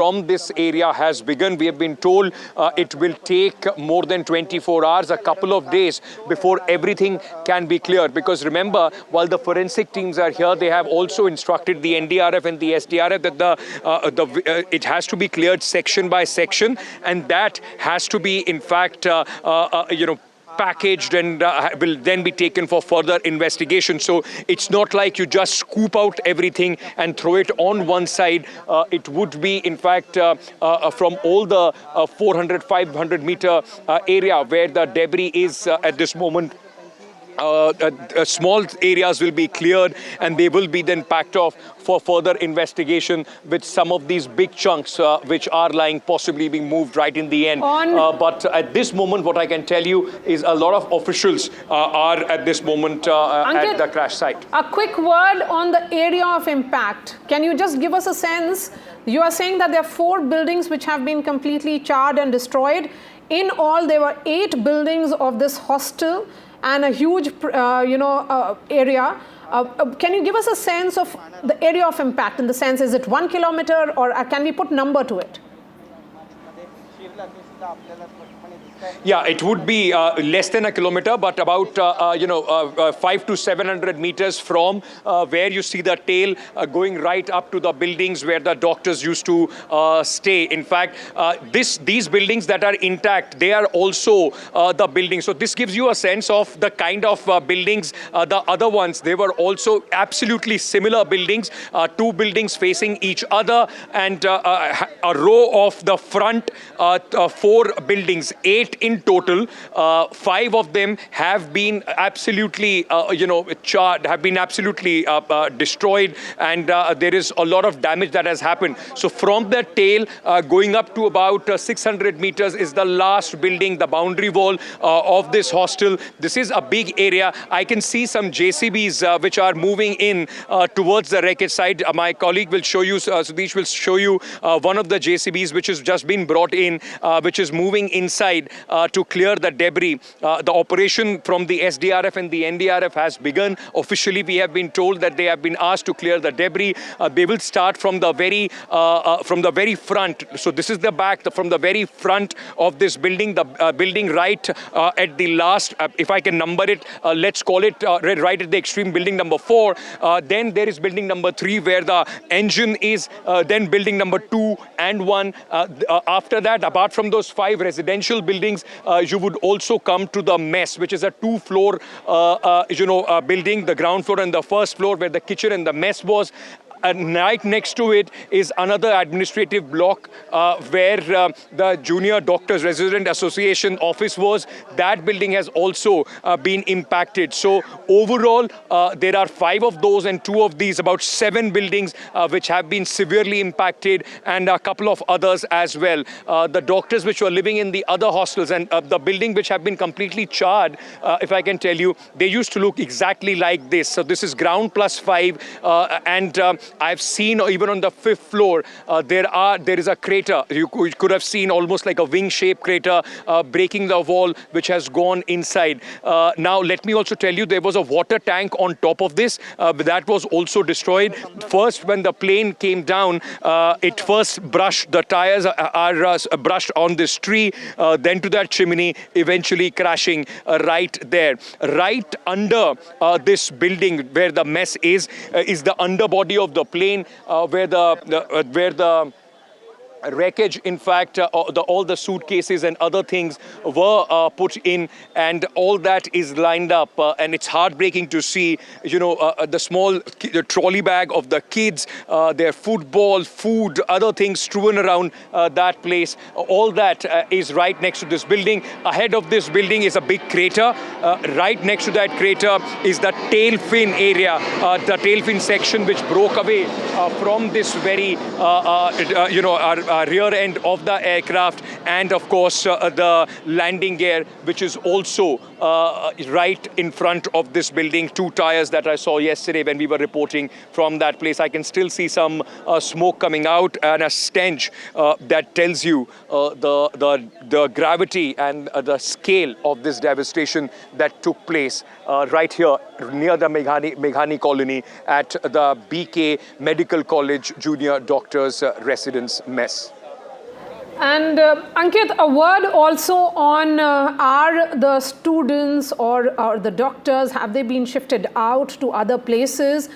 from this area has begun. We have been told it will take more than 24 hours, a couple of days before everything can be cleared. Because remember, while the forensic teams are here, they have also instructed the NDRF and the SDRF that it has to be cleared section by section, and that has to be, in fact, packaged and will then be taken for further investigation. So it's not like you just scoop out everything and throw it on one side. It would be, in fact, from all the 400, 500 meter area where the debris is at this moment. Small areas will be cleared and they will be then packed off for further investigation, with some of these big chunks which are lying possibly being moved right in the end. But at this moment, what I can tell you is a lot of officials are at this moment at the crash site. A quick word on the area of impact. Can you just give us a sense? You are saying that there are 4 buildings which have been completely charred and destroyed. In all, there were 8 buildings of this hostel and a huge, area. Can you give us a sense of the area of impact? In the sense, is it 1 kilometer, or can we put number to it? Yeah, it would be less than a kilometer, but about 500 to 700 meters from where you see the tail going right up to the buildings where the doctors used to stay. In fact, these buildings that are intact, they are also the buildings. So this gives you a sense of the kind of buildings. The other ones, they were also absolutely similar buildings, 2 buildings facing each other, and a row of the front 4 buildings, 8 in total. 5 of them have been absolutely, charred, have been absolutely destroyed, and there is a lot of damage that has happened. So from the tail going up to about 600 meters is the last building, the boundary wall of this hostel. This is a big area. I can see some JCBs which are moving in towards the wreckage site. My colleague will show you, Sudhish will show you one of the JCBs which has just been brought in, which is moving inside to clear the debris. The operation from the SDRF and the NDRF has begun. Officially, we have been told that they have been asked to clear the debris. They will start from the very front. So this is the back, from the very front of this building, the building right at the last, if I can number it, let's call it right at the extreme, building number 4. Then there is building number 3 where the engine is, then building number 2 and 1. After that, apart from those 5 residential buildings, you would also come to the mess, which is a 2-floor, building, the ground floor and the first floor where the kitchen and the mess was. And right next to it is another administrative block where the Junior Doctors Resident Association office was. That building has also been impacted. So overall, there are 5 of those, and 2 of these, about 7 buildings which have been severely impacted, and a couple of others as well. The doctors which were living in the other hostels and the building which have been completely charred, if I can tell you, they used to look exactly like this. So this is ground plus 5, and I've seen even on the 5th floor, there is a crater. You could have seen almost like a wing-shaped crater breaking the wall, which has gone inside. Now, let me also tell you, there was a water tank on top of this, but that was also destroyed. First, when the plane came down, it first brushed, the tires are brushed on this tree, then to that chimney, eventually crashing right there. Right under this building where the mess is the underbody of the plane, where the wreckage, in fact, all the suitcases and other things were put in, and all that is lined up, and it's heartbreaking to see, the small trolley bag of the kids, their football, food, other things strewn around that place. All that is right next to this building. Ahead of this building is a big crater. Right next to that crater is the tail fin area, the tail fin section which broke away from this very, rear end of the aircraft, and of course the landing gear, which is also right in front of this building. 2 tires that I saw yesterday when we were reporting from that place. I can still see some smoke coming out, and a stench that tells you the gravity and the scale of this devastation that took place right here near the Meghani colony at the BK Medical College Junior Doctors Residence Mess. And Ankit, a word also on are the students or the doctors, have they been shifted out to other places?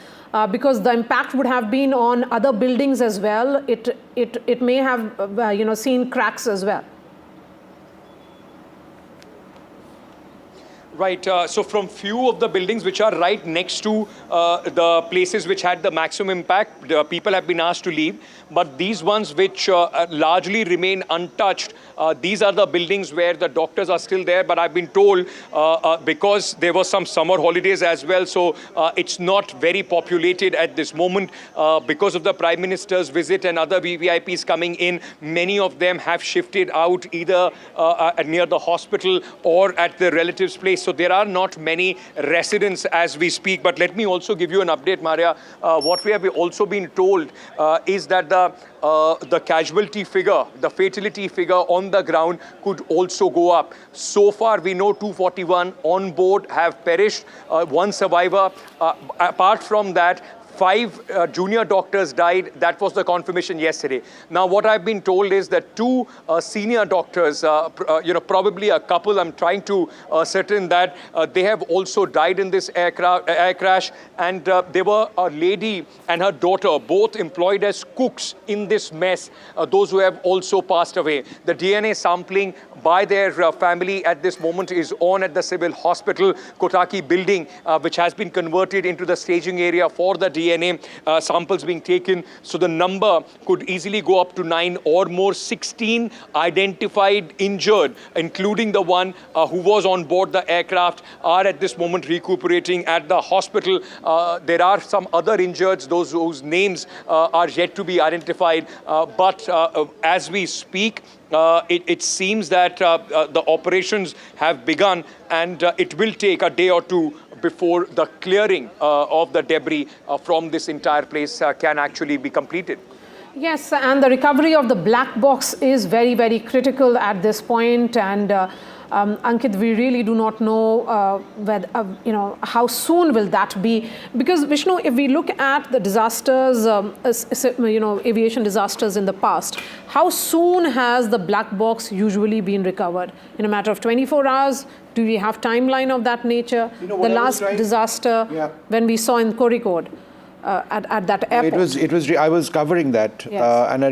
Because the impact would have been on other buildings as well. It may have seen cracks as well. Right, so from few of the buildings which are right next to the places which had the maximum impact, people have been asked to leave. But these ones which largely remain untouched, these are the buildings where the doctors are still there. But I've been told because there were some summer holidays as well, so it's not very populated at this moment. Because of the Prime Minister's visit and other VVIPs coming in, many of them have shifted out either near the hospital or at their relatives' place. So there are not many residents as we speak. But let me also give you an update, Maria. What we have also been told is that the casualty figure, the fatality figure on the ground could also go up. So far, we know 241 on board have perished, one survivor. Apart from that, 5 junior doctors died. That was the confirmation yesterday. Now, what I've been told is that 2 senior doctors, probably a couple, I'm trying to ascertain that they have also died in this air crash. And there were a lady and her daughter, both employed as cooks in this mess, those who have also passed away. The DNA sampling by their family at this moment is on at the civil hospital, Kotaki building, which has been converted into the staging area for the DNA samples being taken. So the number could easily go up to 9 or more. 16 identified injured, including the one who was on board the aircraft, are at this moment recuperating at the hospital. There are some other injured, those whose names are yet to be identified. But as we speak, it seems that the operations have begun, and it will take a day or two before the clearing of the debris from this entire place can actually be completed. Yes, and the recovery of the black box is very, very critical at this point. And Ankit, we really do not know whether, how soon will that be? Because Vishnu, if we look at the disasters, aviation disasters in the past, how soon has the black box usually been recovered? In a matter of 24 hours? Do we have timeline of that nature? The last disaster when we saw in Kozhikode at that airport. I was covering that, yes. And I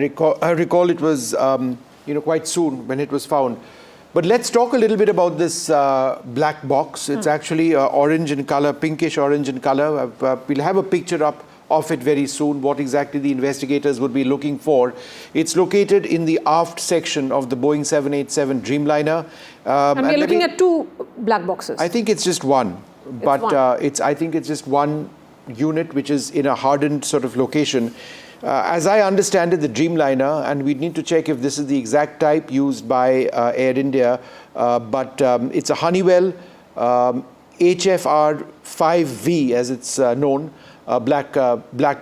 recall it was quite soon when it was found. But let's talk a little bit about this black box. It's actually orange in color, pinkish orange in color. We'll have a picture up of it very soon, what exactly the investigators would be looking for. It's located in the aft section of the Boeing 787 Dreamliner. And we're looking at 2 black boxes. I think it's just one. I think it's just one unit which is in a hardened sort of location. As I understand it, the Dreamliner, and we need to check if this is the exact type used by Air India, but it's a Honeywell HFR-5V, as it's known, black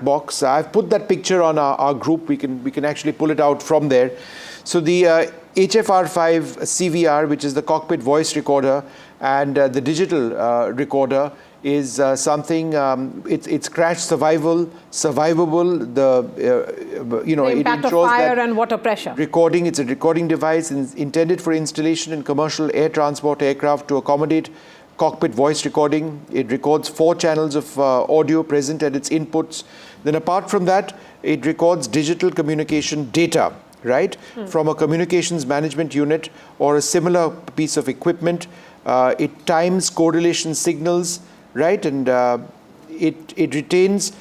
box. I've put that picture on our group. We can actually pull it out from there. So the HFR-5 CVR, which is the cockpit voice recorder, and the digital recorder, is something. It's crash survivable. The impact of fire and water pressure. Recording. It's a recording device intended for installation in commercial air transport aircraft to accommodate cockpit voice recording. It records 4 channels of audio present at its inputs. Then apart from that, it records digital communication data, right, from a communications management unit or a similar piece of equipment. It times correlation signals, right, and it retains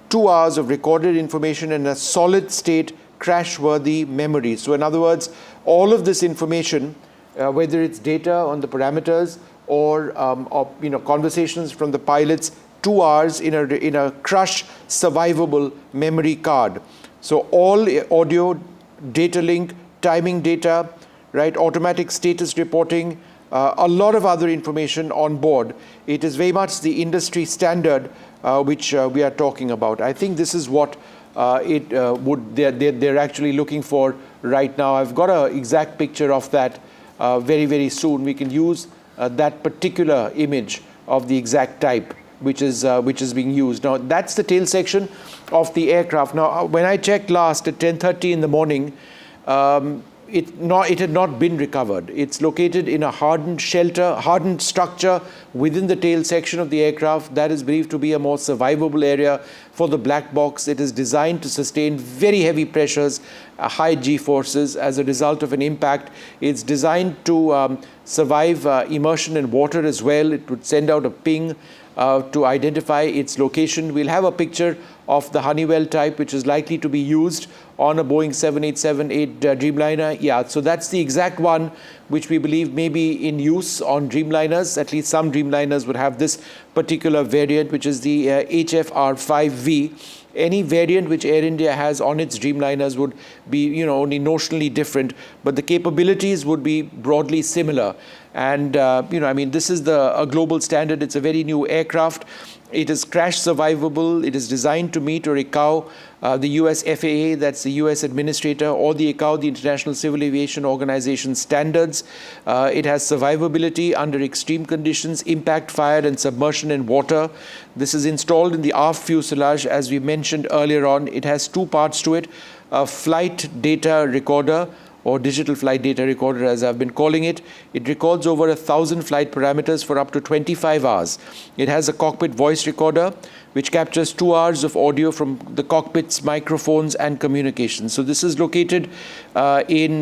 2 hours of recorded information in a solid state crash-worthy memory. So in other words, all of this information, whether it's data on the parameters or conversations from the pilots, 2 hours in a crash survivable memory card. So all audio, data link, timing data, right, automatic status reporting, a lot of other information on board. It is very much the industry standard which we are talking about. I think this is what they're actually looking for right now. I've got an exact picture of that very, very soon. We can use that particular image of the exact type which is being used. Now, that's the tail section of the aircraft. Now, when I checked last at 10:30 in the morning, it had not been recovered. It's located in a hardened structure within the tail section of the aircraft. That is believed to be a more survivable area for the black box. It is designed to sustain very heavy pressures, high G-forces as a result of an impact. It's designed to survive immersion in water as well. It would send out a ping to identify its location. We'll have a picture of the Honeywell type, which is likely to be used on a Boeing 787-8 Dreamliner. Yeah, so that's the exact one which we believe may be in use on Dreamliners. At least some Dreamliners would have this particular variant, which is the HFR5V. Any variant which Air India has on its Dreamliners would be, only notionally different, but the capabilities would be broadly similar. And, this is a global standard. It's a very new aircraft. It is crash survivable. It is designed to meet or ICAO, the US FAA, that's the US administrator, or the ICAO, the International Civil Aviation Organization standards. It has survivability under extreme conditions, impact, fire, and submersion in water. This is installed in the aft fuselage, as we mentioned earlier on. It has two parts to it: a flight data recorder, or digital flight data recorder, as I've been calling it. It records over 1,000 flight parameters for up to 25 hours. It has a cockpit voice recorder, which captures 2 hours of audio from the cockpit's microphones and communications. So this is located in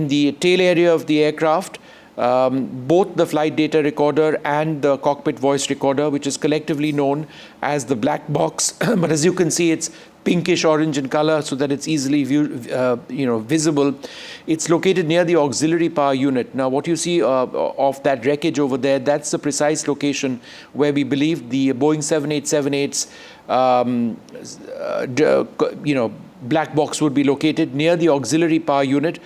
the tail area of the aircraft. Both the flight data recorder and the cockpit voice recorder, which is collectively known as the black box. But as you can see, it's pinkish orange in color so that it's easily visible. It's located near the auxiliary power unit. Now, what you see of that wreckage over there, that's the precise location where we believe the Boeing 787-8's black box would be located, near the auxiliary power unit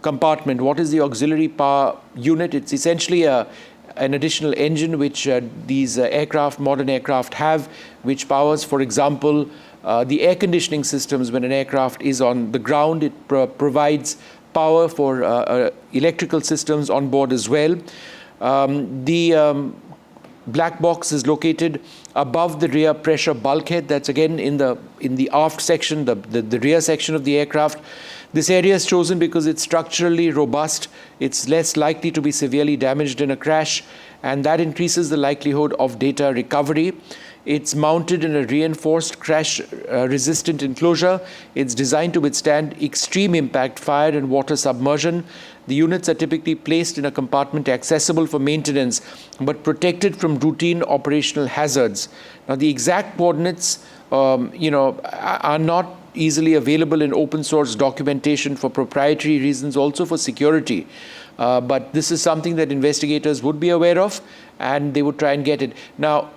compartment. What is the auxiliary power unit? It's essentially an additional engine which these modern aircraft have, which powers, for example, the air conditioning systems when an aircraft is on the ground. It provides power for electrical systems on board as well. The black box is located above the rear pressure bulkhead. That's again in the aft section, the rear section of the aircraft. This area is chosen because it's structurally robust. It's less likely to be severely damaged in a crash, and that increases the likelihood of data recovery. It's mounted in a reinforced crash-resistant enclosure. It's designed to withstand extreme impact, fire, and water submersion. The units are typically placed in a compartment accessible for maintenance, but protected from routine operational hazards. Now, the exact coordinates, are not easily available in open source documentation for proprietary reasons, also for security. But this is something that investigators would be aware of, and they would try and get it. Now,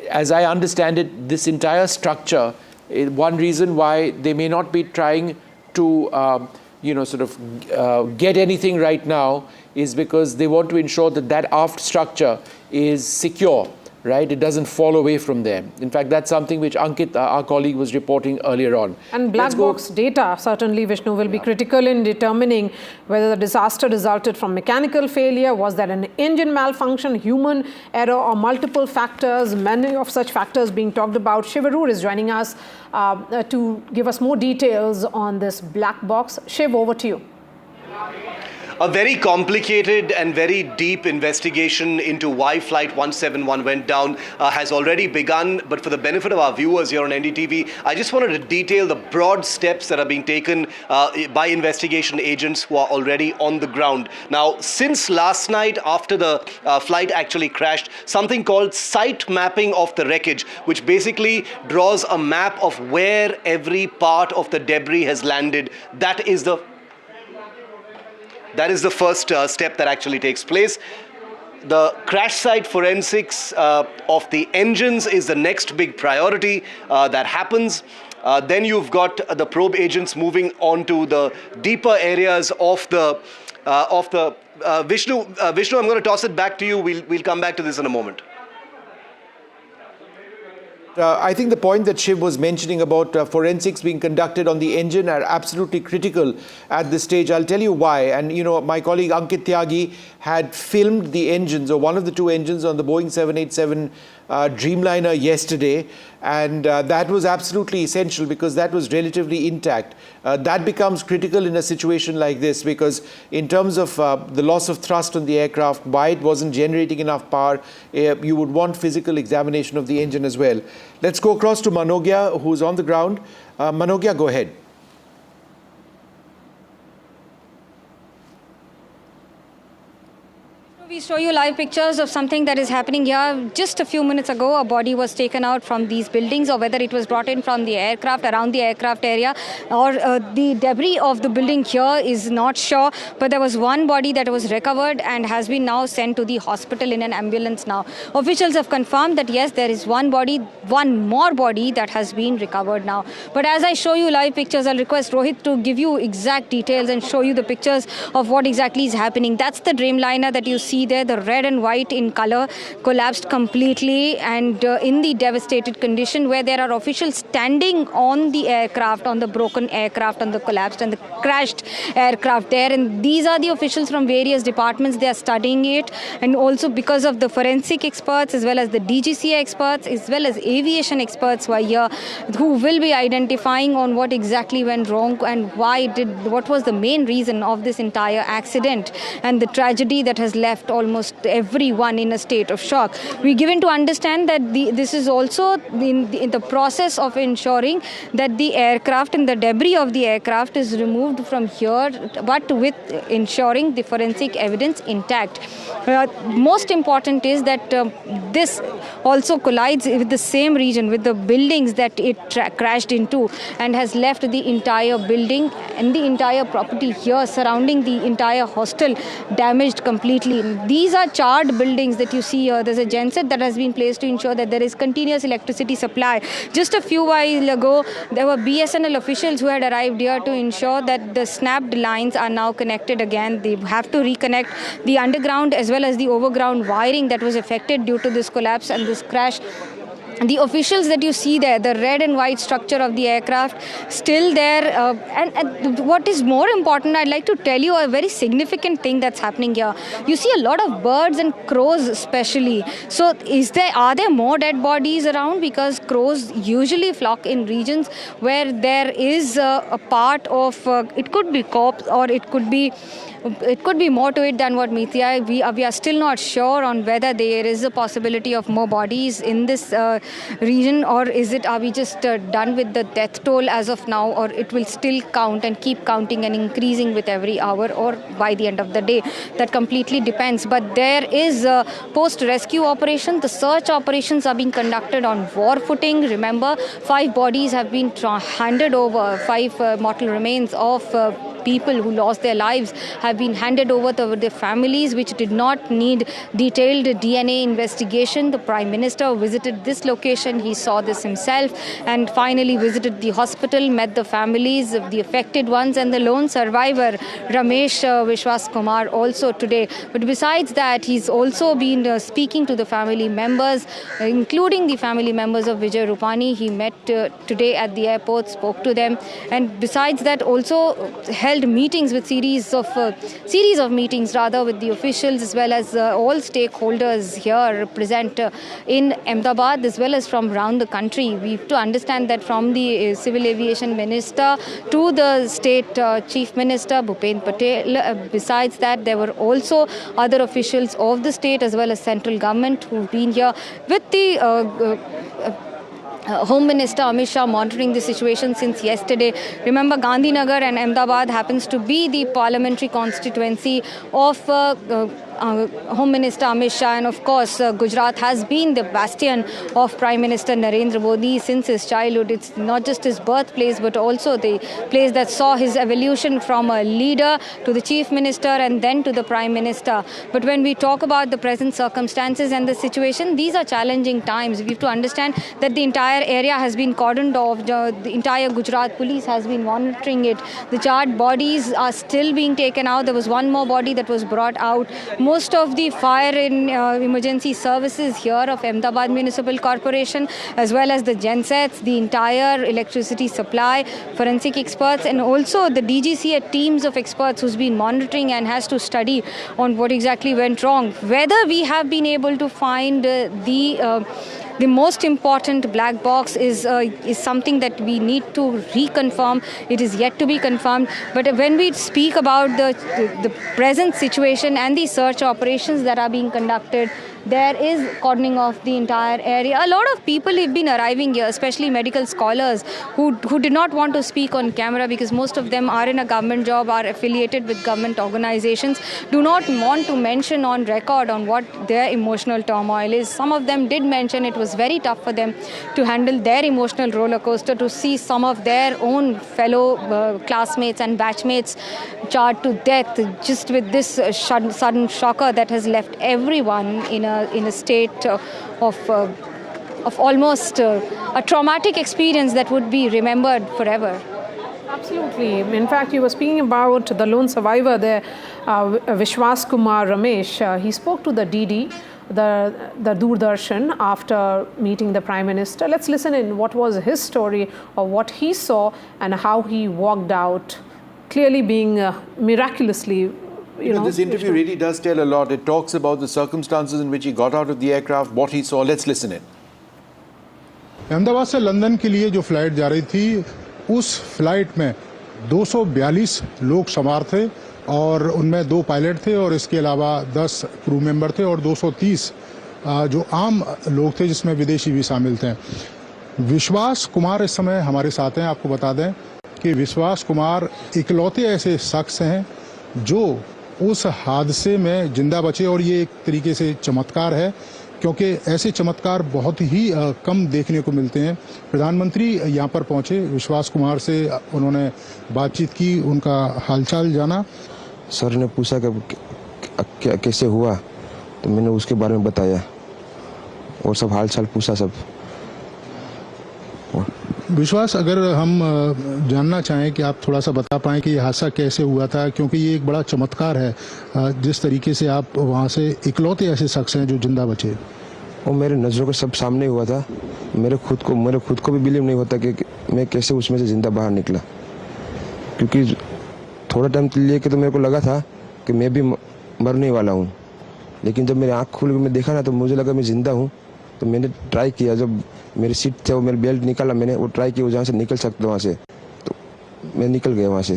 as I understand it, this entire structure, one reason why they may not be trying to, get anything right now is because they want to ensure that aft structure is secure, right? It doesn't fall away from there. In fact, that's something which Ankit, our colleague, was reporting earlier on. And black box data, certainly, Vishnu, will be critical in determining whether the disaster resulted from mechanical failure, was there an engine malfunction, human error, or multiple factors, many of such factors being talked about. Shiv Arur is joining us to give us more details on this black box. Shiv, over to you. A very complicated and very deep investigation into why Flight 171 went down has already begun. But for the benefit of our viewers here on NDTV, I just wanted to detail the broad steps that are being taken by investigation agents who are already on the ground. Now, since last night, after the flight actually crashed, something called site mapping of the wreckage, which basically draws a map of where every part of the debris has landed. That is the first step that actually takes place. The crash site forensics of the engines is the next big priority that happens. Then you've got the probe agents moving on to the deeper areas of the Vishnu, I'm going to toss it back to you. We'll come back to this in a moment. I think the point that Shiv was mentioning about forensics being conducted on the engine are absolutely critical at this stage. I'll tell you why. And, you know, my colleague Ankit Tyagi had filmed the engines, or one of the two engines on the Boeing 787 Dreamliner yesterday. And that was absolutely essential because that was relatively intact. That becomes critical in a situation like this because in terms of the loss of thrust on the aircraft, why it wasn't generating enough power, you would want physical examination of the engine as well. Let's go across to Manogya, who's on the ground. Manogya, go ahead. We show you live pictures of something that is happening here. Just a few minutes ago, a body was taken out from these buildings, or whether it was brought in from the aircraft, around the aircraft area, or the debris of the building here is not sure. But there was one body that was recovered and has been now sent to the hospital in an ambulance now. Officials have confirmed that yes, there is one more body that has been recovered now. But as I show you live pictures, I'll request Rohit to give you exact details and show you the pictures of what exactly is happening. That's the Dreamliner that you see there, the red and white in color, collapsed completely and in the devastated condition, where there are officials standing on the aircraft, on the broken aircraft, on the collapsed and the crashed aircraft there. And these are the officials from various departments. They are studying it, and also because of the forensic experts as well as the DGCA experts as well as aviation experts who are here, who will be identifying on what exactly went wrong and what was the main reason of this entire accident and the tragedy that has left almost everyone in a state of shock. We're given to understand that this is also in the process of ensuring that the aircraft and the debris of the aircraft is removed from here, but with ensuring the forensic evidence intact. Most important is that this also collides with the same region, with the buildings that it crashed into, and has left the entire building and the entire property here surrounding the entire hostel damaged completely. These are charred buildings that you see here. There's a genset that has been placed to ensure that there is continuous electricity supply. Just a few while ago, there were BSNL officials who had arrived here to ensure that the snapped lines are now connected again. They have to reconnect the underground as well as the overground wiring that was affected due to this collapse and this crash. The officials that you see there, the red and white structure of the aircraft, still there. And what is more important, I'd like to tell you a very significant thing that's happening here. You see a lot of birds and crows especially. So are there more dead bodies around? Because crows usually flock in regions where there is a part of, it could be corpse or it could be more to it than what meets the eye. We are still not sure on whether there is a possibility of more bodies in this region, or are we just done with the death toll as of now, or it will still count and keep counting and increasing with every hour or by the end of the day. That completely depends. But there is a post-rescue operation. The search operations are being conducted on war footing. Remember, 5 bodies have been handed over, 5 mortal remains of people who lost their lives have been handed over to their families, which did not need detailed DNA investigation. The Prime Minister visited this location. He saw this himself and finally visited the hospital, met the families of the affected ones and the lone survivor, Ramesh Vishwas Kumar, also today. But besides that, he's also been speaking to the family members, including the family members of Vijay Rupani. He met today at the airport, spoke to them, and besides that also held meetings with series of meetings with the officials as well as all stakeholders here present in Ahmedabad as well as from around the country. We have to understand that from the Civil Aviation Minister to the State Chief Minister Bhupen Patel. Besides that, there were also other officials of the state as well as central government who've been here with the Home Minister Amit Shah monitoring the situation since yesterday. Remember, Gandhinagar and Ahmedabad happens to be the parliamentary constituency of Home Minister Amit Shah, and of course Gujarat has been the bastion of Prime Minister Narendra Modi since his childhood. It's not just his birthplace but also the place that saw his evolution from a leader to the Chief Minister and then to the Prime Minister. But when we talk about the present circumstances and the situation, these are challenging times. We have to understand that the entire area has been cordoned off. The entire Gujarat police has been monitoring it. The charred bodies are still being taken out. There was one more body that was brought out. most of the fire and emergency services here of Ahmedabad Municipal Corporation, as well as the gensets, the entire electricity supply, forensic experts, and also the DGCA teams of experts who's been monitoring and has to study on what exactly went wrong. Whether we have been able to find the most important black box is something that we need to reconfirm. It is yet to be confirmed. But when we speak about the present situation and the search operations that are being conducted, there is cordoning of the entire area. A lot of people have been arriving here, especially medical scholars who did not want to speak on camera because most of them are in a government job, are affiliated with government organizations, do not want to mention on record on what their emotional turmoil is. Some of them did mention it was very tough for them to handle their emotional roller coaster, to see some of their own fellow classmates and batchmates charred to death just with this sudden shocker that has left everyone in a state of almost a traumatic experience that would be remembered forever. Absolutely. In fact, you were speaking about the lone survivor there, Vishwas Kumar Ramesh. He spoke to the DD, the Doordarshan, after meeting the Prime Minister. Let's listen in what was his story of what he saw and how he walked out, clearly being miraculously. This interview really does tell a lot. It talks about the circumstances in which he got out of the aircraft, what he saw. Let's listen in. Ahmedabad से London के लिए जो flight जा रही थी, उस flight में 242 लोग सवार थे और उनमें 2 पायलट थे और इसके अलावा 10 क्रू मेंबर थे और 230 जो आम लोग थे जिसमें विदेशी भी शामिल थे। विश्वास कुमार इस समय हमारे साथ हैं। आपको बता दें कि विश्वास कुमार इकलौते ऐसे शख्स हैं जो उस हादसे में जिंदा बचे और ये एक तरीके से चमत्कार है, क्योंकि ऐसे चमत्कार बहुत ही कम देखने को मिलते हैं। प्रधानमंत्री यहाँ पर पहुंचे, विश्वास कुमार से उन्होंने बातचीत की, उनका हालचाल जाना। सर ने पूछा कि कैसे हुआ, तो मैंने उसके बारे में बताया और सब हालचाल पूछा सब। विश्वास, अगर हम जानना चाहें कि आप थोड़ा सा बता पाएं कि ये हादसा कैसे हुआ था, क्योंकि ये एक बड़ा चमत्कार है जिस तरीके से आप वहाँ से इकलौते ऐसे शख्स हैं जो जिंदा बचे। वो मेरे नज़रों के सब सामने हुआ था। मेरे खुद को भी बिलीव नहीं होता कि मैं कैसे उसमें से जिंदा बाहर निकला, क्योंकि थोड़ा टाइम लिए कि तो मेरे को लगा था कि मैं भी मरने वाला हूँ, लेकिन जब मेरी आँख खुल के मैं देखा ना तो मुझे लगा मैं ज़िंदा हूँ। तो मैंने ट्राई किया, जब मेरी सीट थे वो मेरी बेल्ट निकाला, मैंने वो ट्राई किया जहाँ से निकल सकता वहाँ से, तो मैं निकल गया वहाँ से।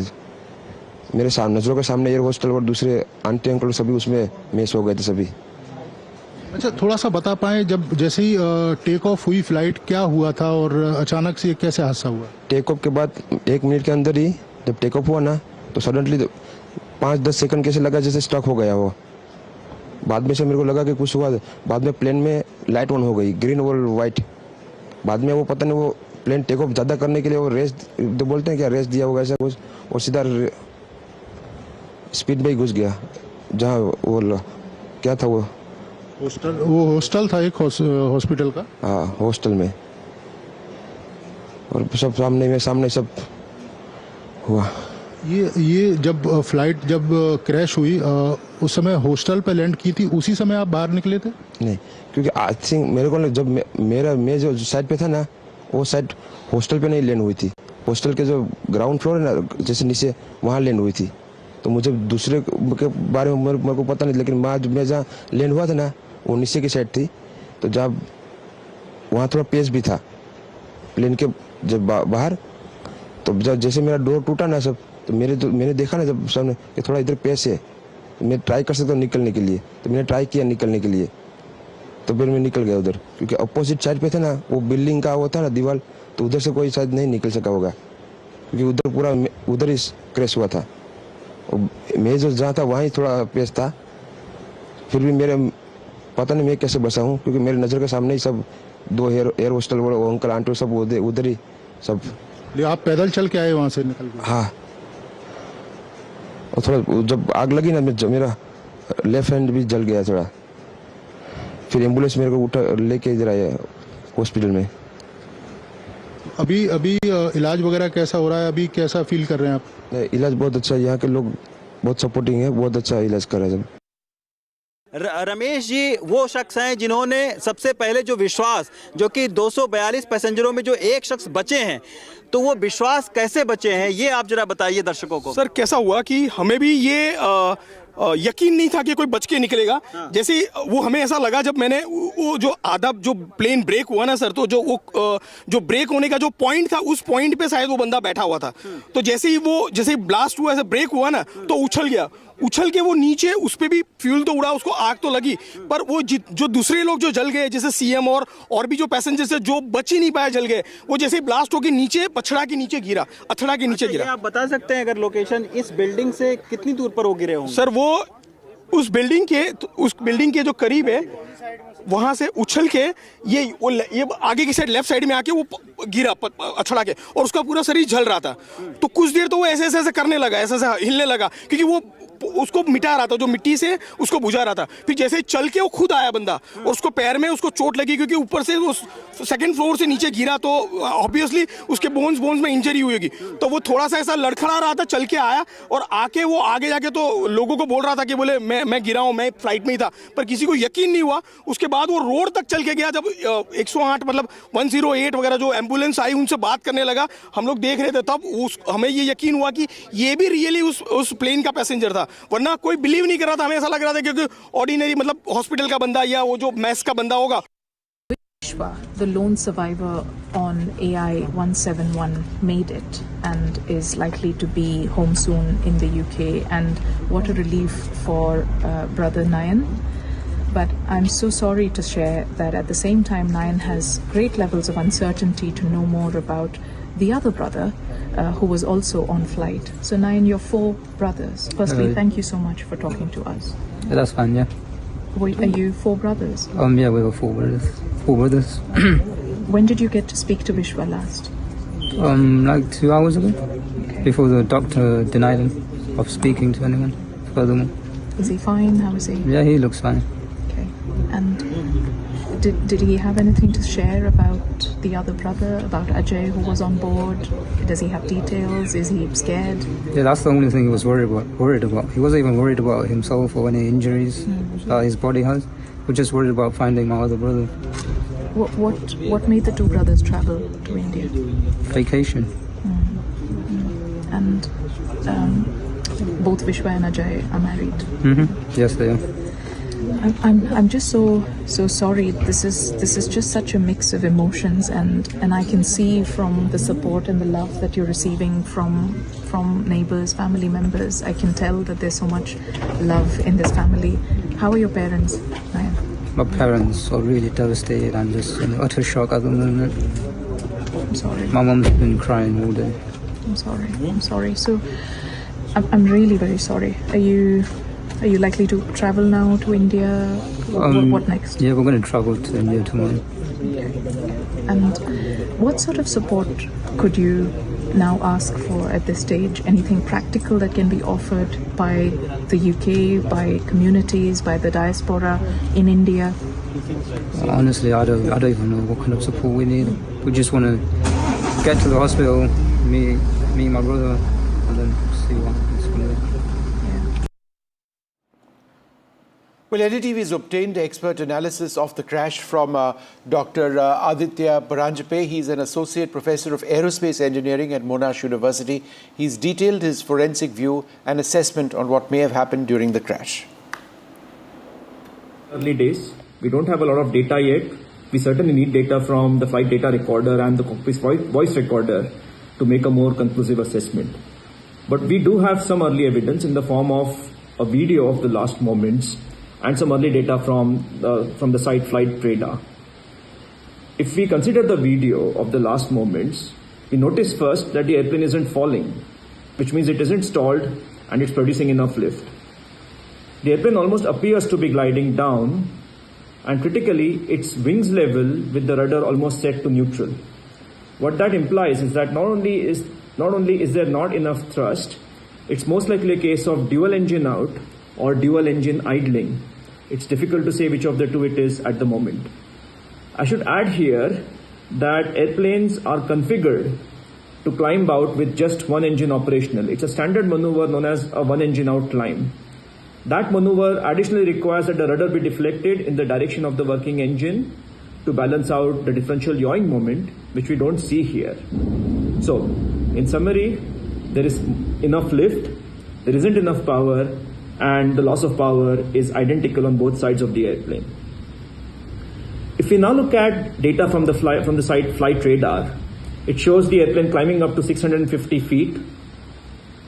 मेरे नज़रों के सामने एयर होस्टल और दूसरे आंटी अंकल सभी उसमें मेस हो गए थे सभी। अच्छा, थोड़ा सा बता पाएं, जब जैसे ही टेक ऑफ हुई फ्लाइट क्या हुआ था और अचानक से कैसे हादसा हुआ? टेक ऑफ के बाद 1 मिनट के अंदर ही जब टेक ऑफ हुआ ना तो सडनली 5-10 सेकंड कैसे लगा जैसे स्टक हो गया वो। बाद में से मेरे को लगा कि कुछ हुआ। बाद में प्लेन में लाइट ऑन हो गई, ग्रीन और वाइट। बाद में वो पता नहीं वो प्लेन टेक ऑफ ज़्यादा करने के लिए वो रेस बोलते हैं क्या, रेस दिया होगा ऐसा कुछ, और सीधा स्पीड में ही घुस गया जहाँ वो क्या था वो हॉस्टल था, एक हॉस्पिटल का। हाँ, हॉस्टल में, और सब सामने सब हुआ। ये जब फ्लाइट जब क्रैश हुई उस समय हॉस्टल पे लैंड की थी, उसी समय आप बाहर निकले थे? नहीं, क्योंकि आई थिंक मेरे को जब मैं जो साइड पे था ना, वो साइड हॉस्टल पे नहीं लैंड हुई थी। हॉस्टल के जो ग्राउंड फ्लोर है ना, जैसे नीचे, वहाँ लैंड हुई थी। तो मुझे दूसरे के बारे में मेरे को पता नहीं, लेकिन मैं जहाँ लैंड हुआ था ना वो नीचे की साइड थी। तो जब वहाँ थोड़ा पेस भी था प्लेन के जब बाहर, तो जब जैसे मेरा डोर टूटा ना सब, तो मैंने देखा ना जब सामने कि थोड़ा इधर पेस है, मैं ट्राई कर सकता हूँ निकलने के लिए। तो मैंने ट्राई किया निकलने के लिए, तो फिर मैं निकल गया उधर, क्योंकि अपोजिट साइड पे था ना वो बिल्डिंग का वो था ना दीवार, तो उधर से कोई शायद नहीं निकल सका होगा, क्योंकि उधर पूरा उधर ही क्रैश हुआ था। मैं जो जहाँ था वहाँ ही थोड़ा पेस था। फिर भी मेरे पता नहीं मैं कैसे बचा हूँ, क्योंकि मेरे नज़र के सामने ही सब 2 एयर होस्टल वो अंकल आंटी सब उधर ही सब। आप पैदल चल के आए वहाँ से निकल के? हाँ, और थोड़ा जब आग लगी ना मेरा लेफ्ट हैंड भी जल गया थोड़ा। फिर एम्बुलेंस मेरे को उठा लेके इधर आया हॉस्पिटल में। अभी इलाज वगैरह कैसा हो रहा है? अभी कैसा फील कर रहे हैं आप? इलाज बहुत अच्छा है, यहाँ के लोग बहुत सपोर्टिंग है, बहुत अच्छा इलाज कर रहे हैं सब। रमेश जी वो शख्स हैं जिन्होंने सबसे पहले जो विश्वास, जो कि 242 पैसेंजरों में जो एक शख्स बचे हैं, तो वो विश्वास कैसे बचे हैं ये आप जरा बताइए दर्शकों को। सर कैसा हुआ कि हमें भी ये यकीन नहीं था कि कोई बच के निकलेगा। जैसे वो हमें ऐसा लगा जब मैंने वो जो आधा जो प्लेन ब्रेक हुआ ना सर, तो जो वो जो ब्रेक होने का जो पॉइंट था उस पॉइंट पे शायद वो बंदा बैठा हुआ था। तो जैसे ही ब्लास्ट हुआ, ऐसे ब्रेक हुआ ना, तो उछल के वो नीचे, उस पे भी फ्यूल तो उड़ा, उसको आग तो लगी, पर वो जो दूसरे लोग जो जल गए, जैसे सीएम और भी जो पैसेंजर्स है जो बच ही नहीं पाए, जल गए। वो जैसे ही ब्लास्ट होके नीचे पछड़ा के नीचे गिरा, अथड़ा के नीचे गिरा। आप बता सकते हैं अगर लोकेशन इस बिल्डिंग से कितनी दूर पर वो गिरे होंगे? सर वो उस बिल्डिंग के जो करीब है, वहां से उछल के ये आगे की साइड, लेफ्ट साइड में आके वो गिरा अछड़ा के, और उसका पूरा शरीर जल रहा था। तो कुछ देर तो वो ऐसे करने लगा, ऐसे हिलने लगा, क्योंकि वो उसको मिटा रहा था, जो मिट्टी से उसको बुझा रहा था। फिर जैसे ही चल के वो खुद आया बंदा, और उसको पैर में उसको चोट लगी, क्योंकि ऊपर से वो सेकंड फ्लोर से नीचे गिरा, तो ऑब्वियसली उसके बोन्स में इंजरी हुई होगी। तो वो थोड़ा सा ऐसा लड़खड़ा रहा था, चल के आया, और आके वो आगे जाके तो लोगों को बोल रहा था कि बोले मैं गिरा हूँ, मैं फ्लाइट में ही था, पर किसी को यकीन नहीं हुआ। उसके बाद वो रोड तक चल के गया। जब 108 मतलब 108 वगैरह जो एम्बुलेंस आई, उनसे बात करने लगा, हम लोग देख रहे थे, तब हमें ये यकीन हुआ कि ये भी रियली उस प्लेन का पैसेंजर था। वरना कोई बिलीव नहीं कर रहा था, हमें ऐसा लग रहा था क्योंकि ऑर्डिनरी मतलब हॉस्पिटल का बंदा या वो जो मैस का बंदा होगा। Vishwa, the lone survivor on AI 171, made it and is likely to be home soon in the UK, and what a relief for brother Nayan. But I'm so sorry to share that at the same time Nayan has great levels of uncertainty to know more about the other brother who was also on flight. So Nayan, you're 4 brothers. Firstly, thank you so much for talking to us. Yeah, that's fine, yeah. Are you 4 brothers? Yeah, we were 4 brothers. 4 brothers. When did you get to speak to Vishwa last? Like 2 hours ago. Okay. Before the doctor denied him of speaking to anyone furthermore. Is he fine? How is he? Yeah, he looks fine. Okay. And did he have anything to share about the other brother, about Ajay, who was on board? Does he have details? Is he scared? Yeah, that's the only thing he was worried about. He wasn't even worried about himself or any injuries that his body has. He was just worried about finding my other brother. What made the 2 brothers travel to India? Vacation. And both Vishwa and Ajay are married. Yes, they are. I'm just so sorry. This is just such a mix of emotions, and I can see from the support and the love that you're receiving from neighbors, family members. I can tell that there's so much love in this family. How are your parents, Nayan? My parents are really devastated and just in utter shock at the moment. I'm sorry. My mom's been crying all day. I'm sorry. So I'm really very sorry. Are you likely to travel now to India? What next? Yeah, we're going to travel to India tomorrow. Okay. And what sort of support could you now ask for at this stage? Anything practical that can be offered by the UK, by communities, by the diaspora in India? Honestly, I don't even know what kind of support we need. We just want to get to the hospital, me and my brother, and then see what happens from there. Well, NDTV has obtained expert analysis of the crash from Dr. Aditya Paranjape. He's an associate professor of aerospace engineering at Monash University. He's detailed his forensic view and assessment on what may have happened during the crash. Early days, we don't have a lot of data yet. We certainly need data from the flight data recorder and the cockpit voice recorder to make a more conclusive assessment. But we do have some early evidence in the form of a video of the last moments and some early data from the site flight radar. If we consider the video of the last moments, we notice first that the airplane isn't falling, which means it isn't stalled and it's producing enough lift. The airplane almost appears to be gliding down, and critically, its wings level with the rudder almost set to neutral. What that implies is that not only is there not enough thrust, it's most likely a case of dual engine out or dual engine idling. It's difficult to say which of the two it is at the moment. I should add here that airplanes are configured to climb out with just one engine operational. It's a standard maneuver known as a one engine out climb. That maneuver additionally requires that the rudder be deflected in the direction of the working engine to balance out the differential yawing moment, which we don't see here. So, in summary, there is enough lift, there isn't enough power, and the loss of power is identical on both sides of the airplane. If we now look at data from the site flight radar, it shows the airplane climbing up to 650 feet.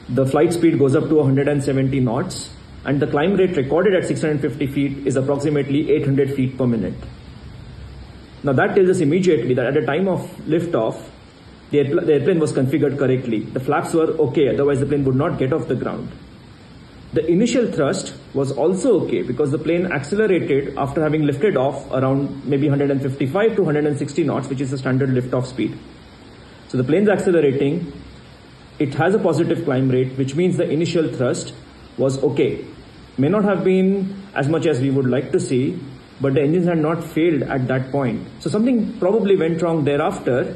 The flight speed goes up to 170 knots, and the climb rate recorded at 650 feet is approximately 800 feet per minute. Now that tells us immediately that at the time of liftoff, the airplane was configured correctly. The flaps were okay, otherwise the plane would not get off the ground. The initial thrust was also okay because the plane accelerated after having lifted off around maybe 155 to 160 knots, which is the standard liftoff speed. So the plane's accelerating, it has a positive climb rate, which means the initial thrust was okay. May not have been as much as we would like to see, but the engines had not failed at that point. So something probably went wrong thereafter,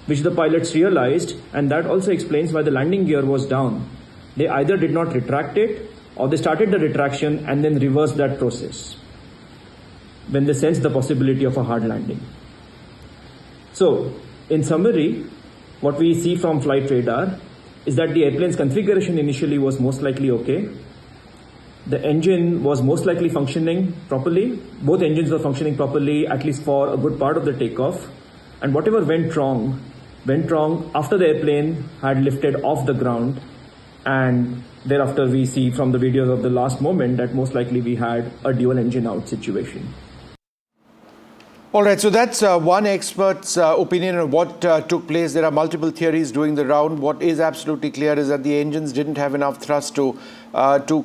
which the pilots realized, and that also explains why the landing gear was down. They either did not retract it, or they started the retraction and then reversed that process when they sensed the possibility of a hard landing. So, in summary, what we see from flight radar is that the airplane's configuration initially was most likely okay. The engine was most likely functioning properly. Both engines were functioning properly, at least for a good part of the takeoff. And whatever went wrong after the airplane had lifted off the ground. And thereafter we see from the videos of the last moment that most likely we had a dual engine out situation. All right, so that's one expert's opinion on what took place. There are multiple theories doing the round. What is absolutely clear is that the engines didn't have enough thrust to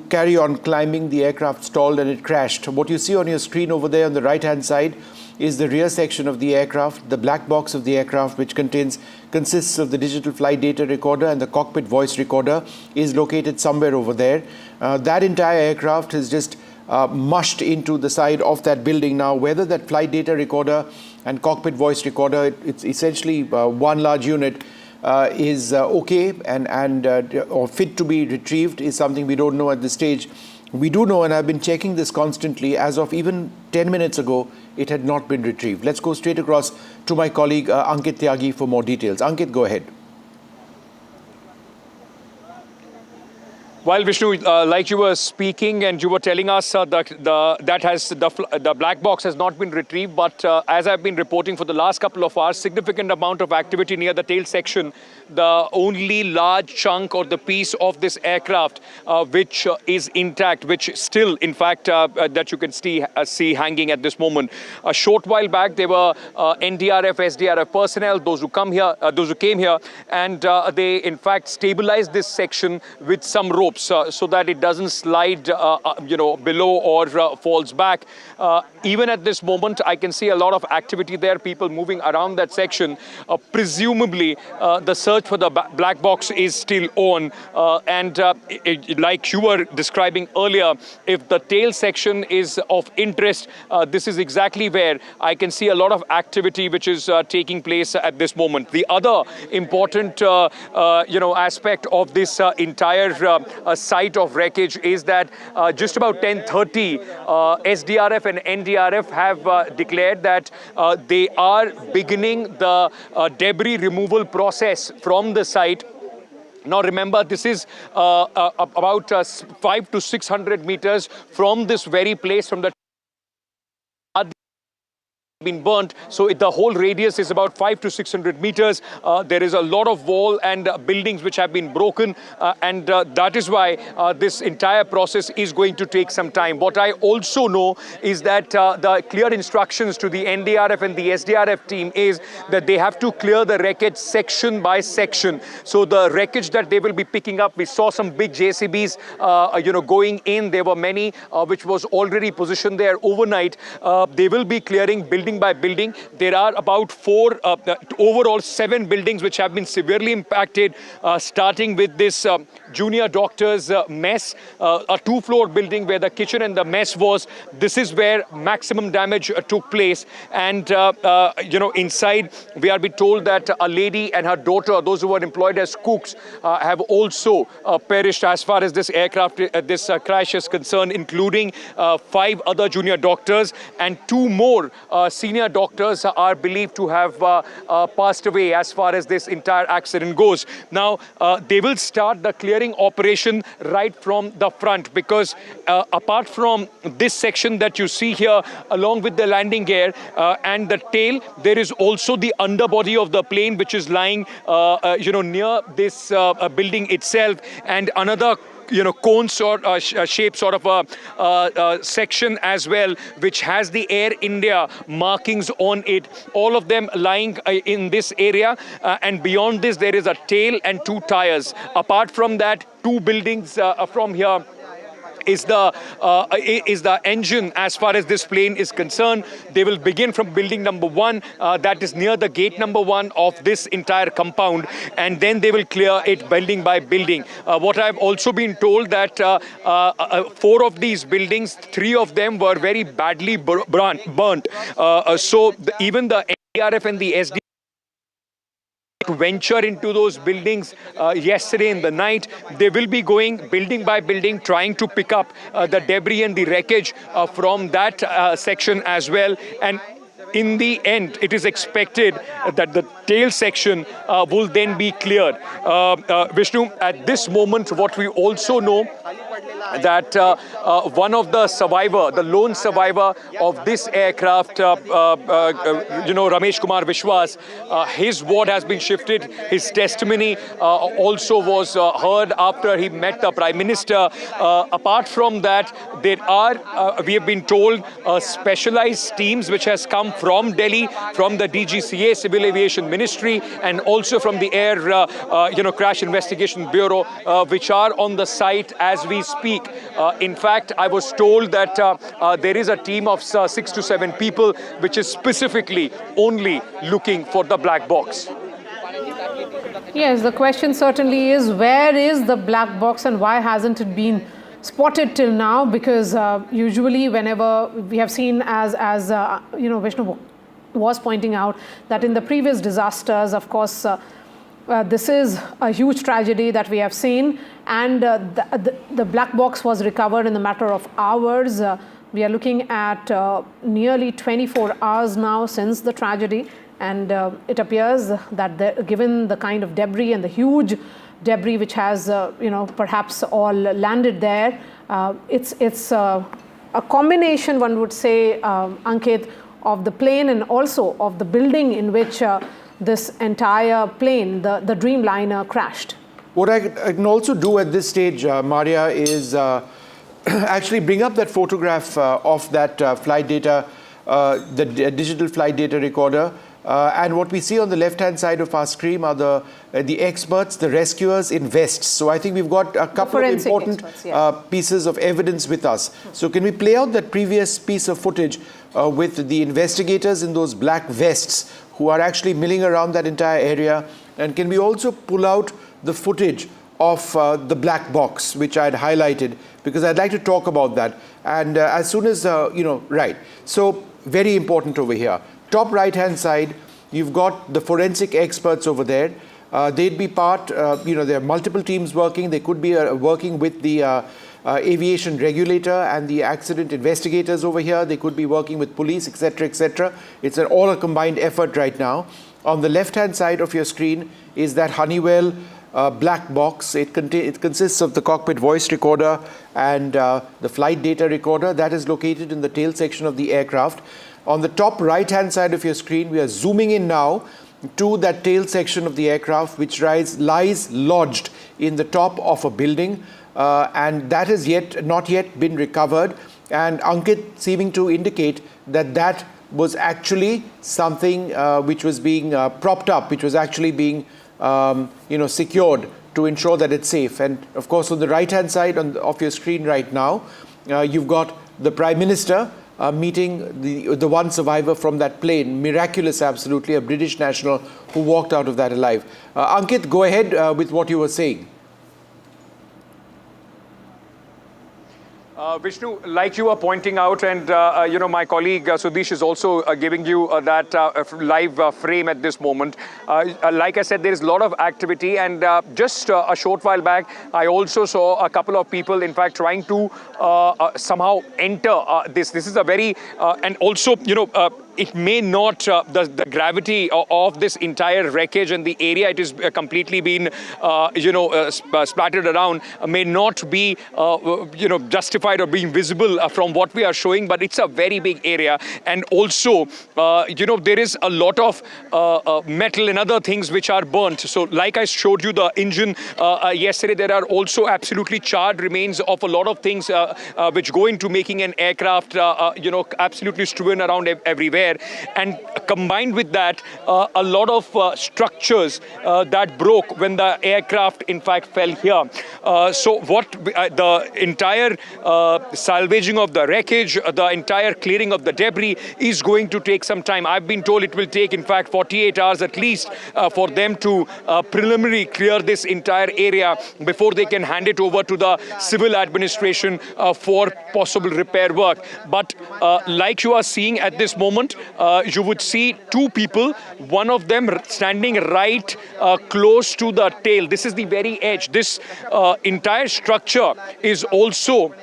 carry on climbing. The aircraft stalled and it crashed. What you see on your screen over there on the right-hand side is the rear section of the aircraft, the black box of the aircraft, which consists of the digital flight data recorder and the cockpit voice recorder, is located somewhere over there. That entire aircraft is just mushed into the side of that building. Now, whether that flight data recorder and cockpit voice recorder, it's essentially one large unit, is okay and or fit to be retrieved is something we don't know at this stage. We do know, and I've been checking this constantly, as of even 10 minutes ago, it had not been retrieved. Let's go straight across to my colleague Ankit Tyagi for more details. Ankit, go ahead. While Vishnu, like you were speaking and you were telling us that the black box has not been retrieved, but as I've been reporting for the last couple of hours, significant amount of activity near the tail section. The only large chunk or the piece of this aircraft which is intact, which still, in fact, that you can see hanging at this moment. A short while back, there were NDRF, SDRF personnel, those who came here, and they in fact stabilized this section with some rope. So that it doesn't slide, below or falls back. Even at this moment, I can see a lot of activity there, people moving around that section. Presumably, the search for the black box is still on. Like you were describing earlier, if the tail section is of interest, this is exactly where I can see a lot of activity which is taking place at this moment. The other important, aspect of this entire site of wreckage is that just about 10:30, SDRF and NDRF have declared that they are beginning the debris removal process from the site. Now remember, this is about 500 to 600 meters from this very place, from the been burnt, so the whole radius is about 500 to 600 meters. There is a lot of wall and buildings which have been broken, and that is why this entire process is going to take some time. What I also know is that the clear instructions to the NDRF and the SDRF team is that they have to clear the wreckage section by section. So the wreckage that they will be picking up, we saw some big JCBs going in. There were many which was already positioned there overnight. They will be clearing building building by building. There are about overall 7 buildings which have been severely impacted, starting with this junior doctor's mess, a 2-floor building where the kitchen and the mess was. This is where maximum damage took place. And, inside we are being told that a lady and her daughter, those who were employed as cooks, have also perished as far as this aircraft, this crash is concerned, including 5 other junior doctors, and 2 more senior doctors are believed to have passed away as far as this entire accident goes. Now, they will start the clearing operation right from the front, because apart from this section that you see here, along with the landing gear and the tail, there is also the underbody of the plane, which is lying, near this building itself, and another cone shape sort of a section as well, which has the Air India markings on it. All of them lying in this area, and beyond this there is a tail and 2 tires. Apart from that, 2 buildings from here is the engine as far as this plane is concerned. They will begin from building number 1, that is near the gate number 1 of this entire compound, and then they will clear it building by building. What I've also been told that 4 of these buildings, 3 of them were very badly burnt. So even the NDRF and the SD venture into those buildings yesterday in the night. They will be going building by building, trying to pick up the debris and the wreckage from that section as well. And in the end, it is expected that the tail section will then be cleared. Vishnu, at this moment, what we also know that one of the lone survivor of this aircraft, Ramesh Kumar Vishwas, his ward has been shifted. His testimony also was heard after he met the Prime Minister. Apart from that, there are, we have been told, specialized teams which has come from Delhi, from the DGCA, Civil Aviation Ministry, and also from the Air Crash Investigation Bureau, which are on the site as we speak. In fact, I was told that there is a team of 6 to 7 people which is specifically only looking for the black box. Yes, the question certainly is, where is the black box and why hasn't it been spotted till now? Because usually whenever we have seen, as Vishnu was pointing out, that in the previous disasters, of course, this is a huge tragedy that we have seen, and the black box was recovered in a matter of hours. We are looking at nearly 24 hours now since the tragedy, and it appears that given the kind of debris and the huge debris which has perhaps all landed there, it's a combination, one would say, Ankit, of the plane and also of the building in which this entire plane, the Dreamliner, crashed. What I can also do at this stage, Maria, is actually bring up that photograph of that flight data, the digital flight data recorder. And what we see on the left-hand side of our screen are the experts, the rescuers in vests. So I think we've got a couple of important pieces of evidence with us. So can we play out that previous piece of footage with the investigators in those black vests who are actually milling around that entire area? And can we also pull out the footage of the black box, which I had highlighted, because I'd like to talk about that. And as soon as, right. So very important over here. Top right-hand side, you've got the forensic experts over there. They'd be part, there are multiple teams working. They could be working with the aviation regulator and the accident investigators over here. They could be working with police, etc., etc. It's all a combined effort right now. On the left-hand side of your screen is that Honeywell black box. It consists of the cockpit voice recorder and the flight data recorder that is located in the tail section of the aircraft. On the top right-hand side of your screen, we are zooming in now to that tail section of the aircraft, which lies lodged in the top of a building, and that has not yet been recovered. And Ankit seeming to indicate that that was actually something which was being propped up, which was actually being secured to ensure that it's safe. And of course, on the right-hand side of your screen right now, you've got the Prime Minister meeting the one survivor from that plane. Miraculous, absolutely, a British national who walked out of that alive. Ankit, go ahead with what you were saying. Vishnu, like you are pointing out, and my colleague Sudesh is also giving you that live frame at this moment. Like I said, there is a lot of activity, and just a short while back, I also saw a couple of people, in fact, trying to somehow enter this. This is a very, and also, it may not, the gravity of this entire wreckage and the area it is completely been, splattered around may not be, justified or being visible from what we are showing, but it's a very big area. And also, there is a lot of metal and other things which are burnt. So like I showed you the engine yesterday, there are also absolutely charred remains of a lot of things which go into making an aircraft, absolutely strewn around everywhere. And combined with that, a lot of structures that broke when the aircraft in fact fell here. So what the entire salvaging of the wreckage, the entire clearing of the debris is going to take some time. I've been told it will take in fact 48 hours at least for them to preliminarily clear this entire area before they can hand it over to the civil administration for possible repair work. But like you are seeing at this moment, you would see two people, one of them standing right close to the tail. This is the very edge. This entire structure is also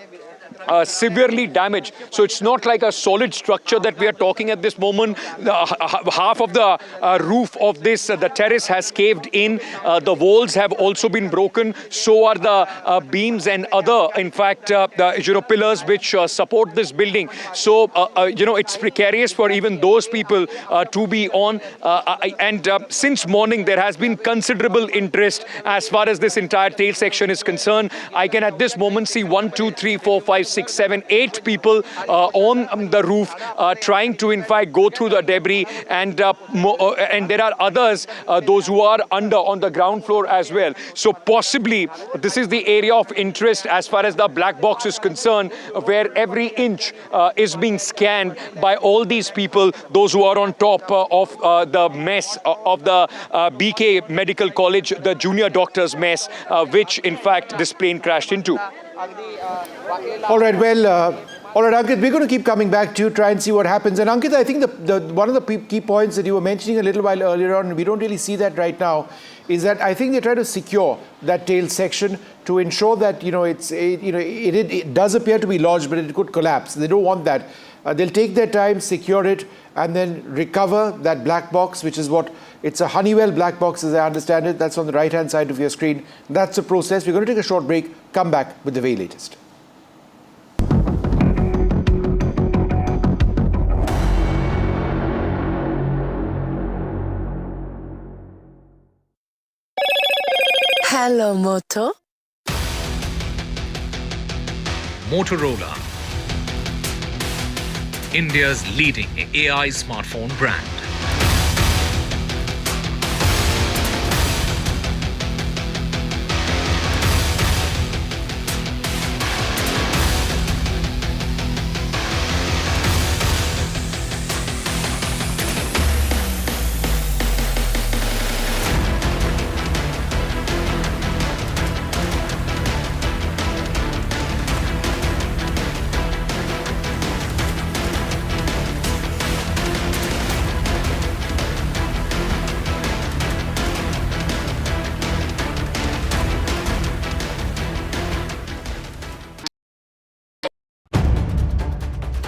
severely damaged. So it's not like a solid structure that we are talking at this moment. Half of the roof of this, the terrace has caved in. The walls have also been broken. So are the beams and other, in fact, the pillars which support this building. So, it's precarious for even those people to be on. And since morning, there has been considerable interest as far as this entire tail section is concerned. I can at this moment see 1, 2, 3, 4, 5, 6, 7, 8 people on the roof trying to in fact go through the debris, and there are others, those who are on the ground floor as well. So possibly this is the area of interest as far as the black box is concerned, where every inch is being scanned by all these people, those who are on top of the mess of the BK Medical College, the junior doctors mess, which in fact this plane crashed into. All right, Ankit, we're going to keep coming back to you, try and see what happens. And Ankit, I think one of the key points that you were mentioning a little while earlier on, we don't really see that right now, is that I think they try to secure that tail section to ensure that, it does appear to be lodged, but it could collapse. They don't want that. They'll take their time, secure it, and then recover that black box, which is it's a Honeywell black box as I understand it. That's on the right-hand side of your screen. That's the process. We're going to take a short break, come back with the very latest. Hello, Moto. Motorola, India's leading AI smartphone brand.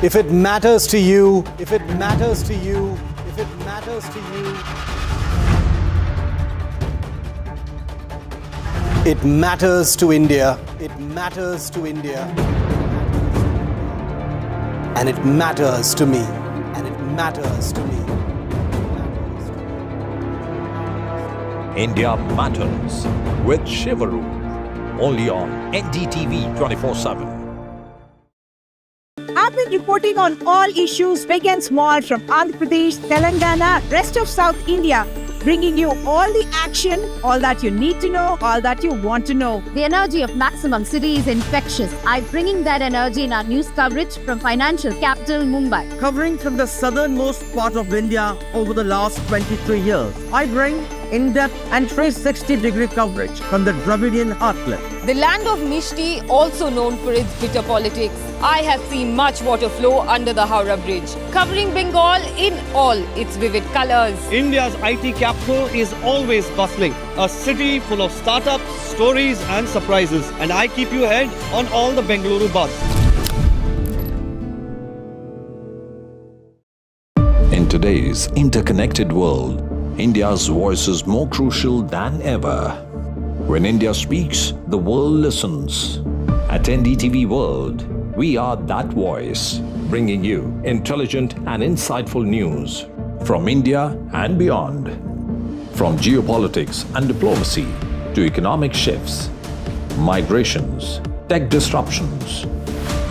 If it matters to you, if it matters to you, if it matters to you, it matters to India. It matters to India. And it matters to me. And it matters to me. India Matters with Shivaru. Only on NDTV 24/7. I've been reporting on all issues big and small from Andhra Pradesh, Telangana, rest of South India. bringing you all the action, all that you need to know, all that you want to know. The energy of Maximum City is infectious. I'm bringing that energy in our news coverage from financial capital Mumbai. Covering from the southernmost part of India over the last 23 years, I bring in-depth and 360-degree coverage from the Dravidian heartland. The land of Mishti, also known for its bitter politics. I have seen much water flow under the Howrah Bridge, covering Bengal in all its vivid colors. India's IT capital is always bustling, a city full of startups, stories and surprises. And I keep you ahead on all the Bengaluru buzz. In today's interconnected world, India's voice is more crucial than ever. When India speaks, the world listens. At NDTV World, we are that voice, bringing you intelligent and insightful news from India and beyond. From geopolitics and diplomacy to economic shifts, migrations, tech disruptions,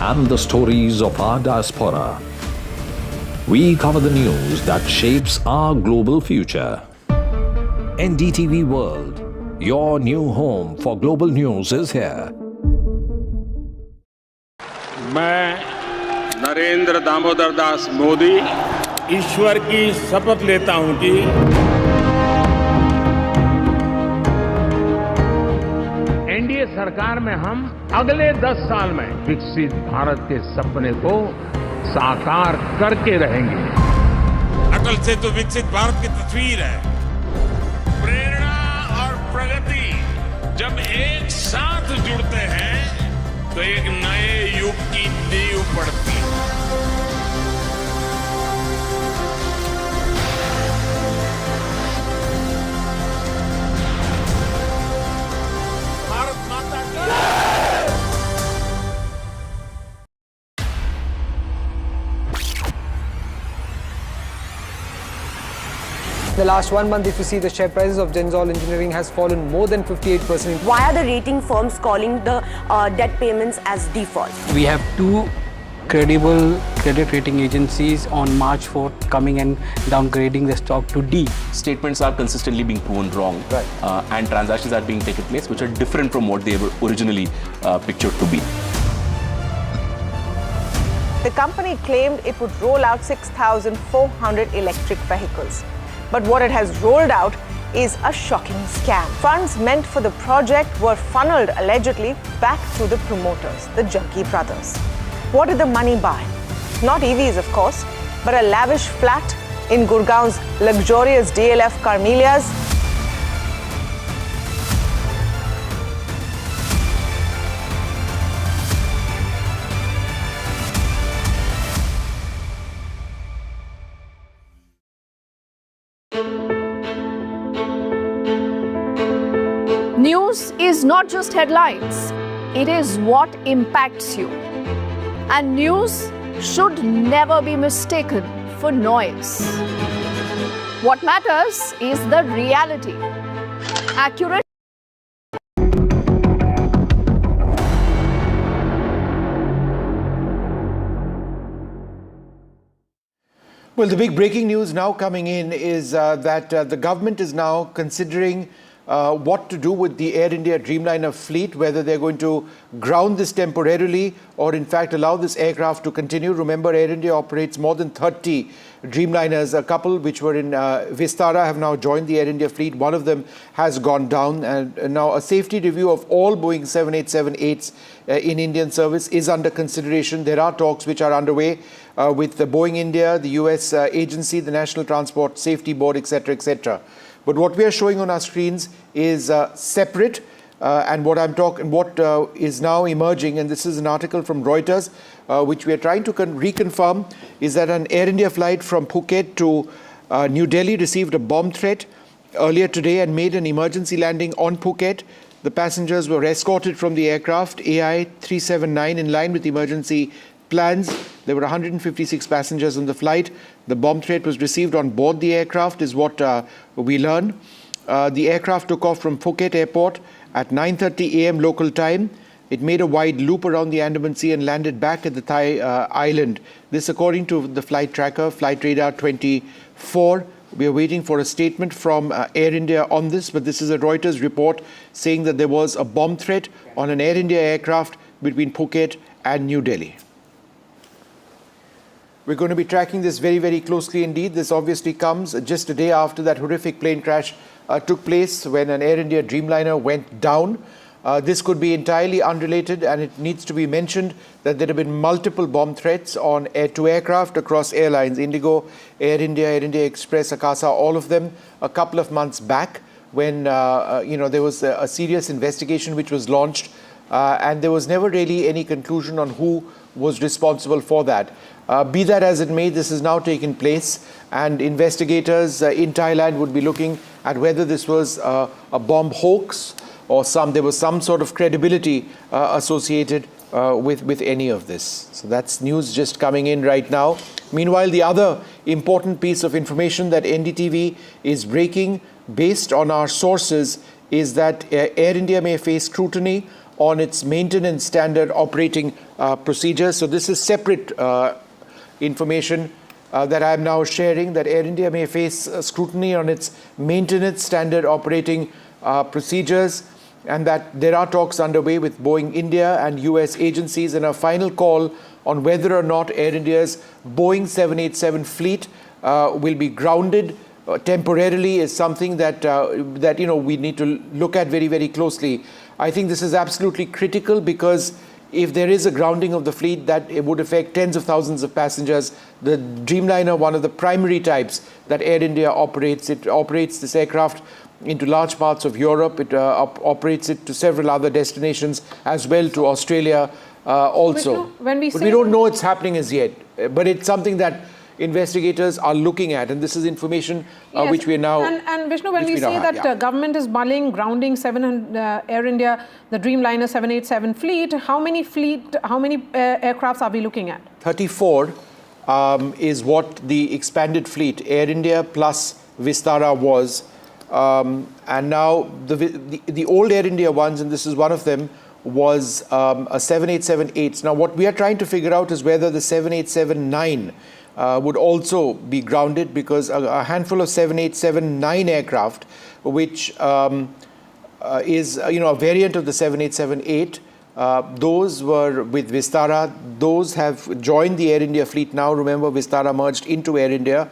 and the stories of our diaspora. We cover the news that shapes our global future. NDTV World, your new home for global news is here. मैं नरेंद्र दामोदर दास मोदी ईश्वर की शपथ लेता हूं कि NDA सरकार में हम अगले 10 साल में विकसित भारत के सपने को साकार करके रहेंगे। अटल से तो विकसित भारत की तस्वीर है। प्रेरणा और प्रगति जब एक साथ जुड़ते हैं तो एक नए युग की नींव पड़ती है। भारत माता की The last 1 month, if you see, the share prices of Genzol Engineering has fallen more than 58%. Why are the rating firms calling the debt payments as default? We have 2 credible credit rating agencies on March 4th coming and downgrading the stock to D. Statements are consistently being proven wrong, and transactions are being taken place which are different from what they were originally pictured to be. The company claimed it would roll out 6,400 electric vehicles. But what it has rolled out is a shocking scam. Funds meant for the project were funneled allegedly back to the promoters, the Jaggi brothers. What did the money buy? Not EVs, of course, but a lavish flat in Gurgaon's luxurious DLF Carmelias. News is not just headlines, it is what impacts you. And news should never be mistaken for noise. What matters is the reality. Accurate. Well, the big breaking news now coming in is that the government is now considering what to do with the Air India Dreamliner fleet, whether they're going to ground this temporarily or in fact allow this aircraft to continue. Remember, Air India operates more than 30 Dreamliners. A couple which were in Vistara have now joined the Air India fleet. One of them has gone down, and now a safety review of all Boeing 787-8s in Indian service is under consideration. There are talks which are underway with the Boeing India, the US agency, the National Transport Safety Board, etc., etc. But what we are showing on our screens is separate, and what is now emerging, and this is an article from Reuters, which we are trying to reconfirm, is that an Air India flight from Phuket to New Delhi received a bomb threat earlier today and made an emergency landing on Phuket. The passengers were escorted from the aircraft AI 379 in line with emergency plans. There were 156 passengers on the flight. The bomb threat was received on board the aircraft, is what we learn. The aircraft took off from Phuket airport at 9:30 a.m. local time. It made a wide loop around the Andaman Sea and landed back at the Thai island. This according to the flight tracker, Flight Radar 24. We are waiting for a statement from Air India on this, but this is a Reuters report saying that there was a bomb threat on an Air India aircraft between Phuket and New Delhi. We're going to be tracking this very, very closely indeed. This obviously comes just a day after that horrific plane crash took place when an Air India Dreamliner went down. This could be entirely unrelated, and it needs to be mentioned that there have been multiple bomb threats on to aircraft across airlines, Indigo, Air India Express, Akasa, all of them a couple of months back when there was a serious investigation which was launched, and there was never really any conclusion on who was responsible for that. Be that as it may, this has now taken place, and investigators in Thailand would be looking at whether this was a bomb hoax or there was some sort of credibility associated with any of this. So that's news just coming in right now. Meanwhile, the other important piece of information that NDTV is breaking based on our sources is that Air India may face scrutiny on its maintenance standard operating procedures. So this is separate information that I am now sharing, that Air India may face scrutiny on its maintenance standard operating procedures, and that there are talks underway with Boeing India and US agencies, and a final call on whether or not Air India's Boeing 787 fleet will be grounded temporarily is something that we need to look at very, very closely. I think this is absolutely critical, because if there is a grounding of the fleet, that it would affect tens of thousands of passengers. The Dreamliner, one of the primary types that Air India operates, it operates this aircraft into large parts of Europe. It operates it to several other destinations as well, to Australia also. Vishnu, but we don't know it's happening as yet. But it's something that investigators are looking at, and this is information which we are now... And Vishnu, when we say that government is mulling grounding Air India, the Dreamliner 787 fleet, how many aircrafts are we looking at? 34 is what the expanded fleet, Air India plus Vistara was. And now the old Air India ones, and this is one of them, was a 787-8. Now what we are trying to figure out is whether the 787-9 would also be grounded, because a handful of 787-9 aircraft, which is a variant of the 787-8, those were with Vistara. Those have joined the Air India fleet now. Remember, Vistara merged into Air India.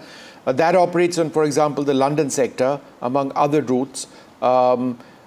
That operates on, for example, the London sector, among other routes.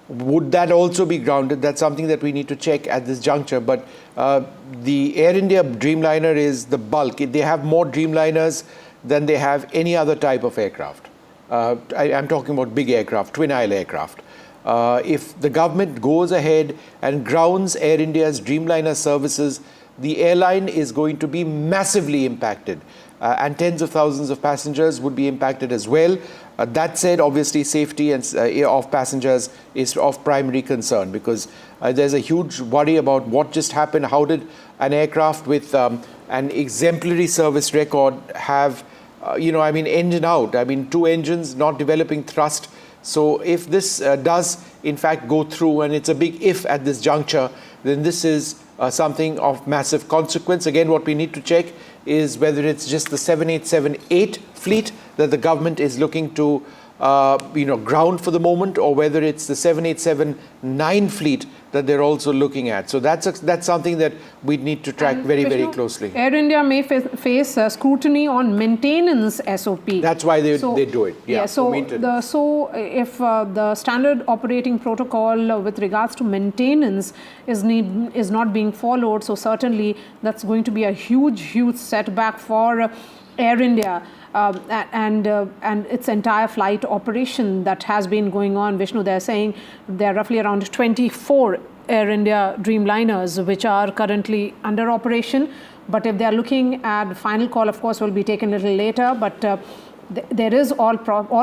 Would that also be grounded? That's something that we need to check at this juncture. But the Air India Dreamliner is the bulk. They have more Dreamliners than they have any other type of aircraft. I'm talking about big aircraft, twin-aisle aircraft. If the government goes ahead and grounds Air India's Dreamliner services, the airline is going to be massively impacted. And tens of thousands of passengers would be impacted as well. That said, obviously, safety of passengers is of primary concern, because there's a huge worry about what just happened. How did an aircraft with an exemplary service record have, engine out? Two engines not developing thrust. So if this does, in fact, go through, and it's a big if at this juncture, then this is something of massive consequence. Again, what we need to check is whether it's just the 787-8 fleet that the government is looking to ground for the moment, or whether it's the 787-9 fleet that they're also looking at. So that's something that we need to track very, very closely. Air India may face scrutiny on maintenance SOP. That's why they do it. So if the standard operating protocol with regards to maintenance is not being followed, so certainly that's going to be a huge setback for Air India. And its entire flight operation that has been going on. Vishnu, they're saying there are roughly around 24 Air India Dreamliners which are currently under operation. But if they're looking at the final call, of course, will be taken a little later. But there is all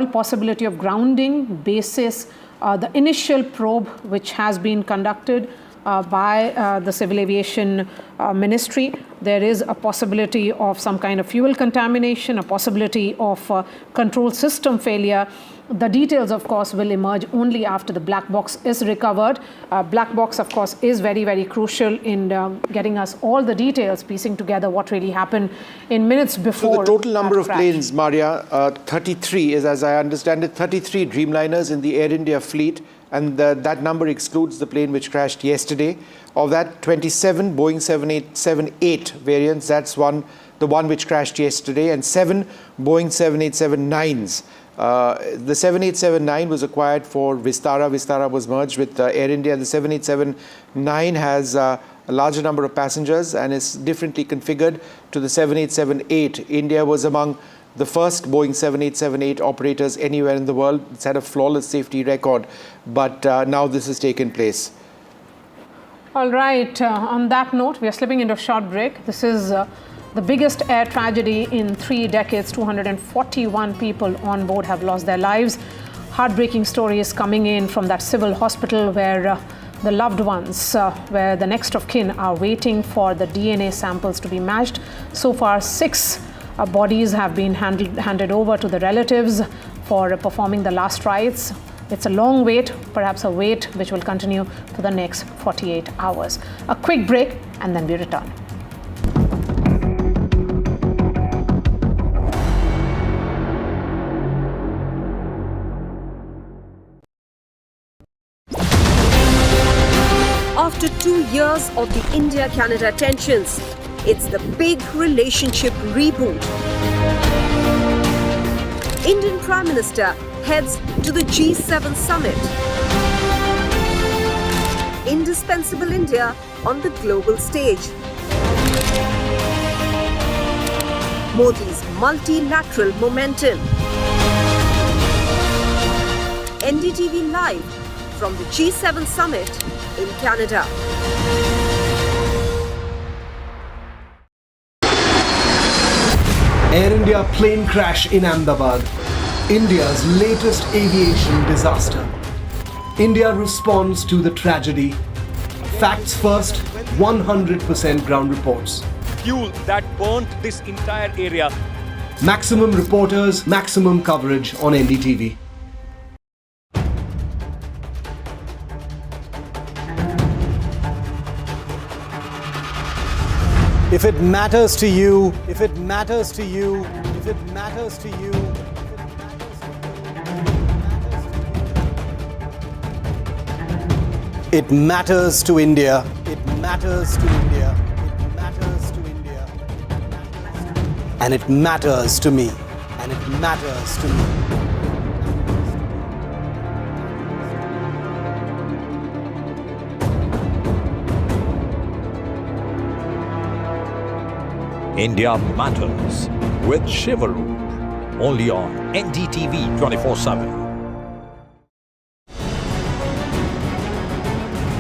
possibility of grounding basis the initial probe which has been conducted by the Civil Aviation Ministry. There is a possibility of some kind of fuel contamination, a possibility of control system failure. The details, of course, will emerge only after the black box is recovered. Black box, of course, is very, very crucial in getting us all the details, piecing together what really happened in minutes before. So the total number of planes, Maria, 33 is, as I understand it, 33 Dreamliners in the Air India fleet, and that number excludes the plane which crashed yesterday. Of that, 27 Boeing 787-8 variants, that's the one which crashed yesterday, and 7 Boeing 787-9s. The 787-9 was acquired for Vistara. Vistara was merged with Air India. The 787-9 has a larger number of passengers and is differently configured to the 787-8. India was among the first Boeing 787-8 operators anywhere in the world. It's had a flawless safety record, but now this has taken place. All right. On that note, we are slipping into a short break. This is the biggest air tragedy in 3 decades. 241 people on board have lost their lives. Heartbreaking stories coming in from that civil hospital where the loved ones, where the next of kin are waiting for the DNA samples to be matched. So far, 6 bodies have been handed over to the relatives for performing the last rites. It's a long wait, perhaps a wait which will continue for the next 48 hours. A quick break and then we return. After 2 years of the India-Canada tensions, it's the big relationship reboot. Indian Prime Minister heads to the G7 summit. Indispensable India on the global stage. Modi's multilateral momentum. NDTV live from the G7 summit in Canada. Air India plane crash in Ahmedabad, India's latest aviation disaster. India responds to the tragedy. Facts first, 100% ground reports. Fuel that burnt this entire area. Maximum reporters, maximum coverage on NDTV. If it matters to you, if it matters to you, if it matters to you, it matters to India. It matters to India. It matters to India. And it matters to me. And it matters to me. India Matters with Shivaru, only on NDTV 24/7.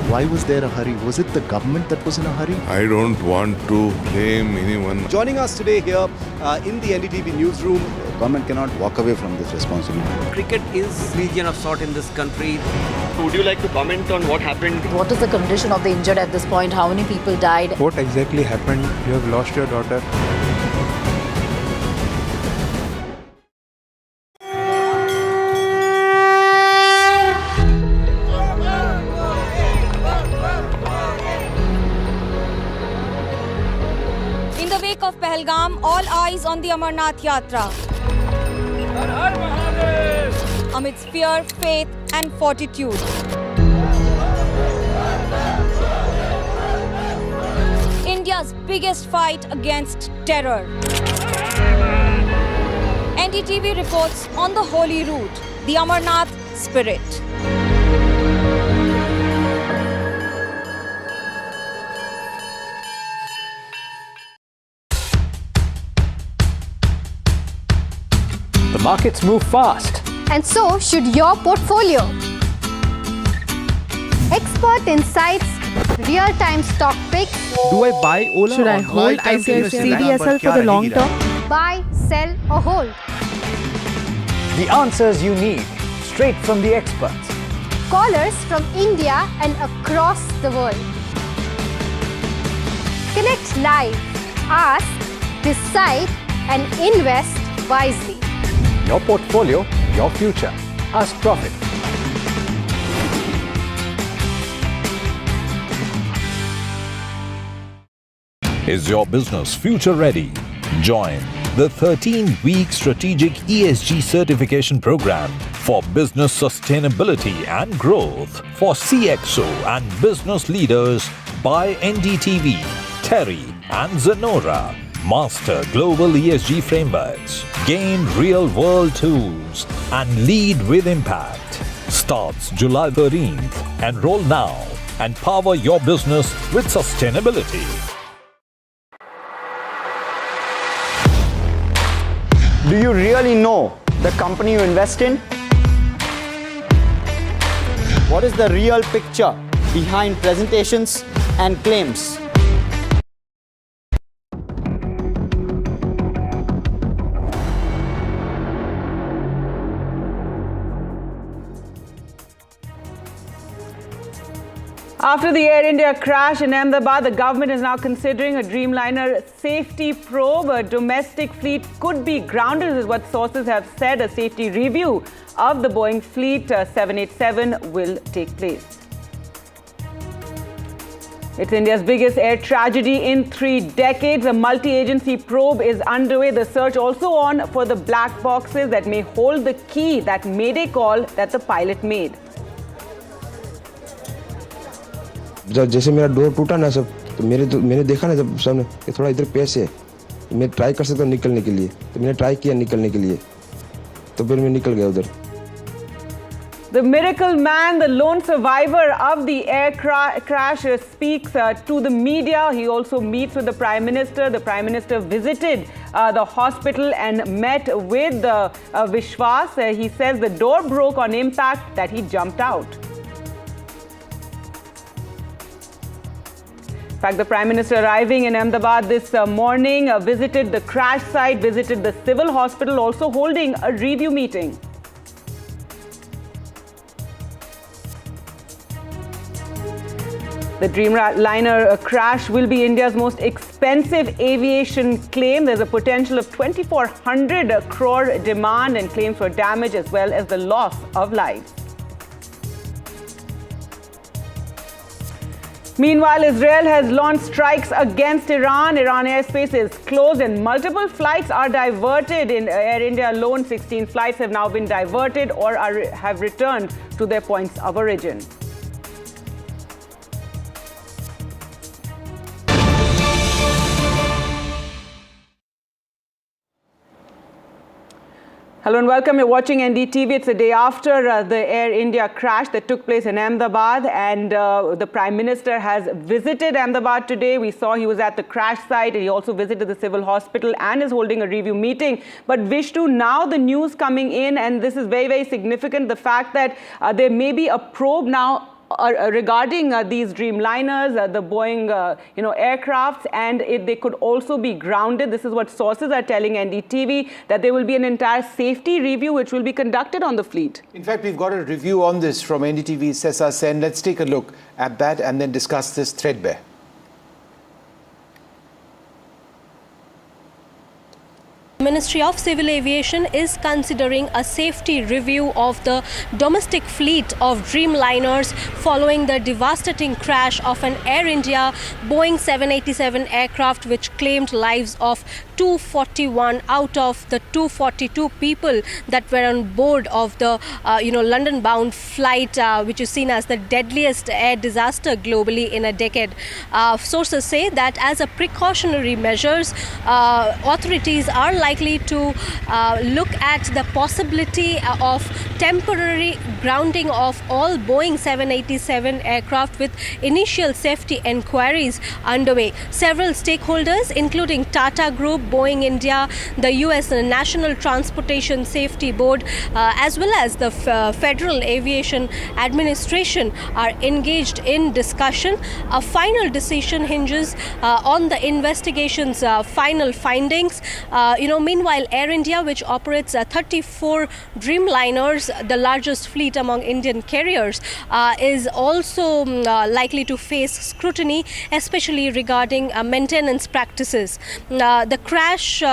Why was there a hurry? Was it the government that was in a hurry? I don't want to blame anyone. Joining us today here in the NDTV newsroom. Government cannot walk away from this responsibility. Cricket is region of sort in this country. Would you like to comment on what happened? What is the condition of the injured at this point? How many people died? What exactly happened? You have lost your daughter. In the wake of Pahalgam, all eyes on the Amarnath Yatra. Amidst fear, faith and fortitude. India's biggest fight against terror. NDTV reports on the holy route, the Amarnath spirit. The markets move fast. And so should your portfolio. Expert insights, real-time stock picks. Do I buy Ola? Should I hold CDSL for the long term? Buy, sell or hold. The answers you need, straight from the experts. callers from India and across the world. Connect live, ask, decide, and invest wisely. Your portfolio, your future. Ask Profit. Is your business future ready? Join the 13-week strategic ESG certification program for business sustainability and growth for CXO and business leaders by NDTV, Terry and Zenora. Master global ESG frameworks, gain real-world tools and lead with impact. Starts July 13th. Enroll now and power your business with sustainability. Do you really know the company you invest in? What is the real picture behind presentations and claims? After the Air India crash in Ahmedabad, the government is now considering a Dreamliner safety probe. A domestic fleet could be grounded, is what sources have said. A safety review of the Boeing fleet 787 will take place. It's India's biggest air tragedy in 3 decades. A multi-agency probe is underway. The search also on for the black boxes that may hold the key, that mayday call that the pilot made. जैसे मेरा door टूटा ना सब, तो मैंने देखा ना जब सामने कि थोड़ा इधर पेश है, तो मैं ट्राई कर सकता हूँ निकलने के लिए, तो मैंने ट्राई किया निकलने के लिए, तो फिर मैं निकल गया उधर. The miracle man, the lone survivor of the air crash, speaks to the media. He also meets with the Prime Minister. The Prime Minister visited the hospital and met with Vishwas. He says the door broke on impact, that he jumped out. In fact, the Prime Minister arriving in Ahmedabad this morning visited the crash site, visited the civil hospital, also holding a review meeting. The Dreamliner crash will be India's most expensive aviation claim. There's a potential of 2,400 crore demand and claims for damage as well as the loss of lives. Meanwhile, Israel has launched strikes against Iran. Iran airspace is closed and multiple flights are diverted. In Air India alone, 16 flights have now been diverted or have returned to their points of origin. Hello and welcome. You're watching NDTV. It's the day after the Air India crash that took place in Ahmedabad, and the Prime Minister has visited Ahmedabad today. We saw he was at the crash site, and he also visited the civil hospital and is holding a review meeting. But Vishnu, now the news coming in, and this is very, very significant, the fact that there may be a probe now regarding these Dreamliners, the Boeing aircrafts, and they could also be grounded. This is what sources are telling NDTV, that there will be an entire safety review which will be conducted on the fleet. In fact, we've got a review on this from NDTV's Sesa Sen. Let's take a look at that and then discuss this threadbare. Ministry of Civil Aviation is considering a safety review of the domestic fleet of Dreamliners following the devastating crash of an Air India Boeing 787 aircraft, which claimed lives of 241 out of the 242 people that were on board of the London-bound flight, which is seen as the deadliest air disaster globally in a decade. Sources say that as a precautionary measures, authorities are likely to look at the possibility of temporary grounding of all Boeing 787 aircraft, with initial safety inquiries underway. Several stakeholders, including Tata Group, Boeing India, the US National Transportation Safety Board, as well as the Federal Aviation Administration, are engaged in discussion. A final decision hinges on the investigation's final findings. Meanwhile, Air India, which operates 34 Dreamliners, the largest fleet among Indian carriers, is also likely to face scrutiny, especially regarding maintenance practices. The crash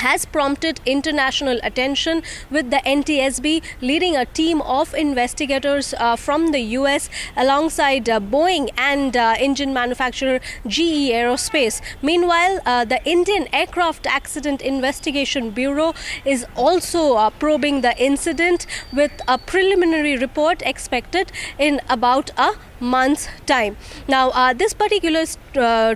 has prompted international attention, with the NTSB leading a team of investigators from the US alongside Boeing and engine manufacturer GE Aerospace. Meanwhile, the Indian Aircraft Accident Investigation Bureau is also probing the incident, with a preliminary report expected in about a month's time. Now, this particular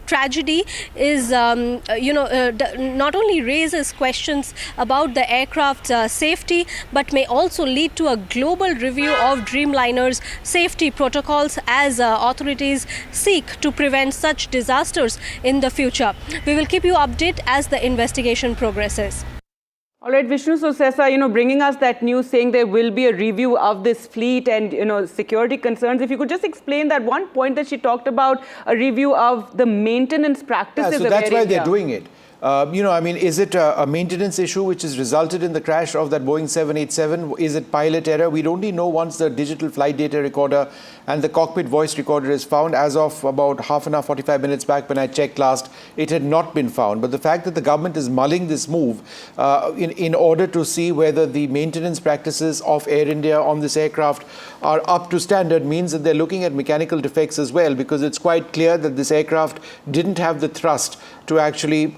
tragedy is, not only raises questions about the aircraft's safety, but may also lead to a global review of Dreamliner's safety protocols as authorities seek to prevent such disasters in the future. We will keep you updated as the investigation progresses. All right, Vishnu, so Sessa, bringing us that news saying there will be a review of this fleet and, security concerns. If you could just explain that one point that she talked about, a review of the maintenance practices of Air India. So that's why they're doing it. Is it a maintenance issue which has resulted in the crash of that Boeing 787? Is it pilot error? We'd only know once the digital flight data recorder and the cockpit voice recorder is found. As of about half an hour, 45 minutes back when I checked last, it had not been found. But the fact that the government is mulling this move in order to see whether the maintenance practices of Air India on this aircraft are up to standard means that they're looking at mechanical defects as well, because it's quite clear that this aircraft didn't have the thrust to actually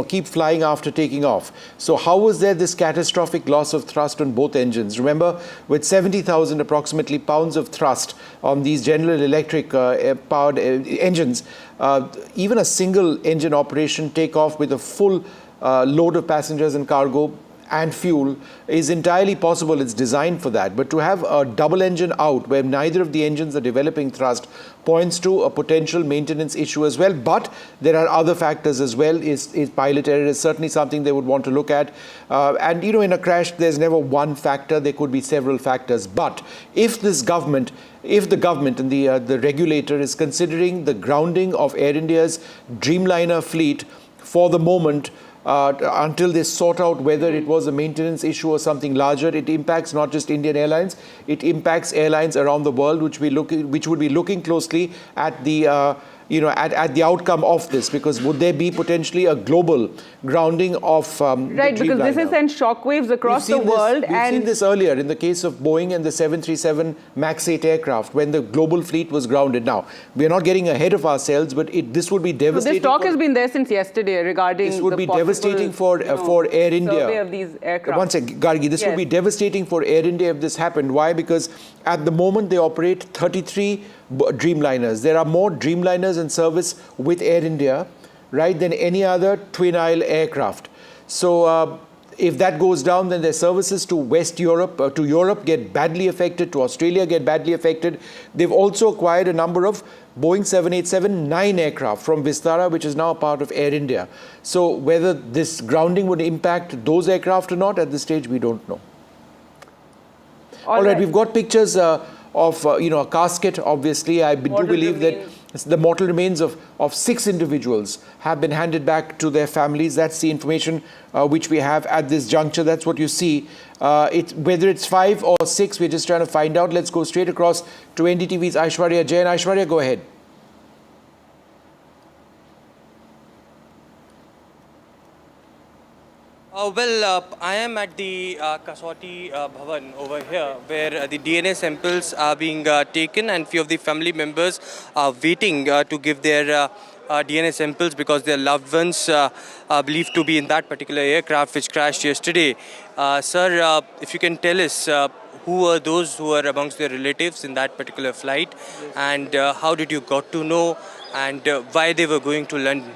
keep flying after taking off. So how was there this catastrophic loss of thrust on both engines? Remember, with 70,000 approximately pounds of thrust on these General Electric powered engines, even a single engine operation takeoff with a full load of passengers and cargo and fuel is entirely possible. It's designed for that. But to have a double engine out where neither of the engines are developing thrust points to a potential maintenance issue as well. But there are other factors as well. Is pilot error is certainly something they would want to look at. In a crash, there's never one factor. There could be several factors. But if the government and the regulator is considering the grounding of Air India's Dreamliner fleet for the moment, until they sort out whether it was a maintenance issue or something larger, it impacts not just Indian Airlines, it impacts airlines around the world, which would be looking closely at the at the outcome of this, because would there be potentially a global grounding of right, because this has sent shockwaves across the world. We've seen this earlier in the case of Boeing and the 737 MAX 8 aircraft when the global fleet was grounded. Now, we are not getting ahead of ourselves, but this would be devastating. So this talk has been there since yesterday regarding this would be devastating for Air India. Survey of these aircraft. One second, Gargi, this would be devastating for Air India if this happened. Why? Because at the moment they operate 33 Dreamliners. There are more Dreamliners in service with Air India, right, than any other twin-aisle aircraft. So if that goes down, then their services to West Europe, to Europe get badly affected, to Australia get badly affected. They've also acquired a number of Boeing 787-9 aircraft from Vistara, which is now a part of Air India. So whether this grounding would impact those aircraft or not, at this stage, we don't know. All right, we've got pictures of a casket. Obviously, I do believe that the mortal remains of 6 individuals have been handed back to their families. That's the information which we have at this juncture. That's what you see. Whether it's 5 or 6, we're just trying to find out. Let's go straight across to NDTV's Aishwarya Jain. Aishwarya, go ahead. I am at the Casualty Bhavan over here, where the DNA samples are being taken, and few of the family members are waiting to give their DNA samples because their loved ones are believed to be in that particular aircraft which crashed yesterday. Sir, if you can tell us who were those who were amongst their relatives in that particular flight, and how did you got to know, and why they were going to London?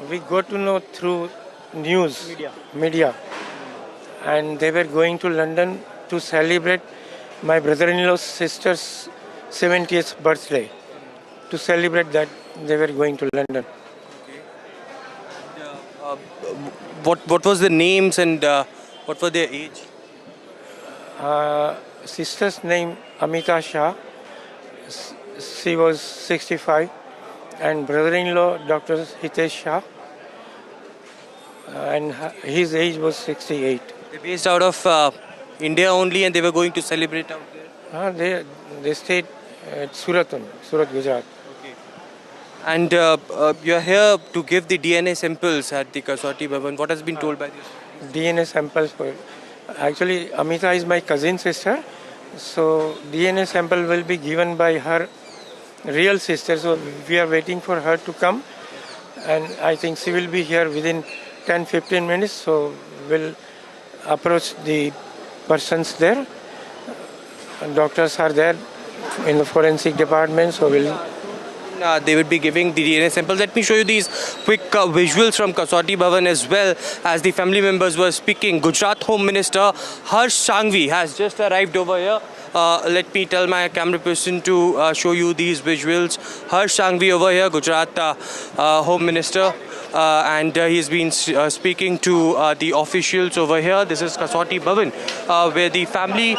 We got to know through media, and they were going to London to celebrate my brother-in-law's sister's 70th birthday. To celebrate that, they were going to London. Okay. What was the names and what were their age? Sister's name Amita Shah. She was 65, and brother-in-law Dr. Hitesh Shah. and his age was 68. They're based out of India only, and they were going to celebrate out there? They stayed at Surat, Gujarat. And you're here to give the DNA samples at the Casualty Bhavan. What has been told by this? DNA samples for... Actually, Amita is my cousin sister. So DNA sample will be given by her real sister. So we are waiting for her to come. And I think she will be here within 10-15 minutes. So we'll approach the persons there. And doctors are there in the forensic department. So we'll... They would be giving the DNA samples. Let me show you these quick visuals from Casualty Bhavan as well as the family members were speaking. Gujarat Home Minister Harsh Sanghvi has just arrived over here. Let me tell my camera person to show you these visuals. Harsh Sanghvi over here, Gujarat Home Minister. And he's been speaking to the officials over here. This is Casualty Bhavan, where the family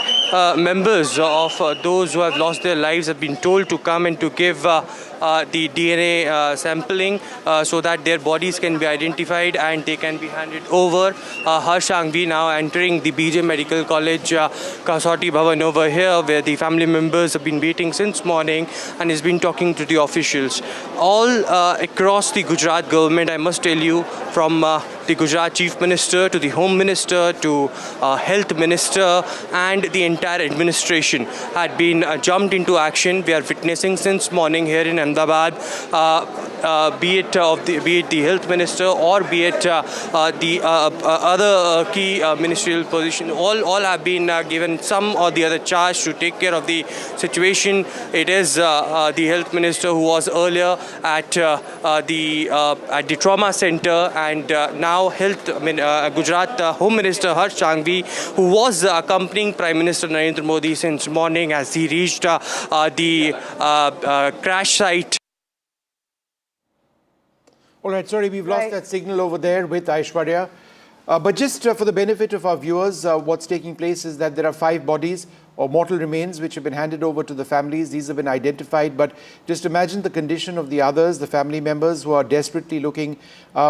members of those who have lost their lives have been told to come and to give the DNA sampling so that their bodies can be identified and they can be handed over. Harsh Sanghvi now entering the BJ Medical College Casualty Bhavan over here, where the family members have been waiting since morning and has been talking to the officials. All across the Gujarat government, I must tell you, from the Gujarat Chief Minister to the Home Minister to Health Minister and the entire administration had been jumped into action. We are witnessing since morning here in Ahmedabad, be it the Health Minister or be it the other key ministerial position, all have been given some or the other charge to take care of the situation. It is the Health Minister who was earlier at the trauma center, and now Gujarat Home Minister Harsh Sanghvi, who was accompanying Prime Minister Narendra Modi since morning as he reached the crash site. All right, sorry, we've lost that signal over there with Aishwarya. But just for the benefit of our viewers, what's taking place is that there are 5 bodies or mortal remains which have been handed over to the families. These have been identified, but just imagine the condition of the others, the family members who are desperately looking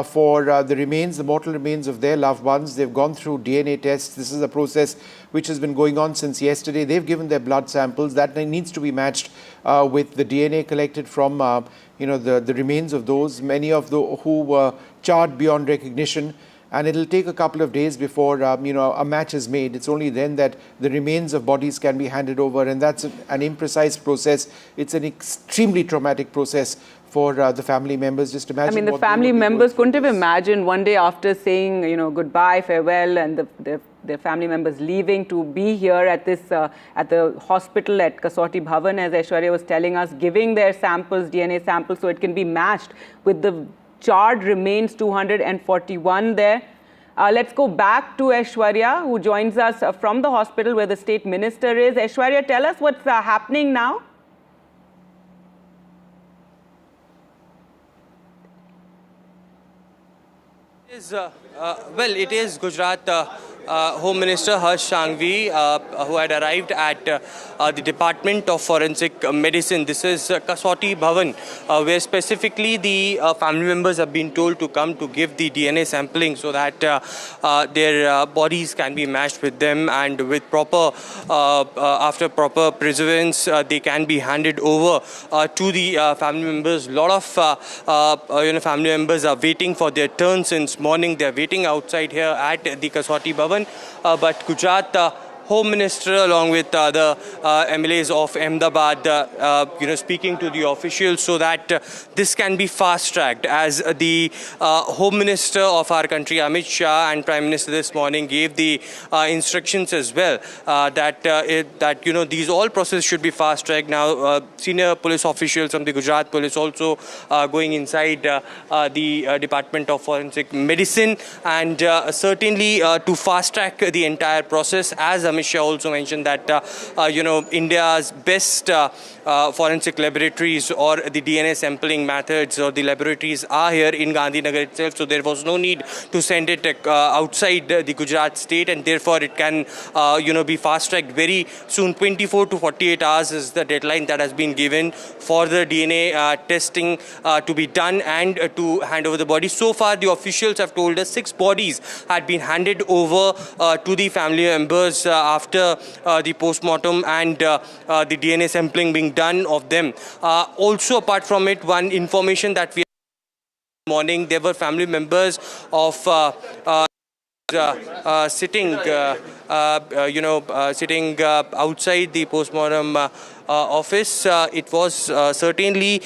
for the remains, the mortal remains of their loved ones. They've gone through DNA tests. This is a process which has been going on since yesterday. They've given their blood samples. That needs to be matched with the DNA collected from the remains of those, many of who were charred beyond recognition. And it'll take a couple of days before a match is made. It's only then that the remains of bodies can be handed over, and that's an imprecise process. It's an extremely traumatic process for the family members. Just imagine. I mean, the family members couldn't have imagined one day after saying, goodbye, farewell, and their family members leaving to be here at this at the hospital at Casualty Bhavan, as Aishwarya was telling us, giving their samples, DNA samples, so it can be matched with the charred remains 241 there. Let's go back to Aishwarya, who joins us from the hospital where the state minister is. Aishwarya, tell us what's happening now. It is Gujarat Home Minister Harsh Sanghvi who had arrived at the Department of Forensic Medicine. This is Casualty Bhavan, where specifically the family members have been told to come to give the DNA sampling so that their bodies can be matched with them, and with after proper perseverance, they can be handed over to the family members. A lot of family members are waiting for their turn since morning. They are waiting outside here at the Casualty Bhavan. But Gujarat Home Minister, along with the MLAs of Ahmedabad, speaking to the officials so that this can be fast-tracked, as the Home Minister of our country, Amit Shah, and Prime Minister this morning gave the instructions as well that these all processes should be fast-tracked. Now, senior police officials from the Gujarat Police also going inside the Department of Forensic Medicine, and certainly to fast-track the entire process, as Amit Shah also mentioned that India's best forensic laboratories or the DNA sampling methods or the laboratories are here in Gandhinagar itself, so there was no need to send it outside the Gujarat state, and therefore it can be fast-tracked very soon. 24 to 48 hours is the deadline that has been given for the DNA testing to be done and to hand over the body. So far, the officials have told us 6 bodies had been handed over to the family members after the post-mortem and the DNA sampling being done of them. Also, apart from it, one information that we morning, there were family members of sitting outside the postmortem office. It was certainly,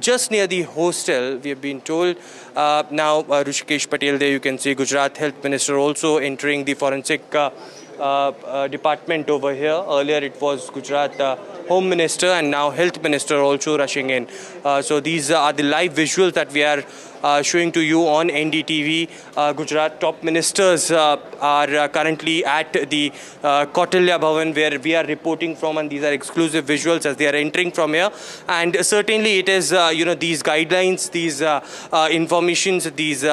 just near the hostel, we have been told. Now, Rishikesh Patel there, you can see Gujarat Health Minister also entering the forensic department over here. Earlier it was Gujarat Home Minister and now Health Minister also rushing in. So these are the live visuals that we are showing to you on NDTV. Gujarat top ministers are currently at the Kautilya Bhavan where we are reporting from, and these are exclusive visuals as they are entering from here. And certainly it is, these guidelines, these informations, these,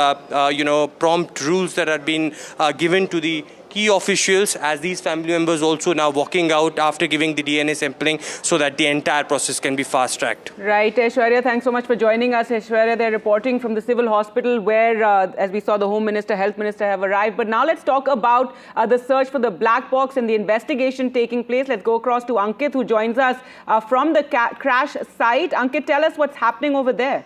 prompt rules that have been given to the key officials as these family members also now walking out after giving the DNA sampling so that the entire process can be fast-tracked. Right, Aishwarya, thanks so much for joining us. Aishwarya, they're reporting from the civil hospital where, as we saw, the Home Minister, Health Minister have arrived. But now let's talk about the search for the black box and the investigation taking place. Let's go across to Ankit, who joins us from the crash site. Ankit, tell us what's happening over there.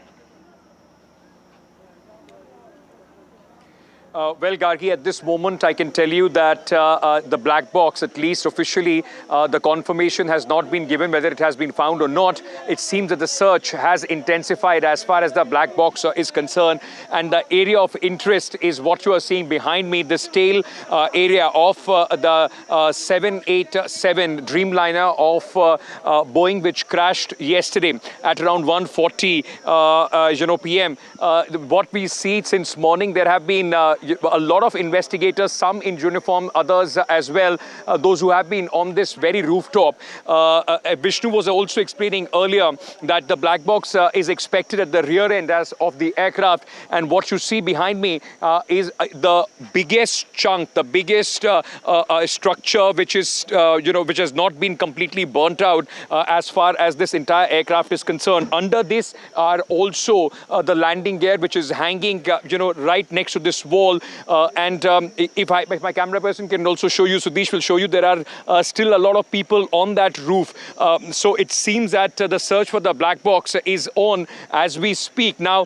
Well, Gargi, at this moment, I can tell you that the black box, at least officially, the confirmation has not been given whether it has been found or not. It seems that the search has intensified as far as the black box is concerned. And the area of interest is what you are seeing behind me, this tail area of the 787 Dreamliner of Boeing, which crashed yesterday at around 1:40 p.m. What we see since morning, there have been a lot of investigators, some in uniform, others as well, those who have been on this very rooftop. Vishnu was also explaining earlier that the black box is expected at the rear end as of the aircraft, and what you see behind me is the biggest chunk, the biggest structure which is, which has not been completely burnt out as far as this entire aircraft is concerned. Under this are also the landing gear, which is hanging, right next to this wall. And if my camera person can also show you, Sudesh will show you, there are still a lot of people on that roof. So it seems that the search for the black box is on as we speak. Now,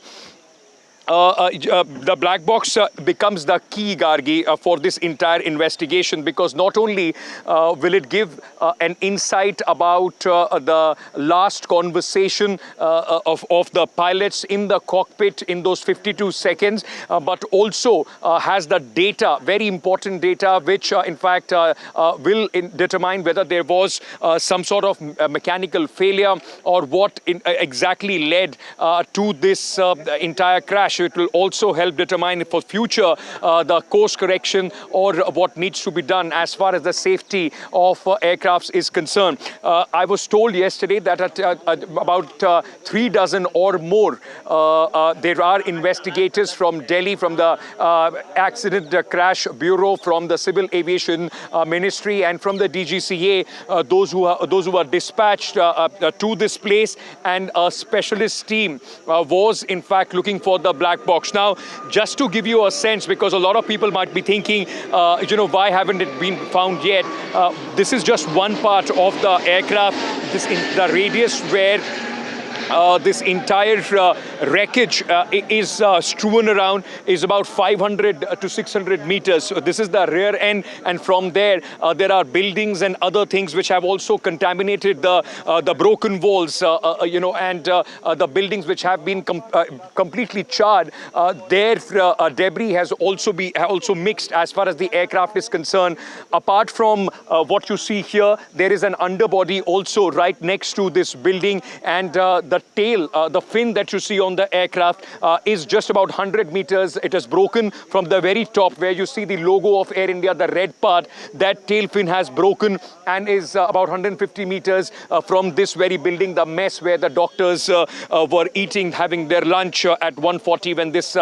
the black box becomes the key, Gargi, for this entire investigation, because not only will it give an insight about the last conversation of the pilots in the cockpit in those 52 seconds, but also has the data, very important data, which in fact will determine whether there was some sort of mechanical failure or what exactly led to this entire crash. It will also help determine for future the course correction or what needs to be done as far as the safety of aircrafts is concerned. I was told yesterday that at about 3 dozen or more, there are investigators from Delhi, from the Accident Crash Bureau, from the Civil Aviation Ministry, and from the DGCA, those who are dispatched to this place, and a specialist team was in fact looking for the black box. Now, just to give you a sense, because a lot of people might be thinking, why haven't it been found yet? This is just one part of the aircraft. This in the radius where this entire wreckage is strewn around is about 500 to 600 meters. So this is the rear end, and from there there are buildings and other things which have also contaminated the broken walls, and the buildings which have been completely charred. Their debris has also mixed as far as the aircraft is concerned. Apart from what you see here, there is an underbody also right next to this building, and the tail, the fin that you see on the aircraft is just about 100 meters. It has broken from the very top where you see the logo of Air India, the red part. That tail fin has broken and is about 150 meters from this very building, the mess where the doctors were eating, having their lunch at 1:40 when this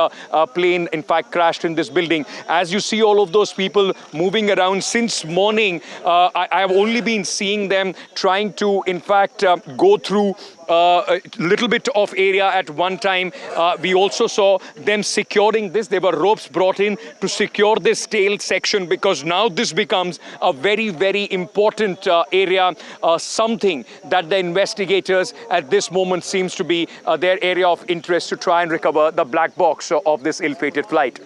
plane in fact crashed in this building. As you see all of those people moving around since morning, I have only been seeing them trying to in fact go through a little bit of area at one time. We also saw them securing this. There were ropes brought in to secure this tail section because now this becomes a very, very important area, something that the investigators at this moment seems to be their area of interest to try and recover the black box of this ill-fated flight.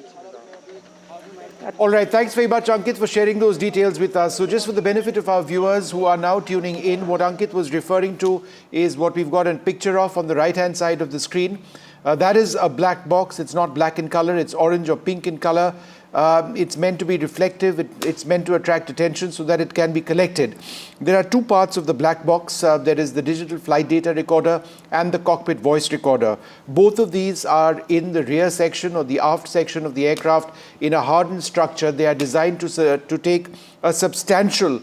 All right, thanks very much, Ankit, for sharing those details with us. So just for the benefit of our viewers who are now tuning in, what Ankit was referring to is what we've got a picture of on the right-hand side of the screen. That is a black box. It's not black in color. It's orange or pink in color. It's meant to be reflective. It's meant to attract attention so that it can be collected. There are two parts of the black box. There is the digital flight data recorder and the cockpit voice recorder. Both of these are in the rear section or the aft section of the aircraft in a hardened structure. They are designed to take a substantial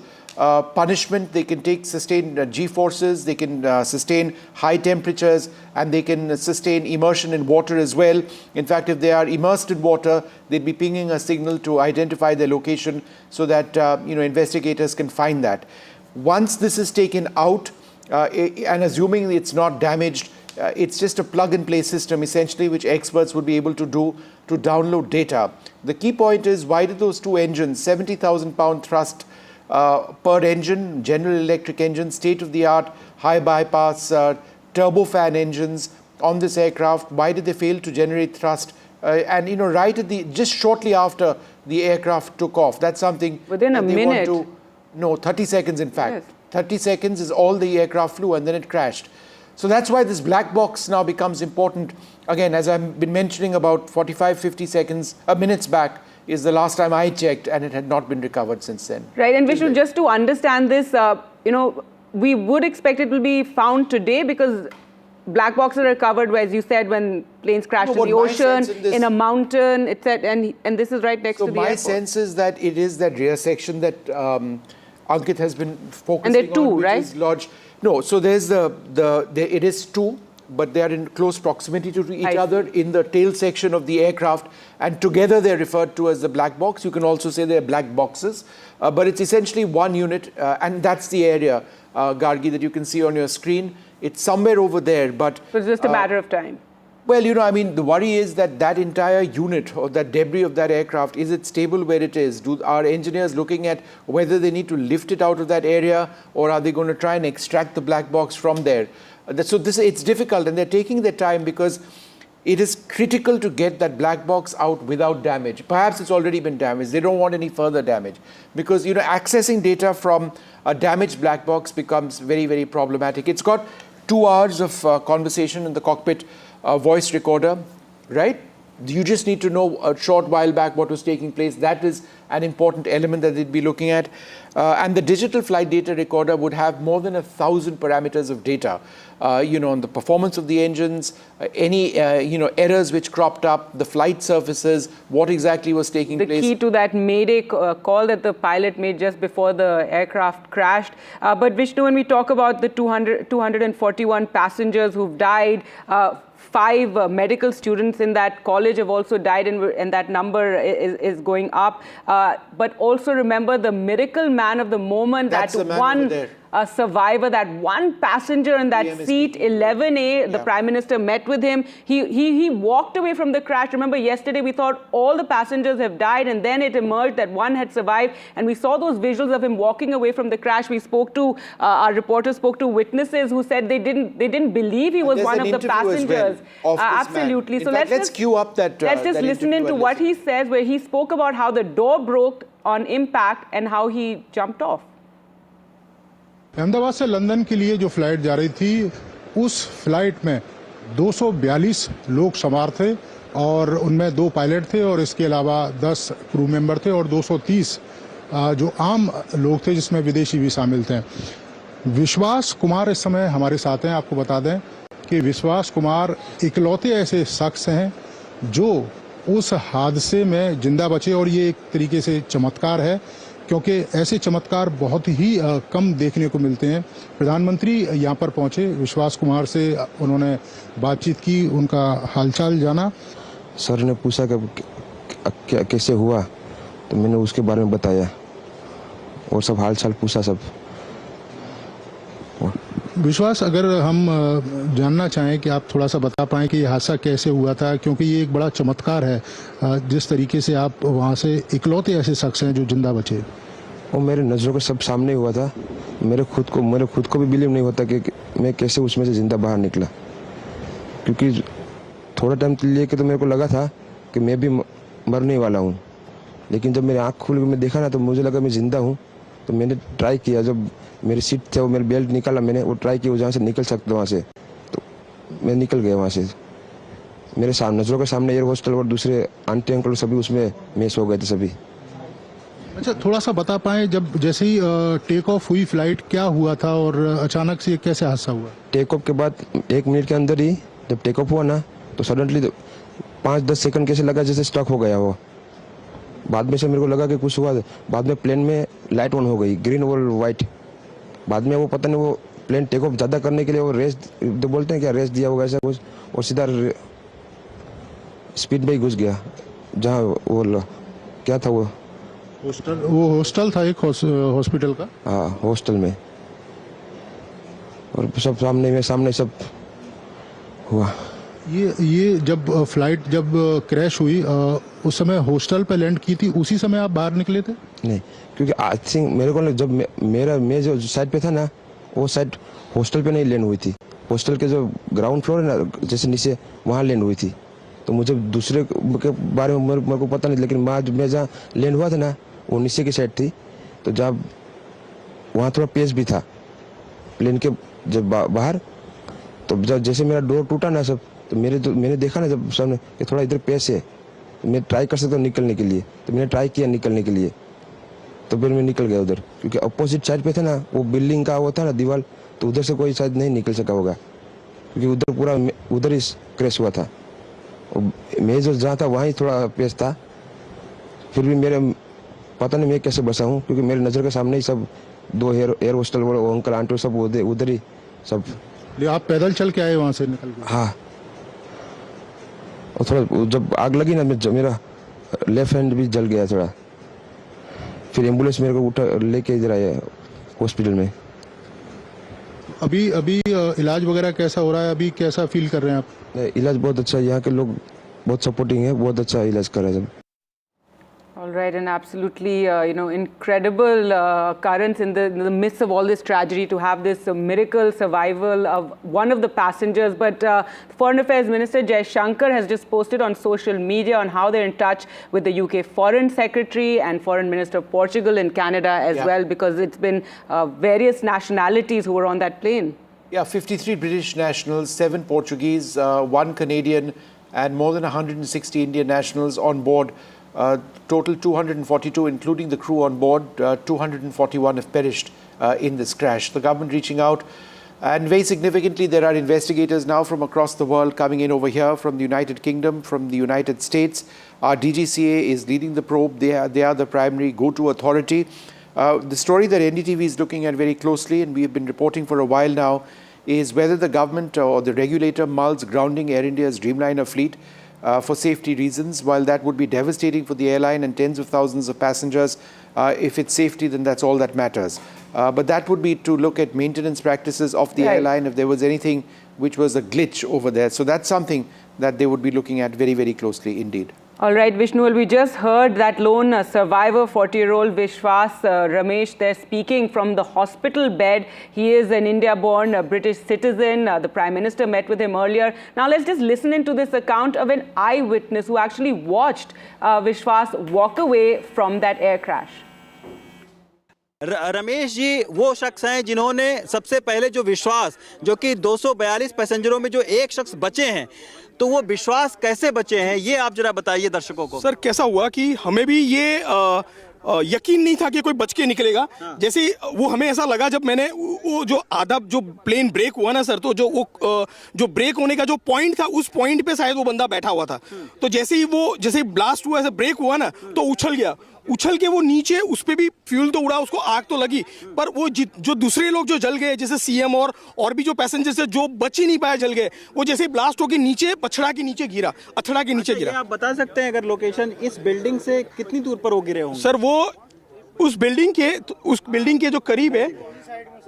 punishment. They can sustain G-forces, they can sustain high temperatures, and they can sustain immersion in water as well. In fact, if they are immersed in water, they'd be pinging a signal to identify their location so that investigators can find that. Once this is taken out, and assuming it's not damaged, it's just a plug-and-play system essentially which experts would be able to do to download data. The key point is, why did those two engines, 70,000 pound thrust per engine, General Electric engine, state-of-the-art, high bypass, turbofan engines on this aircraft, why did they fail to generate thrust? And right at just shortly after the aircraft took off, that's something within a minute. 30 seconds in fact. Yes. 30 seconds is all the aircraft flew and then it crashed. So that's why this black box now becomes important. Again, as I've been mentioning, about 45-50 minutes back is the last time I checked, and it had not been recovered since then. Right, and Vishnu, just to understand this, we would expect it will be found today because black boxes are recovered, as you said, when planes crash in the ocean, in a mountain, etc. And this is right next to the airport. So my sense is that it is that rear section that Ankit has been focusing on. And there are two, right? Is lodged. No, so there's it is two, but they are in close proximity to each other in the tail section of the aircraft, and together they're referred to as the black box. You can also say they're black boxes, but it's essentially one unit, and that's the area, Gargi, that you can see on your screen. It's somewhere over there, but... So it's just a matter of time. Well, the worry is that entire unit or that debris of that aircraft, is it stable where it is? Are engineers looking at whether they need to lift it out of that area, or are they going to try and extract the black box from there? So it's difficult, and they're taking their time because it is critical to get that black box out without damage. Perhaps it's already been damaged. They don't want any further damage because, accessing data from a damaged black box becomes very, very problematic. It's got 2 hours of conversation in the cockpit voice recorder, right? You just need to know a short while back what was taking place. That is an important element that they'd be looking at. And the digital flight data recorder would have more than 1,000 parameters of data, on the performance of the engines, any, errors which cropped up, the flight surfaces, what exactly was taking place. The key to that mayday call that the pilot made just before the aircraft crashed. But Vishnu, when we talk about the 241 passengers who've died, 5 medical students in that college have also died, and that number is going up. But also remember the miracle man of the moment, that one survivor, that one passenger in that seat 11A, the Prime Minister met with him. He walked away from the crash. Remember, yesterday we thought all the passengers have died, and then it emerged that one had survived, and we saw those visuals of him walking away from the crash. We spoke to, our reporters spoke to witnesses who said they didn't believe he was one of the passengers. Absolutely. So let's cue up that. Let's just listen into what he says, where he spoke about how the door broke on impact and how he jumped off. Ahmedabad से London के लिए जो flight जा रही थी, उस flight में 242 लोग सवार थे और उनमें 2 पायलट थे और इसके अलावा 10 क्रू मेंबर थे और 230 जो आम लोग थे जिसमें विदेशी भी शामिल थे। विश्वास कुमार इस समय हमारे साथ हैं। आपको बता दें कि विश्वास कुमार इकलौते ऐसे शख्स हैं जो उस हादसे में जिंदा बचे, और ये एक तरीके से चमत्कार है, क्योंकि ऐसे चमत्कार बहुत ही कम देखने को मिलते हैं। प्रधानमंत्री यहाँ पर पहुंचे, विश्वास कुमार से उन्होंने बातचीत की, उनका हालचाल जाना। सर ने पूछा कि कैसे हुआ, तो मैंने उसके बारे में बताया और सब हालचाल पूछा सब। विश्वास, अगर हम जानना चाहें कि आप थोड़ा सा बता पाएं कि ये हादसा कैसे हुआ था, क्योंकि ये एक बड़ा चमत्कार है जिस तरीके से आप वहाँ से इकलौते ऐसे शख्स हैं जो जिंदा बचे। वो मेरे नज़रों के सब सामने हुआ था। मेरे खुद को भी बिलीव नहीं होता कि मैं कैसे उसमें से जिंदा बाहर निकला, क्योंकि थोड़ा टाइम लिए कि तो मेरे को लगा था कि मैं भी मरने वाला हूँ, लेकिन जब मेरी आँख खुल के मैं देखा ना तो मुझे लगा मैं जिंदा हूँ। तो मैंने ट्राई किया, जब मेरी सीट थे वो मेरी बेल्ट निकाला, मैंने वो ट्राई किया जहाँ से निकल सकता वहाँ से, तो मैं निकल गया वहाँ से। मेरे सामने नजरों के सामने एयर होस्टल और दूसरे आंटी अंकल सभी उसमें मिस हो गए थे सभी। अच्छा, थोड़ा सा बता पाएं, जब जैसे ही टेक ऑफ हुई फ्लाइट, क्या हुआ था और अचानक से कैसे हादसा हुआ? टेक ऑफ के बाद 1 मिनट के अंदर ही जब टेक ऑफ हुआ ना, तो सडनली 5-10 सेकंड कैसे लगा जैसे स्टक हो गया वो। बाद में से मेरे को लगा कि कुछ हुआ। बाद में प्लेन में लाइट ऑन हो गई, ग्रीन और वाइट। बाद में वो पता नहीं वो प्लेन टेक ऑफ ज़्यादा करने के लिए वो रेस बोलते हैं क्या, रेस दिया होगा ऐसा कुछ, और सीधा स्पीड में ही घुस गया जहाँ वो क्या था वो हॉस्टल था, एक हॉस्पिटल का। हाँ, हॉस्टल में, और सब सामने सब हुआ। ये जब फ्लाइट जब क्रैश हुई, उस समय हॉस्टल पे लैंड की थी, उसी समय आप बाहर निकले थे? नहीं, क्योंकि आई थिंक मेरे को जब मैं जो साइड पे था ना, वो साइड हॉस्टल पे नहीं लैंड हुई थी। हॉस्टल के जो ग्राउंड फ्लोर है ना, जैसे नीचे, वहाँ लैंड हुई थी। तो मुझे दूसरे के बारे में मेरे को पता नहीं, लेकिन मैं जहाँ लैंड हुआ था ना, वो नीचे की साइड थी। तो जब वहाँ थोड़ा पेस भी था प्लेन के जब बाहर, तो जब जैसे मेरा डोर टूटा ना सब, तो मैंने देखा ना जब सामने कि थोड़ा इधर पेस है, मैं ट्राई कर सकता हूँ निकलने के लिए। तो मैंने ट्राई किया निकलने के लिए, तो फिर मैं निकल गया उधर, क्योंकि अपोजिट साइड पे था ना वो बिल्डिंग का, वो था ना दीवार, तो उधर से कोई शायद नहीं निकल सका होगा, क्योंकि उधर पूरा उधर ही क्रैश हुआ था। मैं जो जहाँ था वहाँ ही थोड़ा पेस था। फिर भी मेरे पता नहीं मैं कैसे बचा हूँ, क्योंकि मेरे नज़र के सामने ही सब 2 एयर होस्टल वो अंकल आंटी सब उधर ही सब। आप पैदल चल के आए वहाँ से निकल के? हाँ, और थोड़ा जब आग लगी ना, मेरा लेफ्ट हैंड भी जल गया थोड़ा। फिर एम्बुलेंस मेरे को उठा लेके इधर आया हॉस्पिटल में। अभी इलाज वगैरह कैसा हो रहा है? अभी कैसा फील कर रहे हैं आप? इलाज बहुत अच्छा है, यहाँ के लोग बहुत सपोर्टिंग है, बहुत अच्छा इलाज कर रहे हैं सब। All right, and absolutely, incredible occurrence in the midst of all this tragedy to have this miracle survival of one of the passengers. But Foreign Affairs Minister Jai Shankar has just posted on social media on how they're in touch with the UK Foreign Secretary and Foreign Minister of Portugal and Canada as well, because it's been various nationalities who were on that plane. Yeah, 53 British nationals, 7 Portuguese, 1 Canadian, and more than 160 Indian nationals on board. Total 242, including the crew on board. 241 have perished in this crash. The government reaching out, and very significantly, there are investigators now from across the world coming in over here, from the United Kingdom, from the United States. Our DGCA is leading the probe. They are the primary go-to authority. The story that NDTV is looking at very closely, and we have been reporting for a while now, is whether the government or the regulator mulls grounding Air India's Dreamliner fleet for safety reasons. While that would be devastating for the airline and tens of thousands of passengers, if it's safety, then that's all that matters. But that would be to look at maintenance practices of the airline, if there was anything which was a glitch over there. So that's something that they would be looking at very, very closely indeed. All right, Vishnu, we just heard that lone survivor, 40-year-old Vishwas Ramesh, there speaking from the hospital bed. He is an India-born British citizen. The Prime Minister met with him earlier. Now let's just listen into this account of an eyewitness who actually watched Vishwas walk away from that air crash. Ramesh ji वो शख्स हैं जिन्होंने सबसे पहले जो विश्वास, जो कि 242 पैसेंजरों में जो एक शख्स बचे हैं, तो वो विश्वास कैसे बचे हैं, ये आप जरा बताइए दर्शकों को। सर कैसा हुआ कि हमें भी ये यकीन नहीं था कि कोई बच के निकलेगा। जैसे वो हमें ऐसा लगा जब मैंने वो जो आधा जो प्लेन ब्रेक हुआ ना सर, तो जो ब्रेक होने का जो पॉइंट था उस पॉइंट पे शायद वो बंदा बैठा हुआ था। तो जैसे ही ब्लास्ट हुआ, ऐसे ब्रेक हुआ ना, तो उछल के वो नीचे, उस पे भी फ्यूल तो उड़ा, उसको आग तो लगी, पर वो जो दूसरे लोग जो जल गए, जैसे सीएम और भी जो पैसेंजर्स है जो बच ही नहीं पाए, जल गए। वो जैसे ब्लास्ट होके नीचे अथड़ा के नीचे गिरा। आप बता सकते हैं अगर लोकेशन इस बिल्डिंग से कितनी दूर पर वो गिरे होंगे? सर वो उस बिल्डिंग के जो करीब है,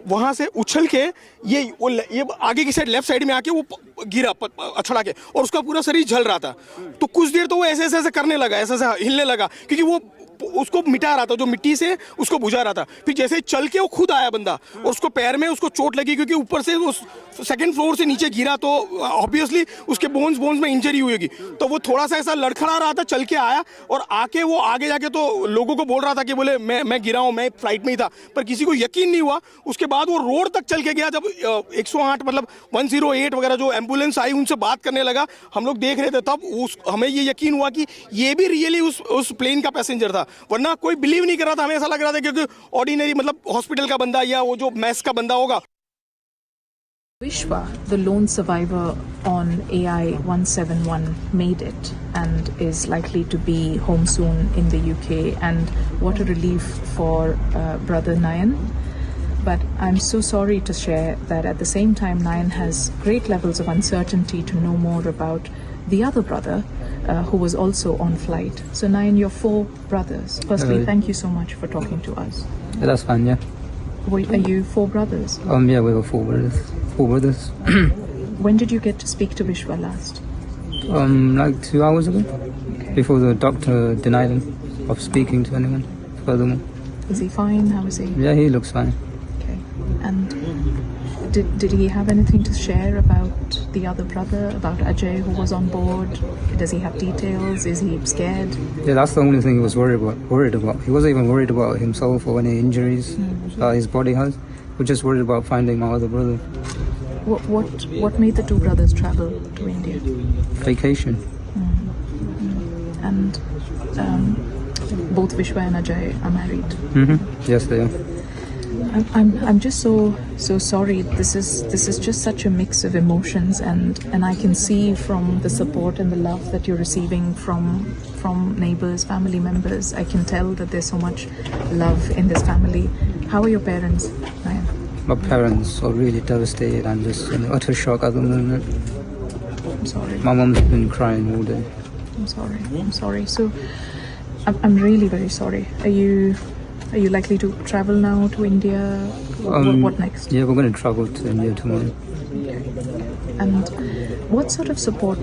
वहां से उछल के ये आगे की साइड, लेफ्ट साइड में आके वो गिरा अछड़ा के, और उसका पूरा शरीर जल रहा था। तो कुछ देर तो वो ऐसे करने लगा, ऐसे हिलने लगा, क्योंकि वो उसको मिटा रहा था, जो मिट्टी से उसको बुझा रहा था। फिर जैसे चल के वो खुद आया बंदा, और उसको पैर में उसको चोट लगी, क्योंकि ऊपर से वो सेकंड फ्लोर से नीचे गिरा, तो ऑब्वियसली उसके बोन्स में इंजरी हुई होगी। तो वो थोड़ा सा ऐसा लड़खड़ा रहा था, चल के आया, और आके वो आगे जाके तो लोगों को बोल रहा था कि बोले मैं गिरा हूँ, मैं फ्लाइट में ही था, पर किसी को यकीन नहीं हुआ। उसके बाद वो रोड तक चल के गया। जब 108 मतलब 108 वगैरह जो एम्बुलेंस आई, उनसे बात करने लगा, हम लोग देख रहे थे, तब हमें ये यकीन हुआ कि ये भी रियली उस प्लेन का पैसेंजर था। वरना कोई बिलीव नहीं कर रहा था, हमें ऐसा लग रहा था क्योंकि ऑर्डिनरी मतलब हॉस्पिटल का बंदा या वो जो मैस का बंदा होगा। Vishwa, the lone survivor on AI 171, made it and is likely to be home soon in the UK, and what a relief for brother Nayan. But I'm so sorry to share that at the same time Nayan has great levels of uncertainty to know more about the other brother who was also on flight. So Nayan, you're 4 brothers. Firstly, thank you so much for talking to us. Yeah, that's fine, yeah. Are you 4 brothers? Yeah, we were 4 brothers. 4 brothers. When did you get to speak to Vishwa last? Like 2 hours ago. Okay. Before the doctor denied him of speaking to anyone furthermore. Is he fine? How is he? Yeah, he looks fine. Okay. And did he have anything to share about the other brother, about Ajay, who was on board? Does he have details? Is he scared? Yeah, that's the only thing he was worried about. He wasn't even worried about himself or any injuries his body has. He was just worried about finding my other brother. What made the 2 brothers travel to India? Vacation. And both Vishwa and Ajay are married. Yes, they are. I'm just so sorry. This is just such a mix of emotions, and I can see from the support and the love that you're receiving from neighbors, family members. I can tell that there's so much love in this family. How are your parents, Nayan? My parents are really devastated and just in utter shock at the moment. I'm sorry. My mom's been crying all day. I'm sorry. So I'm really very sorry. Are you likely to travel now to India? What next? Yeah, we're going to travel to India tomorrow. Okay. And what sort of support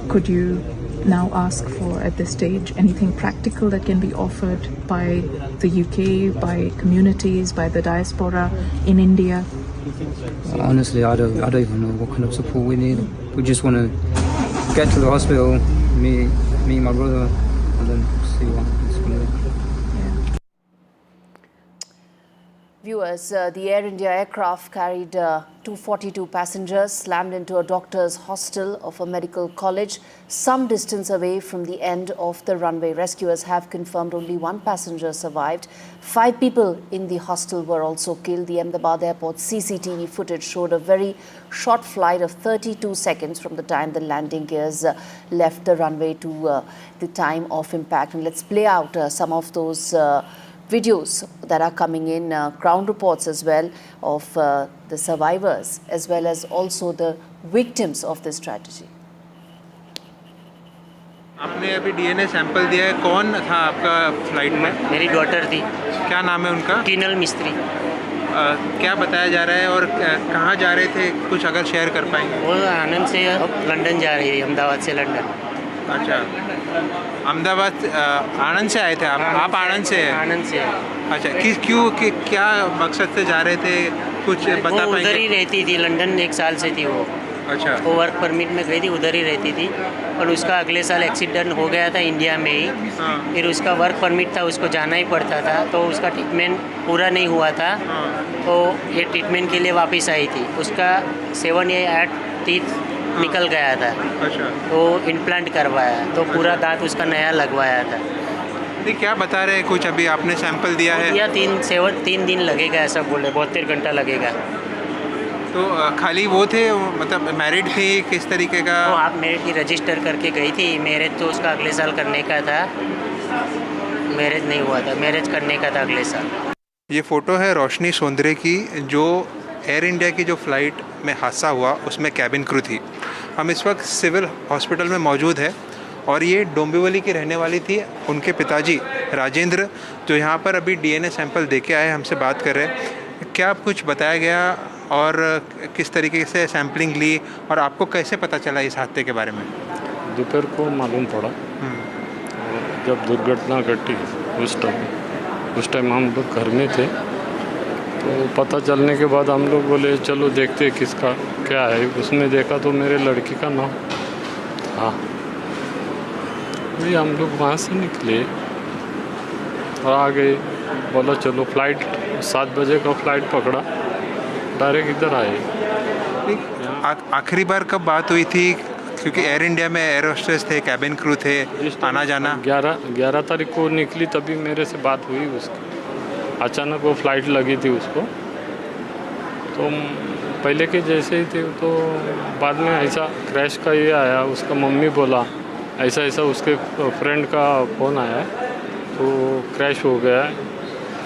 could you now ask for at this stage? Anything practical that can be offered by the UK, by communities, by the diaspora in India? Honestly, I don't even know what kind of support we need. We just want to get to the hospital, meet my brother, and then see what happens from there. Viewers, the Air India aircraft carried 242 passengers, slammed into a doctor's hostel of a medical college some distance away from the end of the runway. Rescuers have confirmed only 1 passenger survived. 5 people in the hostel were also killed. The Ahmedabad airport CCTV footage showed a very short flight of 32 seconds from the time the landing gears left the runway to the time of impact. And let's play out some of those videos that are coming in, ground reports as well of the survivors as well as also the victims of this tragedy. आपने अभी DNA sample दिया है, कौन था आपका flight में? मेरी daughter थी। क्या नाम है उनका? कीनल मिस्त्री। क्या बताया जा रहा है और कहाँ जा रहे थे, कुछ अगर शेयर कर पाएंगे? वो आनंद से लंदन जा रही है, अहमदाबाद से लंदन। अच्छा, अहमदाबाद आनंद से आए थे आप आनंद से? आनंद से। अच्छा, क्या मकसद से जा रहे थे, कुछ बता पाएंगे? उधर ही रहती थी, लंदन 1 साल से थी वो। अच्छा। वो वर्क परमिट में गई थी, उधर ही रहती थी, और उसका अगले साल एक्सीडेंट हो गया था इंडिया में ही। फिर उसका वर्क परमिट था, उसको जाना ही पड़ता था, तो उसका ट्रीटमेंट पूरा नहीं हुआ था, तो ये ट्रीटमेंट के लिए वापस आई थी। उसका 7 या 8 टीथ निकल गया था। अच्छा। तो इम्प्लांट करवाया तो पूरा दांत उसका नया लगवाया था। नहीं, क्या बता रहे हैं कुछ? अभी आपने सैंपल दिया है? या 3 दिन लगेगा ऐसा बोले, 72 घंटा लगेगा। तो खाली वो थे, मतलब मैरिड थे, किस तरीके का? वो आप मैरिज की रजिस्टर करके गई थी। मैरिज तो उसका अगले साल करने का था, मैरिज नहीं हुआ था, मैरिज करने का था अगले साल। ये फ़ोटो है रोशनी सोंदरे की, जो एयर इंडिया की जो फ़्लाइट में हादसा हुआ उसमें कैबिन क्रू थी। हम इस वक्त सिविल हॉस्पिटल में मौजूद है और ये डोंबिवली की रहने वाली थी। उनके पिताजी राजेंद्र, जो यहाँ पर अभी डीएनए सैंपल दे के आए, हमसे बात कर रहे हैं। क्या कुछ बताया गया और किस तरीके से सैम्पलिंग ली और आपको कैसे पता चला इस हादसे के बारे में? दोपहर को मालूम पड़ा, जब दुर्घटना घटी उस टाइम हम लोग घर में थे। तो पता चलने के बाद हम लोग बोले चलो देखते किसका क्या है। उसमें देखा तो मेरे लड़की का नाम। हाँ, वही हम लोग वहाँ से निकले और आ गए। बोला चलो फ्लाइट 7 बजे का फ्लाइट पकड़ा, डायरेक्ट इधर आए। आखिरी बार कब बात हुई थी? क्योंकि एयर इंडिया में एयर होस्टेस थे, कैबिन क्रू थे, आना जाना। 11 तारीख को निकली, तभी मेरे से बात हुई उसकी। अचानक वो फ्लाइट लगी थी उसको, तो पहले के जैसे ही थे। तो बाद में ऐसा क्रैश का ये आया, उसका मम्मी बोला ऐसा ऐसा उसके फ्रेंड का फ़ोन आया तो क्रैश हो गया है।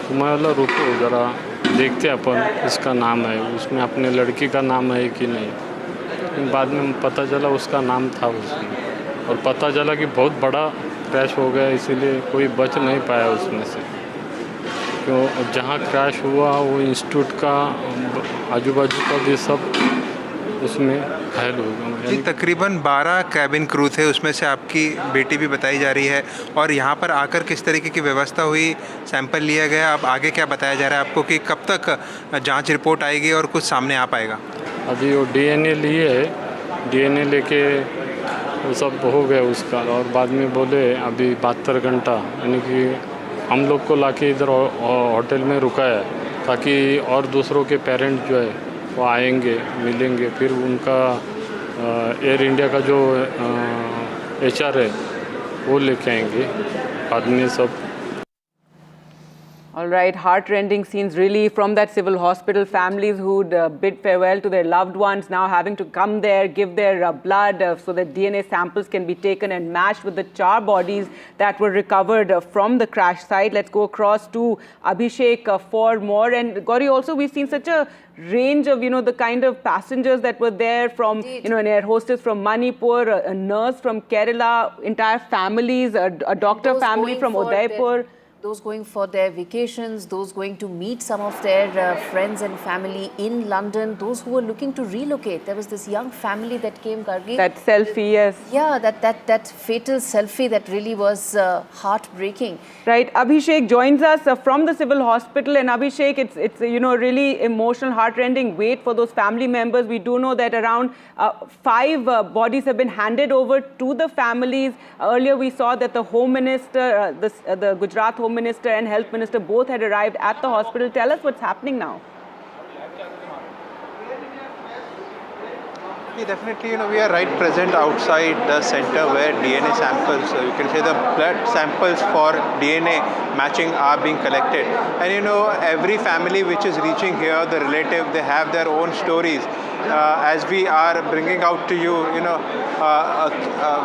तो मैं बोला रुको ज़रा देखते अपन, इसका नाम है, उसमें अपने लड़की का नाम है कि नहीं। लेकिन बाद में पता चला उसका नाम था उसमें, और पता चला कि बहुत बड़ा क्रैश हो गया, इसीलिए कोई बच नहीं पाया उसमें से। क्यों जहाँ क्रैश हुआ वो इंस्टीट्यूट का आजू बाजू का भी सब उसमें घायल हो गया। जी, तकरीबन 12 कैबिन क्रू थे, उसमें से आपकी बेटी भी बताई जा रही है। और यहाँ पर आकर किस तरीके की व्यवस्था हुई, सैंपल लिया गया, अब आगे क्या बताया जा रहा है आपको कि कब तक जांच रिपोर्ट आएगी और कुछ सामने आ पाएगा? अभी वो डीएनए लिए है, डीएनए लेके वो सब हो गया उसका। और बाद में बोले अभी 72 घंटा, यानी कि हम लोग को लाके इधर होटल में रुकाया ताकि और दूसरों के पेरेंट जो है वो आएंगे, मिलेंगे, फिर उनका एयर इंडिया का जो HR है वो लेके आएंगे बाद में सब। All right, heart-rending scenes really from that civil hospital. Families who'd bid farewell to their loved ones now having to come there, give their blood so that DNA samples can be taken and matched with the charred bodies that were recovered from the crash site. Let's go across to Abhishek for more. And Gauri, also we've seen such a range of, the kind of passengers that were there from, an air hostess from Manipur, a nurse from Kerala, entire families, a doctor family from Udaipur. Those going for their vacations, those going to meet some of their friends and family in London, those who were looking to relocate. There was this young family that came, Gargi. That selfie, yes. Yeah, that fatal selfie that really was heartbreaking. Right. Abhishek joins us from the civil hospital. And Abhishek, it's really emotional, heartrending wait for those family members. We do know that around 5 bodies have been handed over to the families. Earlier we saw that the Home Minister, the Gujarat Home Minister and Health Minister both had arrived at the hospital. Tell us what's happening now. Definitely, we are right present outside the center where DNA samples, you can say the blood samples for DNA matching are being collected. And every family which is reaching here, the relative, they have their own stories. As we are bringing out to you,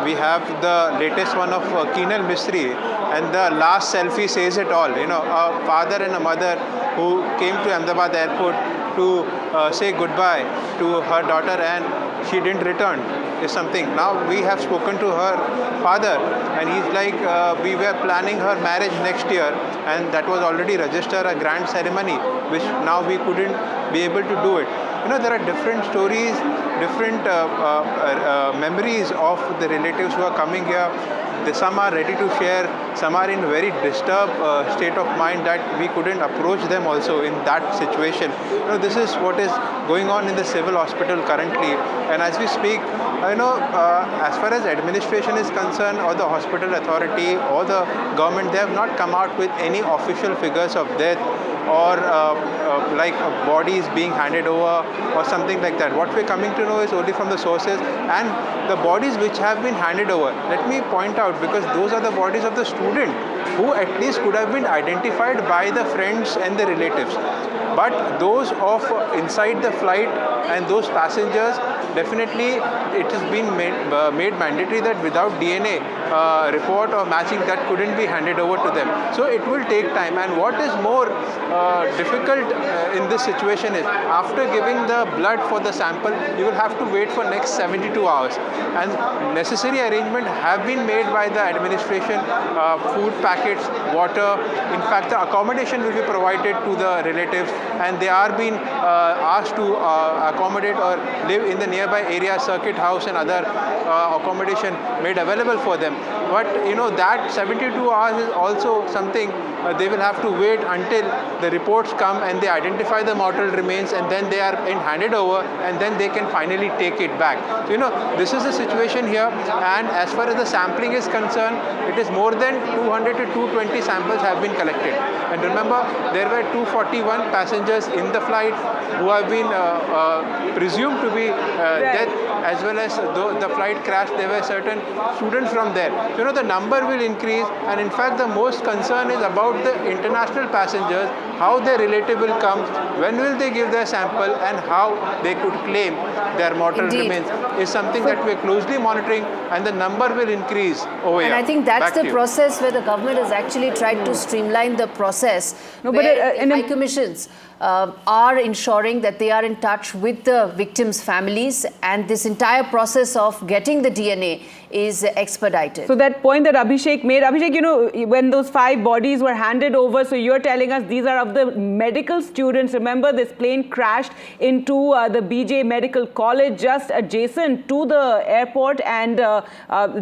we have the latest one of Keenal Mistry, and the last selfie says it all. A father and a mother who came to Ahmedabad airport to say goodbye to her daughter, and she didn't return is something. Now we have spoken to her father, and he's like, we were planning her marriage next year, and that was already registered a grand ceremony, which now we couldn't be able to do it. There are different stories, different memories of the relatives who are coming here. Some are ready to share, some are in very disturbed state of mind that we couldn't approach them also in that situation. This is what is going on in the civil hospital currently. And as we speak, as far as administration is concerned, or the hospital authority or the government, they have not come out with any official figures of death or like bodies being handed over or something like that. What we're coming to know is only from the sources, and the bodies which have been handed over, let me point out, because those are the bodies of the student who at least could have been identified by the friends and the relatives. But those of inside the flight and those passengers, definitely it has been made mandatory that without DNA report or matching, that couldn't be handed over to them. So it will take time. And what is more difficult in this situation is, after giving the blood for the sample, you will have to wait for next 72 hours. And necessary arrangements have been made by the administration, food packets, water. In fact, the accommodation will be provided to the relatives, and they are being asked to accommodate or live in the nearby area, circuit house and other accommodation made available for them. But that 72 hours is also something they will have to wait until the reports come and they identify the mortal remains, and then they are handed over, and then they can finally take it back. So this is the situation here. And as far as the sampling is concerned, it is more than 200 to 220 samples have been collected. And remember, there were 241 passengers in the flight who have been presumed to be dead, as well as the flight crashed. There were certain students from there. So, the number will increase, and in fact the most concern is about the international passengers, how their relative will come, when will they give their sample, and how they could claim their mortal remains is something that we are closely monitoring, and the number will increase over here. And I think that's the process where the government has actually tried to streamline the process. No, but high commissions are ensuring that they are in touch with the victims' families, and this entire process of getting the DNA is expedited. So that point that Abhishek made, Abhishek, when those 5 bodies were handed over, so you're telling us these are of the medical students. Remember, this plane crashed into the BJ Medical College just adjacent to the airport, and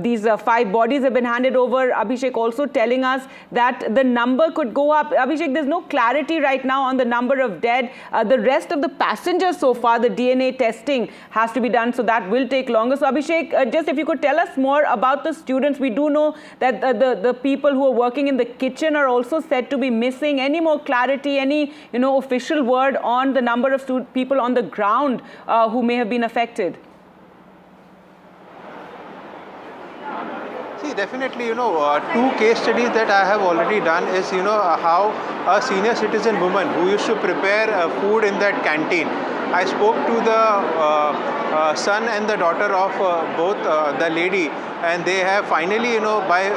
these 5 bodies have been handed over. Abhishek also telling us that the number could go up. Abhishek, there's no clarity right now on the number of dead. The rest of the passengers so far, the DNA testing has to be done, so that will take longer. So Abhishek, just if you could tell us more about the students. We do know that the people who are working in the kitchen are also said to be missing. Any more clarity, any official word on the number of people on the ground who may have been affected? See, definitely, 2 case studies that I have already done is, how a senior citizen woman who used to prepare food in that canteen, I spoke to the son and the daughter of both the lady, and they have finally, by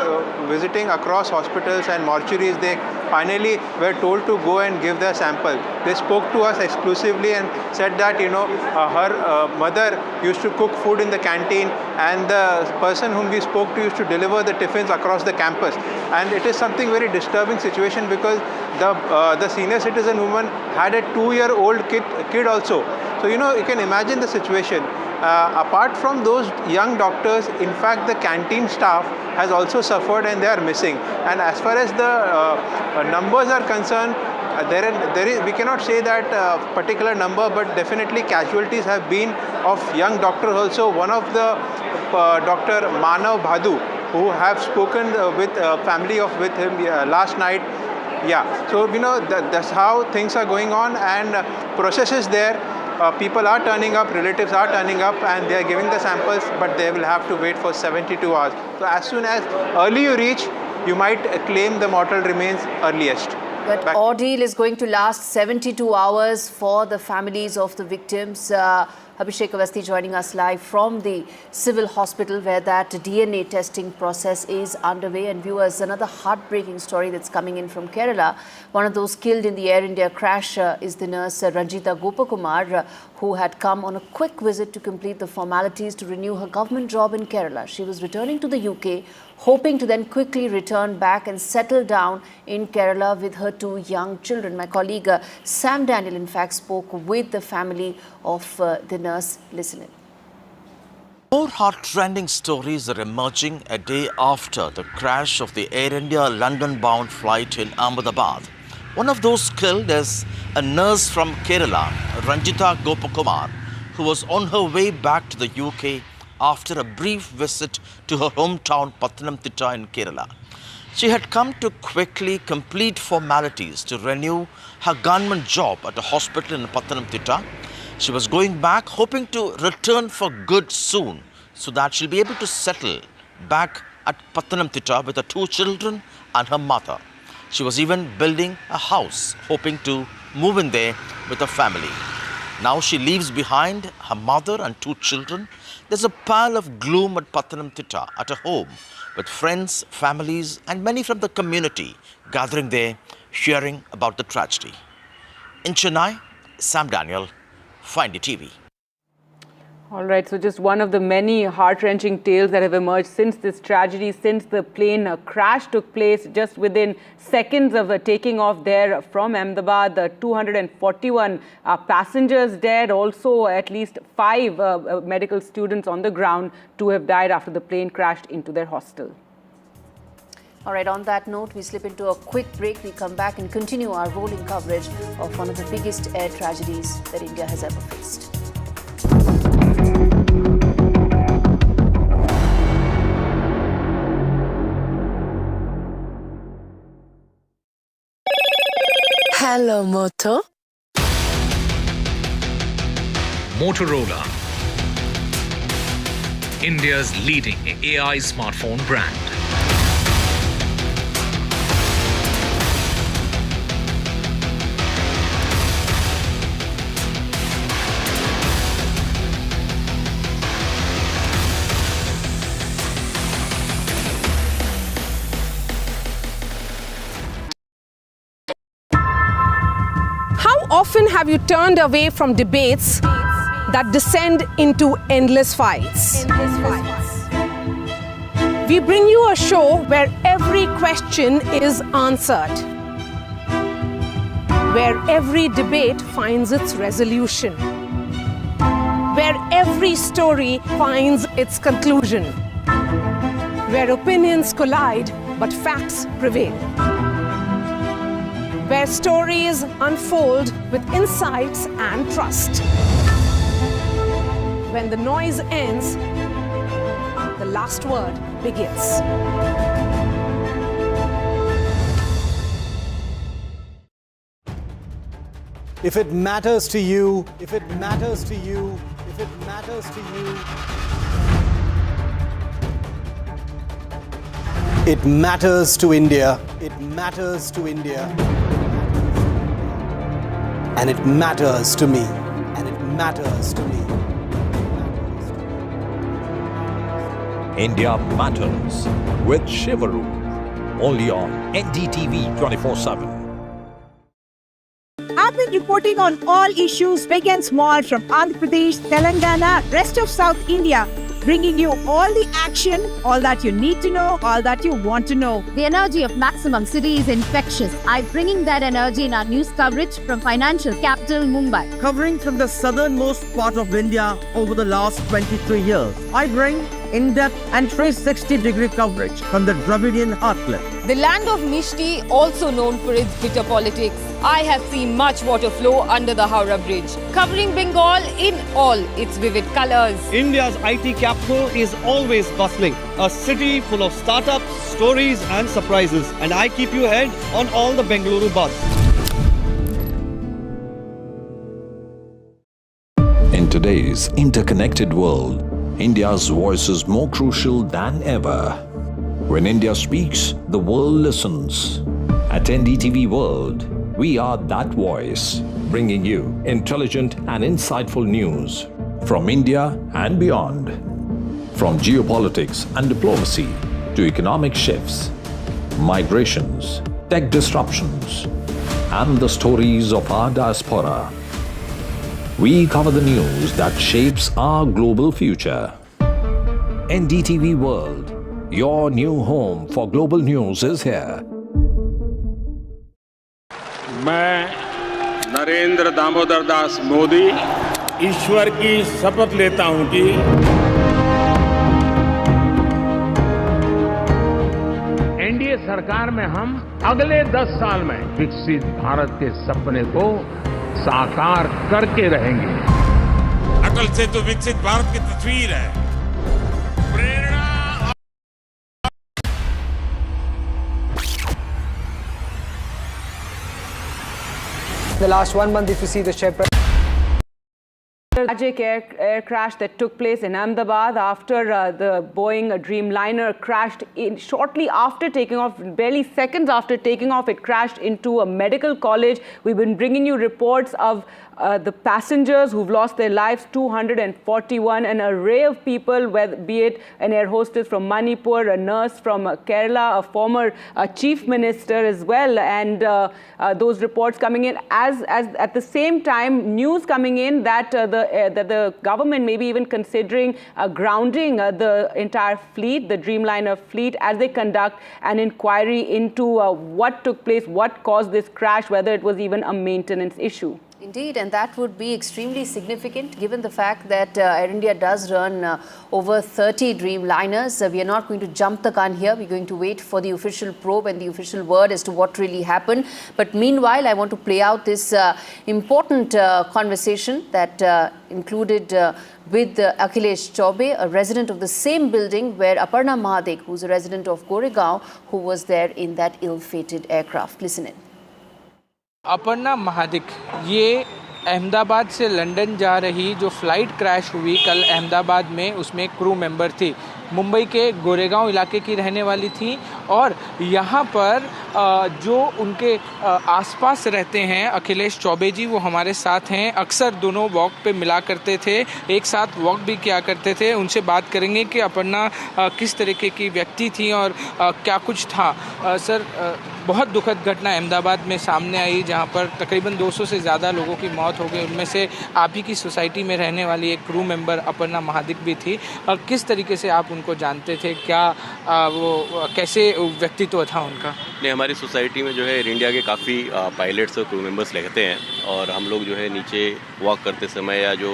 visiting across hospitals and mortuaries, they finally were told to go and give their sample. They spoke to us exclusively and said that, her mother used to cook food in the canteen, and the person whom we spoke to used to deliver the tiffins across the campus. And it is something very disturbing situation, because the senior citizen woman had a 2-year-old kid also. So, you can imagine the situation. Apart from those young doctors, in fact, the canteen staff has also suffered, and they are missing. And as far as the numbers are concerned, we cannot say that particular number, but definitely casualties have been of young doctors also. One of the Dr. Manav Bhadu, who have spoken with family with him last night. Yeah, so that's how things are going on, and process is there. People are turning up, relatives are turning up, and they are giving the samples, but they will have to wait for 72 hours. So as soon as early you reach, you might claim the mortal remains earliest. But ordeal is going to last 72 hours for the families of the victims. Abhishek Awasthi joining us live from the civil hospital, where that DNA testing process is underway. And viewers, another heartbreaking story that's coming in from Kerala. One of those killed in the Air India crash is the nurse Ranjita Gopakumar, who had come on a quick visit to complete the formalities to renew her government job in Kerala. She was returning to the UK, hoping to then quickly return back and settle down in Kerala with her 2 young children. My colleague Sam Daniel, in fact, spoke with the family of the nurse. Listen in. More heart-rending stories are emerging a day after the crash of the Air India London-bound flight in Ahmedabad. One of those killed is a nurse from Kerala, Ranjita Gopakumar, who was on her way back to the UK after a brief visit to her hometown Pathanamthitta in Kerala. She had come to quickly complete formalities to renew her government job at a hospital in Pathanamthitta. She was going back hoping to return for good soon so that she'll be able to settle back at Pathanamthitta with her 2 children and her mother. She was even building a house, hoping to move in there with her family. Now she leaves behind her mother and 2 children. There's a pile of gloom at Pathanamthitta at her home, with friends, families and many from the community gathering there, hearing about the tragedy. In Chennai, Sam Daniel, NDTV. All right, so just one of the many heart-wrenching tales that have emerged since this tragedy, since the plane crash took place just within seconds of taking off there from Ahmedabad. 241 passengers dead, also at least 5 medical students on the ground. 2 have died after the plane crashed into their hostel. All right, on that note, we slip into a quick break. We come back and continue our rolling coverage of one of the biggest air tragedies that India has ever faced. Hello, Moto. Motorola, India's leading AI smartphone brand. How often have you turned away from debates that descend into endless fights? We bring you a show where every question is answered, where every debate finds its resolution, where every story finds its conclusion, where opinions collide but facts prevail, where stories unfold with insights and trust. When the noise ends, the last word begins. If it matters to you, if it matters to you, if it matters to you, it matters to India. It matters to India. And it matters to me. And it matters to me. India Matters with Shivaru. Only on NDTV 24/7. I've been reporting on all issues big and small from Andhra Pradesh, Telangana, rest of South India, bringing you all the action, all that you need to know, all that you want to know. The energy of maximum city is infectious. I'm bringing that energy in our news coverage from financial capital Mumbai. Covering from the southernmost part of India over the last 23 years, I bring in-depth and 360-degree coverage from the Dravidian heartland. The land of Mishti, also known for its bitter politics. I have seen much water flow under the Howrah Bridge, covering Bengal in all its vivid colors. India's IT capital is always bustling, a city full of startups, stories and surprises. And I keep you ahead on all the Bengaluru buzz. In today's interconnected world, India's voice is more crucial than ever. When India speaks, the world listens. At NDTV World, we are that voice, bringing you intelligent and insightful news from India and beyond. From geopolitics and diplomacy to economic shifts, migrations, tech disruptions, and the stories of our diaspora. We cover the news that shapes our global future. NDTV World, your new home for global news is here. मैं नरेंद्र दामोदर दास मोदी ईश्वर की शपथ लेता हूं कि NDA सरकार में हम अगले 10 साल में विकसित भारत के सपने को साकार करके रहेंगे। अटल से तो विकसित भारत की तस्वीर है। प्रेरणा the last 1 month, if you see the share price. Tragic air crash that took place in Ahmedabad after the Boeing Dreamliner crashed shortly after taking off, barely seconds after taking off, it crashed into a medical college. We've been bringing you reports of the passengers who've lost their lives, 241, an array of people, be it an air hostess from Manipur, a nurse from Kerala, a former chief minister as well, and those reports coming in as at the same time news coming in that the government may be even considering grounding the entire fleet, the Dreamliner fleet, as they conduct an inquiry into what took place, what caused this crash, whether it was even a maintenance issue. Indeed, and that would be extremely significant given the fact that Air India does run over 30 Dreamliners. We are not going to jump the gun here. We're going to wait for the official probe and the official word as to what really happened. But meanwhile, I want to play out this important conversation that included with Akhilesh Chaubey, a resident of the same building where Aparna Mahadik, who's a resident of Goregaon, who was there in that ill-fated aircraft. Listen in. Aparna Mahadik ये अहमदाबाद से London जा रही जो flight crash हुई कल अहमदाबाद में, उसमें crew member थी, मुंबई के गोरेगांव इलाके की रहने वाली थी और यहाँ पर जो उनके आसपास रहते हैं अखिलेश चौबे जी, वो हमारे साथ हैं। अक्सर दोनों वॉक पे मिला करते थे, एक साथ वॉक भी किया करते थे। उनसे बात करेंगे कि अपर्णा किस तरीके की व्यक्ति थी और क्या कुछ था। सर, बहुत दुखद घटना अहमदाबाद में सामने आई जहाँ पर तकरीबन 200 से ज़्यादा लोगों की मौत हो गई। उनमें से आप ही की सोसाइटी में रहने वाली एक क्रू मेंबर अपर्णा महादिक भी थी। किस तरीके से आप उनको जानते थे, क्या वो कैसे व्यक्तित्व था उनका? नहीं, हमारी सोसाइटी में जो है एयर इंडिया के काफ़ी पायलट्स और क्रू मेंबर्स रहते हैं और हम लोग जो है नीचे वॉक करते समय या जो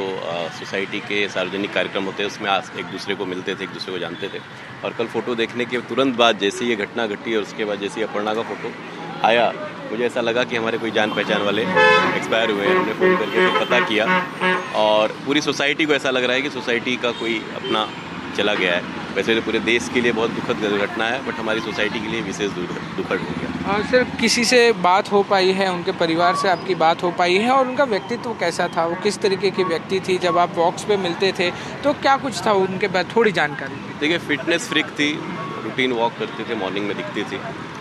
सोसाइटी के सार्वजनिक कार्यक्रम होते हैं उसमें एक दूसरे को मिलते थे, एक दूसरे को जानते थे। और कल फ़ोटो देखने के तुरंत बाद जैसे ये घटना घटी और उसके बाद जैसे ही अपर्णा का फ़ोटो आया, मुझे ऐसा लगा कि हमारे कोई जान पहचान वाले एक्सपायर हुए हैं। हमने फ़ोन करके फिर पता किया और पूरी सोसाइटी को ऐसा लग रहा है कि सोसाइटी का कोई अपना चला गया है। वैसे तो पूरे देश के लिए बहुत दुखद घटना है, बट हमारी सोसाइटी के लिए विशेष दुखद हो गया। और सर, किसी से बात हो पाई है, उनके परिवार से आपकी बात हो पाई है और उनका व्यक्तित्व कैसा था, वो किस तरीके की व्यक्ति थी? जब आप वॉक्स पे मिलते थे तो क्या कुछ था उनके बाद, थोड़ी जानकारी? देखिए, फिटनेस फ्रीक थी, रूटीन वॉक करते थे, मॉर्निंग में दिखती थी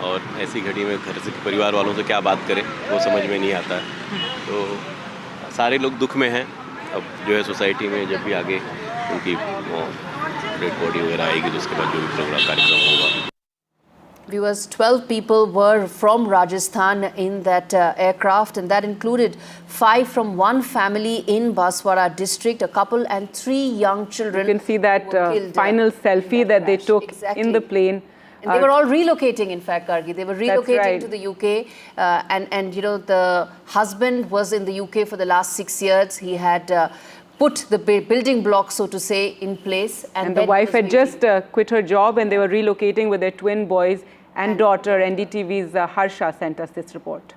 और ऐसी घड़ी में घर से परिवार वालों से क्या बात करें वो समझ में नहीं आता है। तो सारे लोग दुख में हैं। अब जो है सोसाइटी में जब भी आगे उनकी डेड बॉडी वगैरह आएगी तो उसके बाद जो भी प्रोग्राम कार्यक्रम होगा। Viewers, 12 people were from Rajasthan in that aircraft, and that included 5 from one family in Baswara district, a couple and 3 young children. You can see that final selfie that they took in the plane. And they were all relocating, in fact, Gargi. They were relocating to the UK. And you know, the husband was in the UK for the last 6 years. He had put the building block, so to say, in place. And the wife had just quit her job and they were relocating with their twin boys and daughter. NDTV's Harsha sent us this report.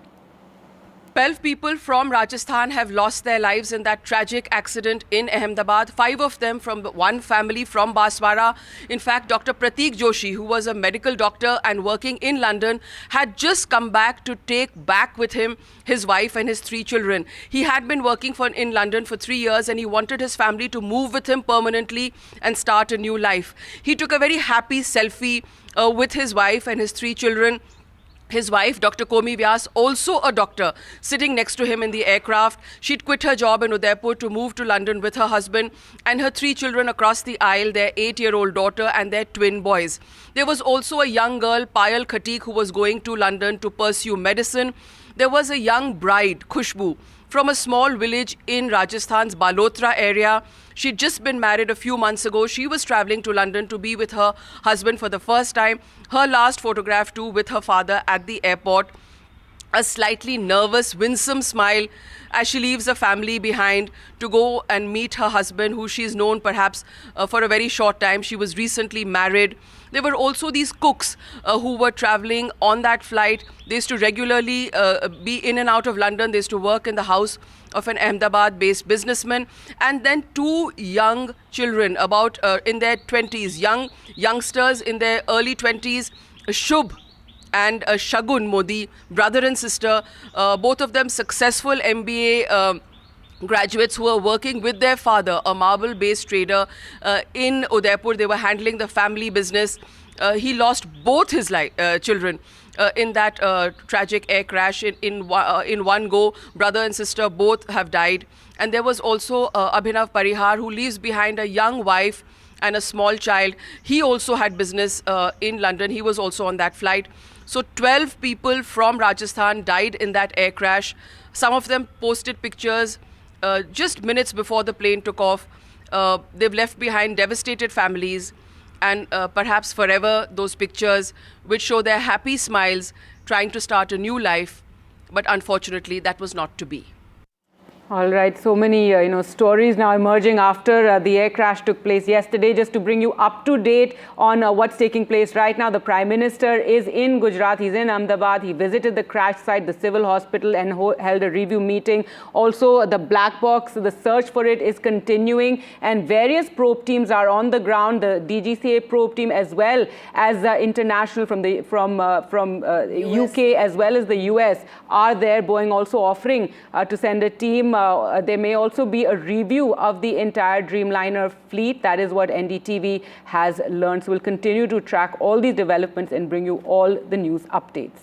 12 people from Rajasthan have lost their lives in that tragic accident in Ahmedabad. 5 of them from one family from Baswara. In fact, Dr. Prateek Joshi, who was a medical doctor and working in London, had just come back to take back with him his wife and his 3 children. He had been working in London for 3 years and he wanted his family to move with him permanently and start a new life. He took a very happy selfie with his wife and his 3 children. His wife, Dr. Komi Vyas, also a doctor, sitting next to him in the aircraft. She'd quit her job in Udaipur to move to London with her husband and her 3 children across the aisle, their 8-year-old daughter and their twin boys. There was also a young girl, Payal Khatik, who was going to London to pursue medicine. There was a young bride, Khushbu, from a small village in Rajasthan's Balotra area. She'd just been married a few months ago. She was traveling to London to be with her husband for the first time. Her last photograph too with her father at the airport. A slightly nervous, winsome smile as she leaves the family behind to go and meet her husband, who she's known perhaps for a very short time. She was recently married. There were also these cooks who were traveling on that flight. They used to regularly be in and out of London. They used to work in the house of an Ahmedabad-based businessman. And then 2 young children, about in their 20s, youngsters in their early 20s, Shubh and Shagun Modi, brother and sister, both of them successful MBA graduates who were working with their father, a marble-based trader in Udaipur. They were handling the family business. He lost both his children in that tragic air crash in one go. Brother and sister both have died. And there was also Abhinav Parihar, who leaves behind a young wife and a small child. He also had business in London. He was also on that flight. So 12 people from Rajasthan died in that air crash. Some of them posted pictures just minutes before the plane took off. They've left behind devastated families, and perhaps forever those pictures which show their happy smiles trying to start a new life. But unfortunately, that was not to be. All right, so many stories now emerging after the air crash took place yesterday. Just to bring you up to date on what's taking place right now, the Prime Minister is in Gujarat. He's in Ahmedabad. He visited the crash site, the civil hospital, and held a review meeting. Also, the black box, the search for it is continuing, and various probe teams are on the ground. The DGCA probe team, as well as international from UK as well as the US, are there. Boeing also offering to send a team. There may also be a review of the entire Dreamliner fleet. That is what NDTV has learned. So we'll continue to track all these developments and bring you all the news updates.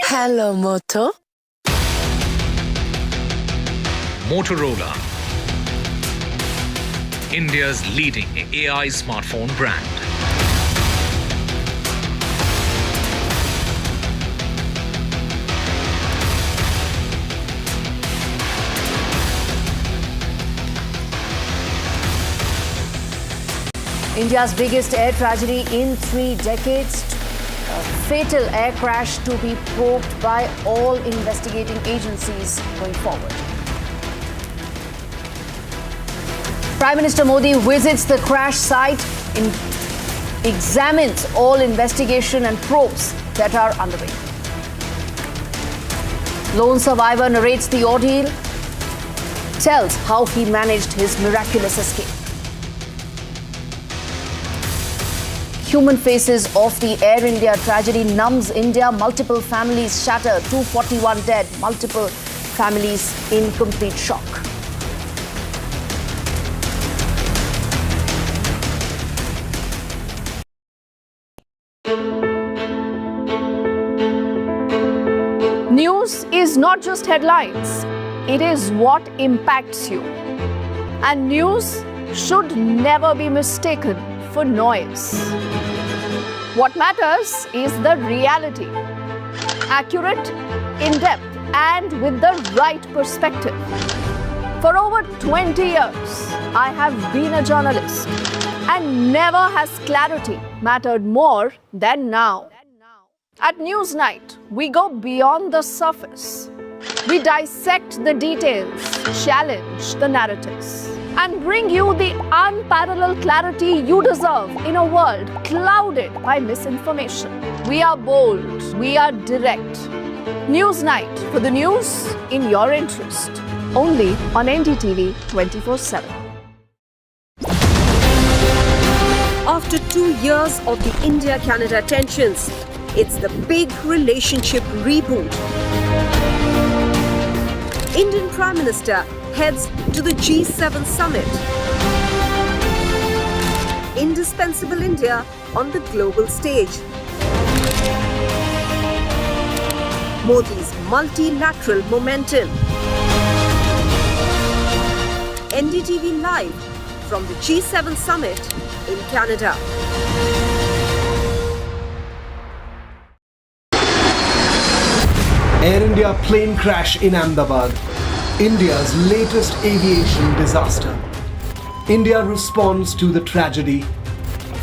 Hello, Moto. Motorola, India's leading AI smartphone brand. India's biggest air tragedy in 3 decades. A fatal air crash to be probed by all investigating agencies going forward. Prime Minister Modi visits the crash site and examines all investigation and probes that are underway. Lone survivor narrates the ordeal, tells how he managed his miraculous escape. Human faces of the Air India tragedy numbs India. Multiple families shattered, 241 dead, multiple families in complete shock. News is not just headlines, it is what impacts you. And news should never be mistaken for noise. What matters is the reality. Accurate, in-depth, and with the right perspective. For over 20 years, I have been a journalist, and never has clarity mattered more than now. At Newsnight, we go beyond the surface. We dissect the details, challenge the narratives, and bring you the unparalleled clarity you deserve in a world clouded by misinformation. We are bold, we are direct. Newsnight, for the news in your interest. Only on NDTV 24/7. After 2 years of the India-Canada tensions, it's the big relationship reboot. Indian Prime Minister heads to the G7 summit. Indispensable India on the global stage. Modi's multilateral momentum. NDTV live from the G7 summit in Canada. Air India plane crash in Ahmedabad, India's latest aviation disaster. India responds to the tragedy.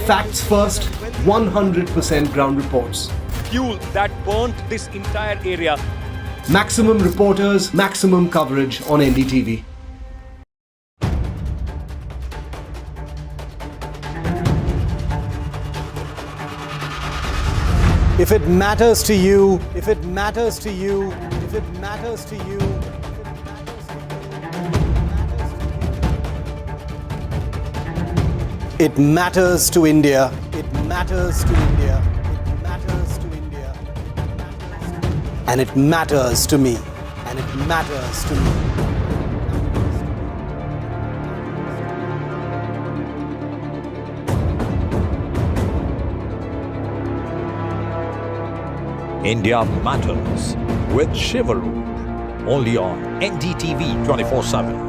Facts first, 100% ground reports. Fuel that burnt this entire area. Maximum reporters, maximum coverage on NDTV. If it matters to you, if it matters to you, if it matters to you, It matters to India. It matters to India. It matters to India. And it matters to me. And it matters to me. India Matters with Shivaru, only on NDTV 24/7.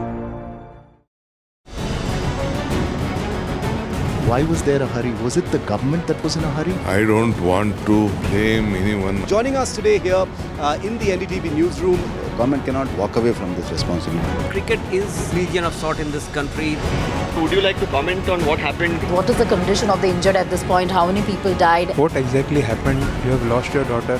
Why was there a hurry? Was it the government that was in a hurry? I don't want to blame anyone. Joining us today here in the NDTV newsroom. Government cannot walk away from this responsibility. Cricket is religion of sort in this country. Would you like to comment on what happened? What is the condition of the injured at this point? How many people died? What exactly happened? You have lost your daughter.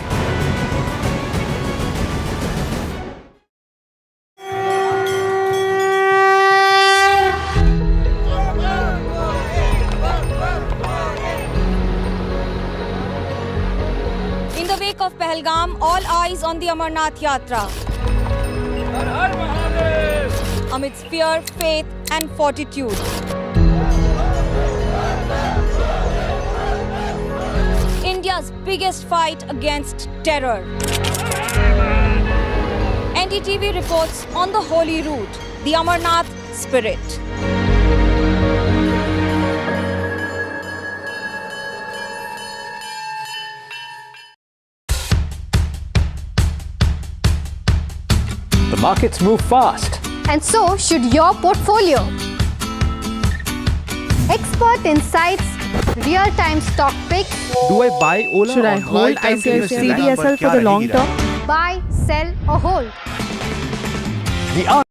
In the wake of Pahalgam, all eyes on the Amarnath Yatra. Amidst fear, faith and fortitude. India's biggest fight against terror. NDTV reports on the holy route, the Amarnath spirit. The markets move fast. And so should your portfolio. Expert insights, real-time stock picks. Do I buy Ola? Should I hold CDSL for the long term? Buy, sell or hold. The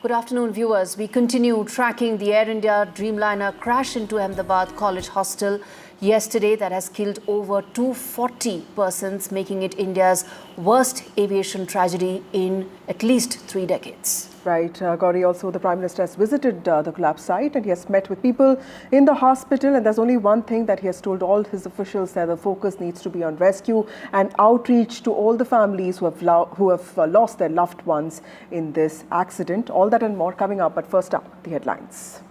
Good afternoon, viewers. We continue tracking the Air India Dreamliner crash into Ahmedabad College hostel yesterday that has killed over 240 persons, making it India's worst aviation tragedy in at least 3 decades. Right. Gauri, also the Prime Minister has visited the collapse site and he has met with people in the hospital, and there's only one thing that he has told all his officials, that the focus needs to be on rescue and outreach to all the families who have lost their loved ones in this accident. All that and more coming up, but first up, the headlines.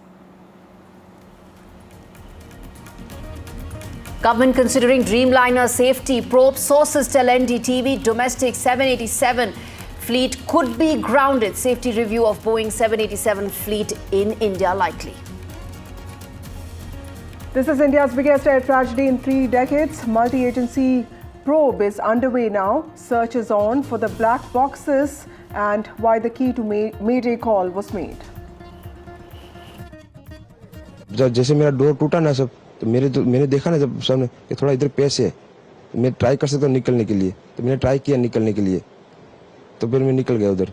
Government considering Dreamliner safety probe. Sources tell NDTV domestic 787 fleet could be grounded. Safety review of Boeing 787 fleet in India likely. This is India's biggest air tragedy in 3 decades. Multi-agency probe is underway now. Search is on for the black boxes and why the key to Mayday call was made. जैसे मेरा door टूटा ना सब, तो मैंने देखा ना जब सामने कि थोड़ा इधर पेश है, तो मैं ट्राई कर सकता हूँ निकलने के लिए, तो मैंने ट्राई किया निकलने के लिए, तो फिर मैं निकल गया उधर.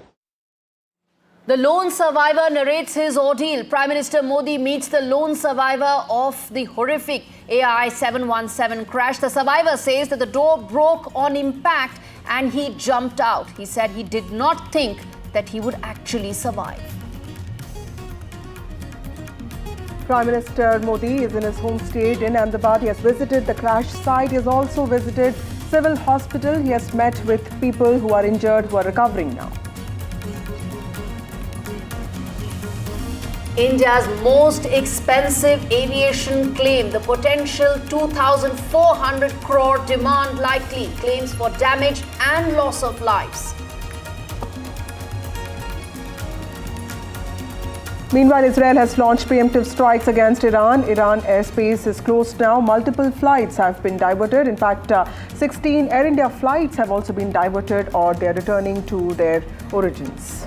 The lone survivor narrates his ordeal. Prime Minister Modi meets the lone survivor of the horrific AI 717 crash. The survivor says that the door broke on impact and he jumped out. He said he did not think that he would actually survive. Prime Minister Modi is in his home state in Ahmedabad. He has visited the crash site. He has also visited civil hospital. He has met with people who are injured, who are recovering now. India's most expensive aviation claim. The potential 2,400 crore demand likely. Claims for damage and loss of lives. Meanwhile, Israel has launched preemptive strikes against Iran. Iran airspace is closed now. Multiple flights have been diverted. In fact, 16 Air India flights have also been diverted, or they are returning to their origins.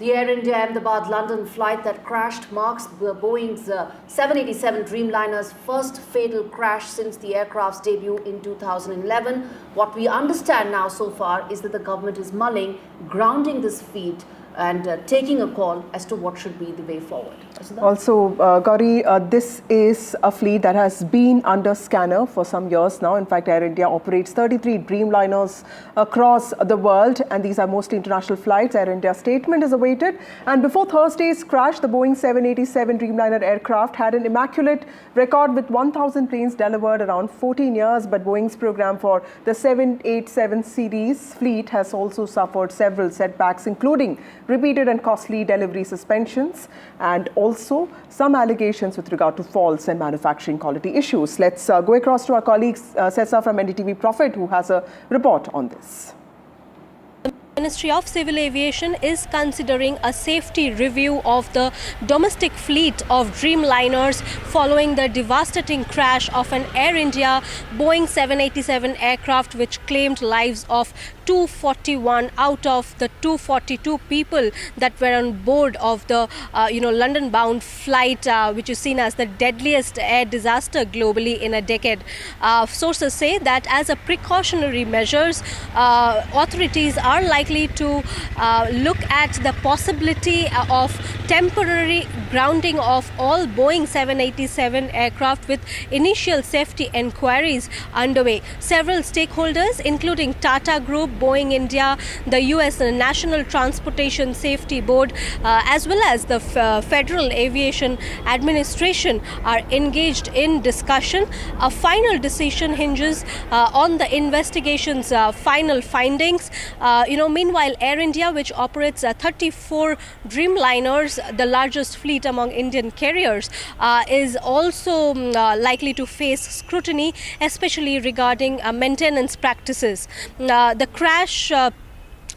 The Air India Ahmedabad-London flight that crashed marks Boeing's 787 Dreamliner's first fatal crash since the aircraft's debut in 2011. What we understand now so far is that the government is mulling grounding this fleet and taking a call as to what should be the way forward. Also, Gauri, this is a fleet that has been under scanner for some years now. In fact, Air India operates 33 Dreamliners across the world, and these are mostly international flights. Air India's statement is awaited. And before Thursday's crash, the Boeing 787 Dreamliner aircraft had an immaculate record with 1,000 planes delivered around 14 years. But Boeing's program for the 787 series fleet has also suffered several setbacks, including repeated and costly delivery suspensions, and also some allegations with regard to faults and manufacturing quality issues. Let's go across to our colleague Sessa from NDTV Profit, who has a report on this. The Ministry of Civil Aviation is considering a safety review of the domestic fleet of Dreamliners following the devastating crash of an Air India Boeing 787 aircraft, which claimed lives of 241 out of the 242 people that were on board of the London-bound flight, which is seen as the deadliest air disaster globally in a decade. Sources say that as a precautionary measures, authorities are likely to look at the possibility of temporary grounding of all Boeing 787 aircraft, with initial safety inquiries underway. Several stakeholders, including Tata Group, Boeing India, the US National Transportation Safety Board, as well as the Federal Aviation Administration, are engaged in discussion. A final decision hinges on the investigation's final findings. Meanwhile, Air India, which operates 34 Dreamliners, the largest fleet among Indian carriers, is also likely to face scrutiny, especially regarding maintenance practices. The crash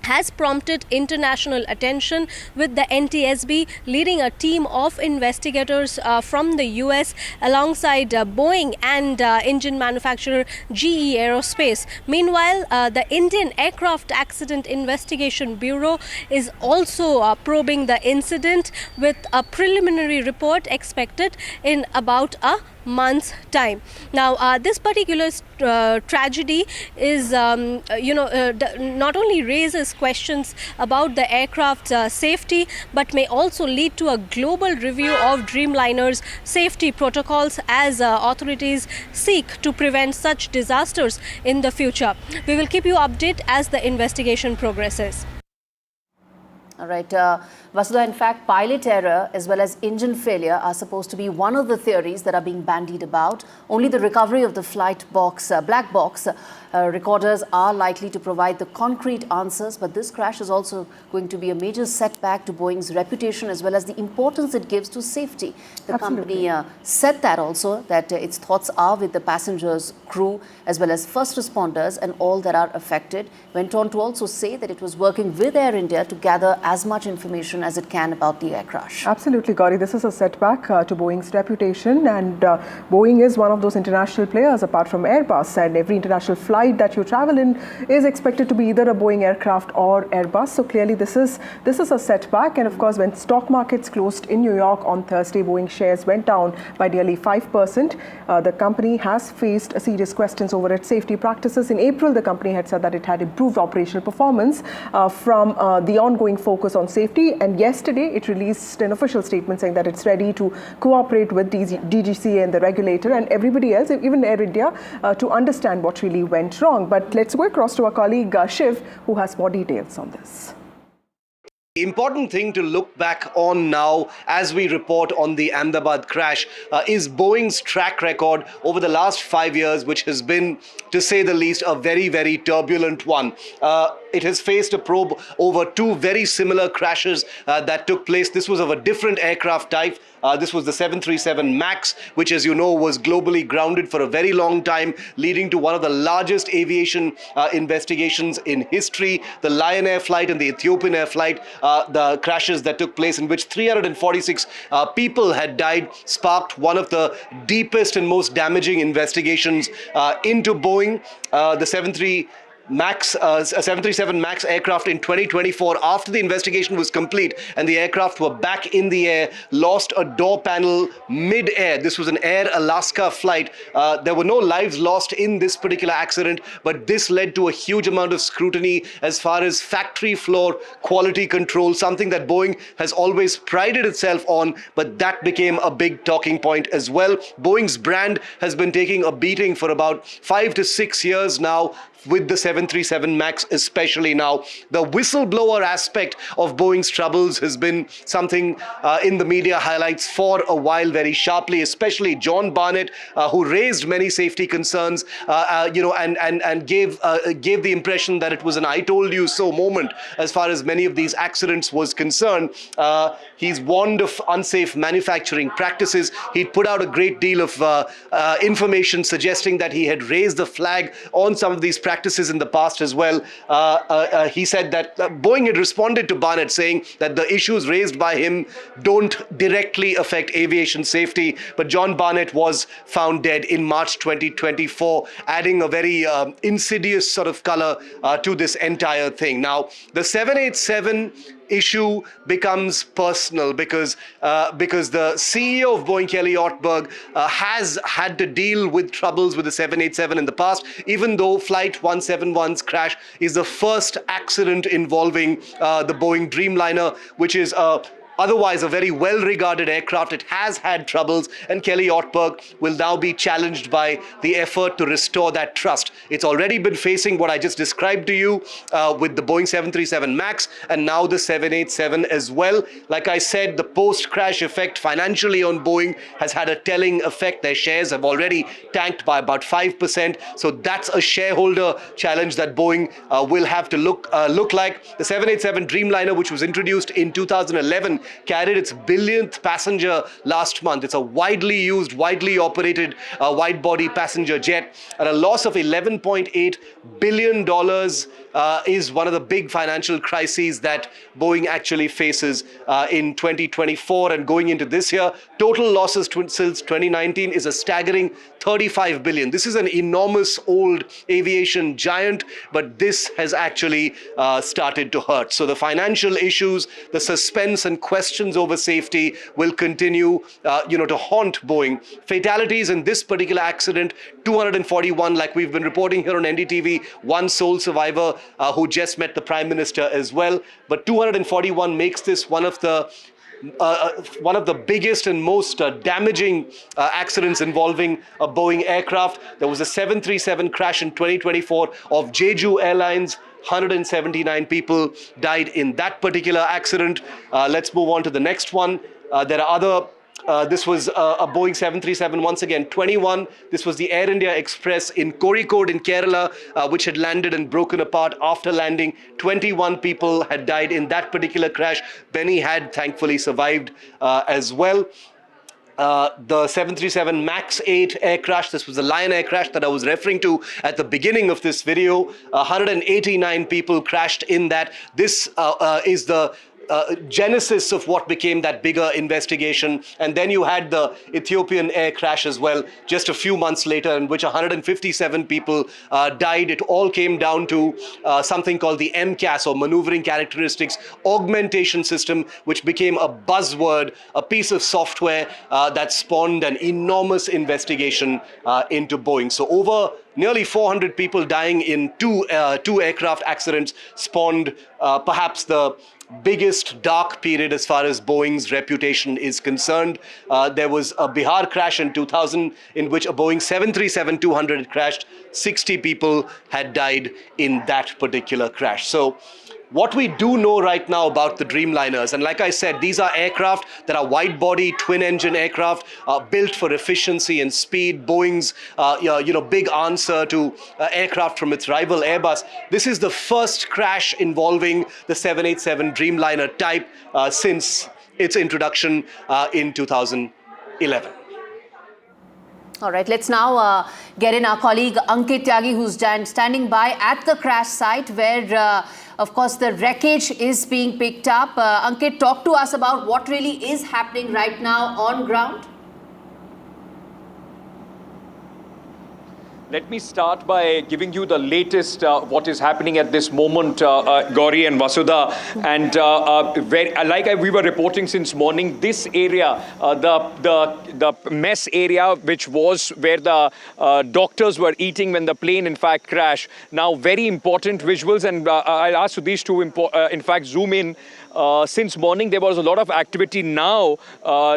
has prompted international attention, with the NTSB leading a team of investigators from the US alongside Boeing and engine manufacturer GE Aerospace. Meanwhile, the Indian Aircraft Accident Investigation Bureau is also probing the incident, with a preliminary report expected in about a month's time. Now, this particular tragedy is, not only raises questions about the aircraft's safety, but may also lead to a global review of Dreamliner's safety protocols as authorities seek to prevent such disasters in the future. We will keep you updated as the investigation progresses. All right, Vasudha, in fact, pilot error as well as engine failure are supposed to be one of the theories that are being bandied about. Only the recovery of the flight box, black box recorders are likely to provide the concrete answers, but this crash is also going to be a major setback to Boeing's reputation as well as the importance it gives to safety. The company said that also, that its thoughts are with the passengers, crew, as well as first responders and all that are affected. Went on to also say that it was working with Air India to gather as much information as it can about the air crash. Absolutely, Gauri. This is a setback to Boeing's reputation, and Boeing is one of those international players apart from Airbus, and every international flight that you travel in is expected to be either a Boeing aircraft or Airbus. So clearly this is a setback. And of course, when stock markets closed in New York on Thursday, Boeing shares went down by nearly 5%. The company has faced serious questions over its safety practices. In April, the company had said that it had improved operational performance from the ongoing focus on safety. And yesterday, it released an official statement saying that it's ready to cooperate with DGCA and the regulator and everybody else, even Air India, to understand what really went wrong. But let's go across to our colleague Shiv, who has more details on this. The important thing to look back on now as we report on the Ahmedabad crash is Boeing's track record over the last 5 years, which has been, to say the least, a very, very turbulent one. It has faced a probe over two very similar crashes that took place. This was of a different aircraft type. This was the 737 MAX, which, as you know, was globally grounded for a very long time, leading to one of the largest aviation investigations in history. The Lion Air flight and the Ethiopian Air flight, the crashes that took place in which 346 people had died, sparked one of the deepest and most damaging investigations into Boeing. The 737 MAX aircraft in 2024 after the investigation was complete and the aircraft were back in the air, lost a door panel mid-air. This was an Air Alaska flight. There were no lives lost in this particular accident, but this led to a huge amount of scrutiny as far as factory floor quality control, something that Boeing has always prided itself on, but that became a big talking point as well. Boeing's brand has been taking a beating for about 5 to 6 years now, with the 737 MAX especially now. The whistleblower aspect of Boeing's troubles has been something in the media highlights for a while very sharply, especially John Barnett, who raised many safety concerns, and gave the impression that it was an I told you so moment as far as many of these accidents was concerned. He's warned of unsafe manufacturing practices. He'd put out a great deal of information suggesting that he had raised the flag on some of these practices in the past as well. He said that Boeing had responded to Barnett saying that the issues raised by him don't directly affect aviation safety, but John Barnett was found dead in March 2024, adding a very insidious sort of color to this entire thing. Now, the 787 issue becomes personal because the CEO of Boeing, Kelly Ortberg, has had to deal with troubles with the 787 in the past, even though Flight 171's crash is the first accident involving the Boeing Dreamliner, which is otherwise a very well-regarded aircraft. It has had troubles, and Kelly Ortberg will now be challenged by the effort to restore that trust. It's already been facing what I just described to you with the Boeing 737 MAX and now the 787 as well. Like I said, the post-crash effect financially on Boeing has had a telling effect. Their shares have already tanked by about 5%. So that's a shareholder challenge that Boeing will have to look like. The 787 Dreamliner, which was introduced in 2011, carried its billionth passenger last month. It's a widely used, widely operated wide-body passenger jet. And a loss of $11.8 billion is one of the big financial crises that Boeing actually faces in 2024 and going into this year. Total losses since 2019 is a staggering $35 billion. This is an enormous old aviation giant, but this has actually started to hurt. So the financial issues, the suspense and questions over safety will continue, to haunt Boeing. Fatalities in this particular accident, 241, like we've been reporting here on NDTV, one sole survivor who just met the Prime Minister as well. But 241 makes this one of the biggest and most damaging accidents involving a Boeing aircraft. There was a 737 crash in 2024 of Jeju Airlines. 179 people died in that particular accident. Let's move on to the next one. There are other. This was a Boeing 737, once again, 21. This was the Air India Express in Kozhikode in Kerala, which had landed and broken apart after landing. 21 people had died in that particular crash. Benny had thankfully survived as well. The 737 MAX 8 air crash, this was the Lion air crash that I was referring to at the beginning of this video. 189 people crashed in that. This is the genesis of what became that bigger investigation. And then you had the Ethiopian air crash as well, just a few months later, in which 157 people died. It all came down to something called the MCAS, or Maneuvering Characteristics Augmentation System, which became a buzzword, a piece of software that spawned an enormous investigation into Boeing. So over nearly 400 people dying in two aircraft accidents spawned perhaps the biggest dark period as far as Boeing's reputation is concerned. There was a Bihar crash in 2000 in which a Boeing 737-200 crashed. 60 people had died in that particular crash. So what we do know right now about the Dreamliners, and like I said, these are aircraft that are wide-body, twin-engine aircraft built for efficiency and speed. Boeing's, big answer to aircraft from its rival Airbus. This is the first crash involving the 787 Dreamliner type since its introduction in 2011. All right, let's now get in our colleague Ankit Tyagi, who's standing by at the crash site where, of course, the wreckage is being picked up. Ankit, talk to us about what really is happening right now on ground. Let me start by giving you the latest what is happening at this moment, Gauri and Vasudha. And we were reporting since morning, this area, the mess area, which was where the doctors were eating when the plane in fact crashed. Now, very important visuals, and I'll ask these to in fact zoom in. Since morning, there was a lot of activity. Now,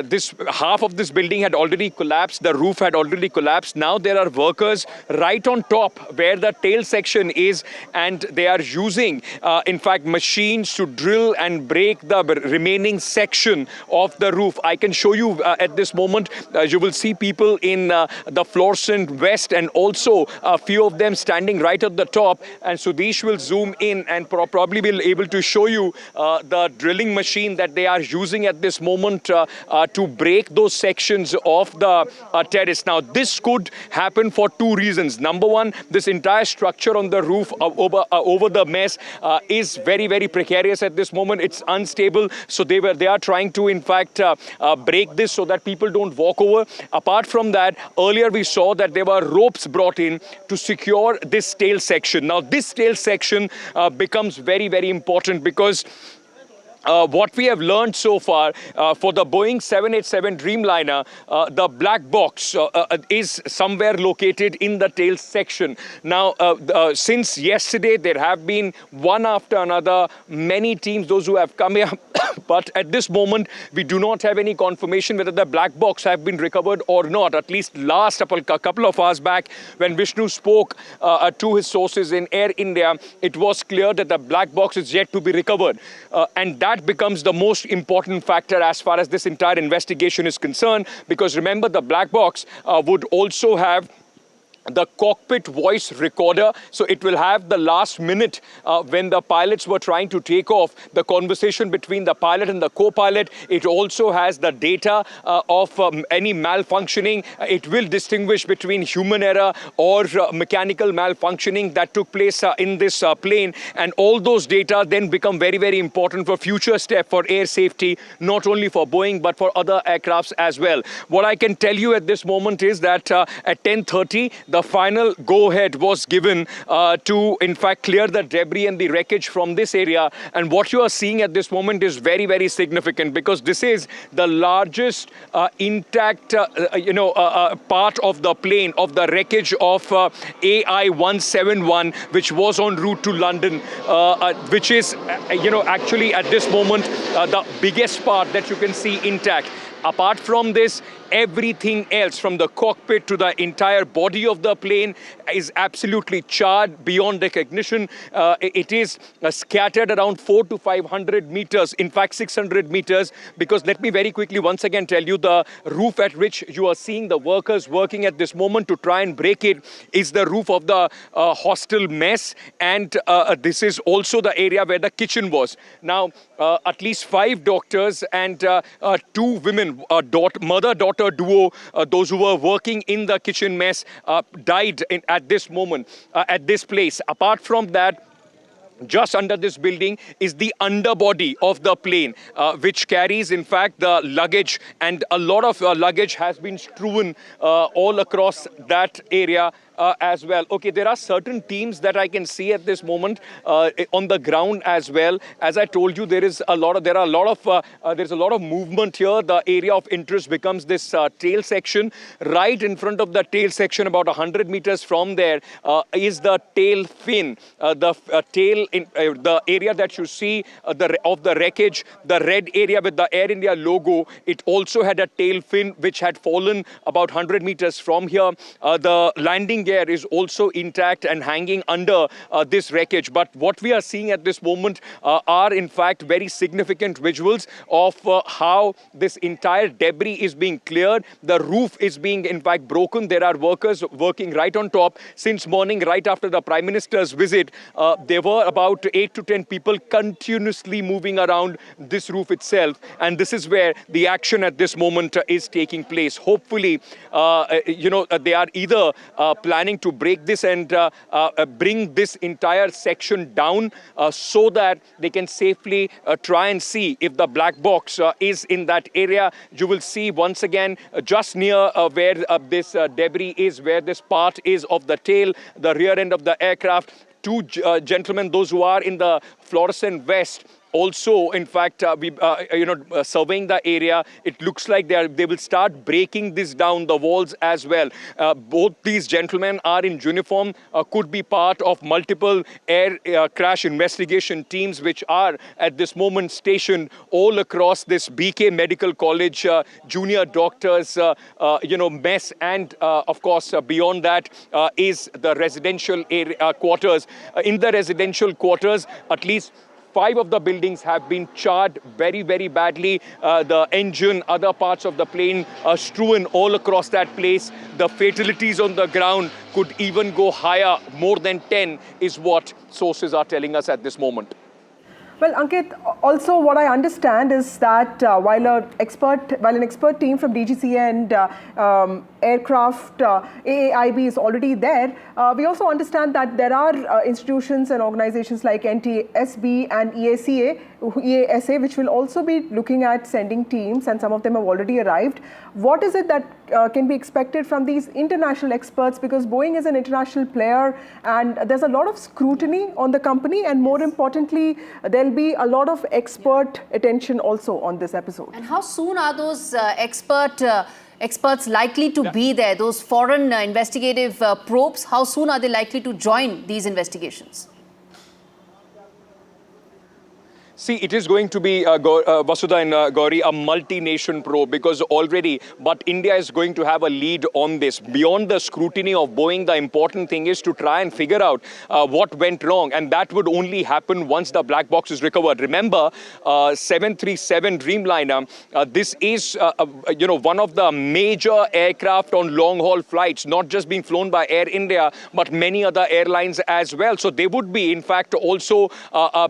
this half of this building had already collapsed. The roof had already collapsed. Now there are workers right on top where the tail section is, and they are using, in fact, machines to drill and break the remaining section of the roof. I can show you at this moment. You will see people in the fluorescent vest, and also a few of them standing right at the top. And Sudesh will zoom in and probably be able to show you the drilling machine that they are using at this moment to break those sections of the terrace. Now, this could happen for two reasons. Number one, this entire structure on the roof over the mess is very, very precarious at this moment. It's unstable. So they are trying to, in fact, break this so that people don't walk over. Apart from that, earlier we saw that there were ropes brought in to secure this tail section. Now, this tail section becomes very, very important because what we have learned so far for the Boeing 787 Dreamliner, the black box is somewhere located in the tail section. Now, since yesterday, there have been one after another, many teams, those who have come here. But at this moment, we do not have any confirmation whether the black box have been recovered or not. At least last a couple of hours back, when Vishnu spoke to his sources in Air India, it was clear that the black box is yet to be recovered. And that becomes the most important factor as far as this entire investigation is concerned. Because remember, the black box would also have the cockpit voice recorder. So it will have the last minute when the pilots were trying to take off, the conversation between the pilot and the co-pilot. It also has the data of any malfunctioning. It will distinguish between human error or mechanical malfunctioning that took place in this plane. And all those data then become very, very important for future step for air safety, not only for Boeing, but for other aircrafts as well. What I can tell you at this moment is that at 10:30, the final go-ahead was given to, in fact, clear the debris and the wreckage from this area. And what you are seeing at this moment is very, very significant, because this is the largest intact, part of the plane, of the wreckage of AI-171, which was en route to London, which is, actually at this moment, the biggest part that you can see intact. Apart from this, everything else from the cockpit to the entire body of the plane is absolutely charred beyond recognition. It is scattered around 400 to 500 meters, in fact 600 meters, because let me very quickly once again tell you, the roof at which you are seeing the workers working at this moment to try and break it is the roof of the hostel mess, and this is also the area where the kitchen was. Now, at least 5 doctors and 2 women, mother-daughter duo, those who were working in the kitchen mess, died at this moment, at this place. Apart from that, just under this building is the underbody of the plane, which carries, in fact, the luggage, and a lot of luggage has been strewn all across that area as well. Okay, there are certain teams that I can see at this moment on the ground as well. As I told you, there's a lot of movement here. The area of interest becomes this tail section. Right in front of the tail section, about 100 meters from there, is the tail fin. The tail in the area that you see of the wreckage, the red area with the Air India logo. It also had a tail fin which had fallen about 100 meters from here. The landing gear is also intact and hanging under this wreckage. But what we are seeing at this moment are, in fact, very significant visuals of how this entire debris is being cleared. The roof is being, in fact, broken. There are workers working right on top. Since morning, right after the Prime Minister's visit, there were about 8 to 10 people continuously moving around this roof itself. And this is where the action at this moment is taking place. Hopefully, they are either planning planning to break this and bring this entire section down so that they can safely try and see if the black box is in that area. You will see once again just near where this debris is, where this part is of the tail, the rear end of the aircraft. Two gentlemen, those who are in the fluorescent vest, also, in fact, surveying the area, it looks like they will start breaking this down, the walls as well. Both these gentlemen are in uniform, could be part of multiple air crash investigation teams, which are at this moment stationed all across this BK Medical College, junior doctors, mess, and of course, beyond that is the residential area, quarters. In the residential quarters, at least 5 of the buildings have been charred very, very badly. The engine, other parts of the plane are strewn all across that place. The fatalities on the ground could even go higher. More than 10 is what sources are telling us at this moment. Well, Ankit, also what I understand is that while an expert team from DGCA and aircraft AAIB is already there, we also understand that there are institutions and organizations like NTSB and EASA, which will also be looking at sending teams, and some of them have already arrived. What is it that can be expected from these international experts? Because Boeing is an international player and there's a lot of scrutiny on the company, and more importantly, there'll be a lot of expert attention also on this episode. And how soon are those experts likely to be there? Those foreign investigative probes, how soon are they likely to join these investigations? See, it is going to be, Vasudha and Gauri, a multi-nation probe, because but India is going to have a lead on this. Beyond the scrutiny of Boeing, the important thing is to try and figure out what went wrong. And that would only happen once the black box is recovered. Remember, 737 Dreamliner, this is, one of the major aircraft on long-haul flights, not just being flown by Air India, but many other airlines as well. So they would be, in fact, also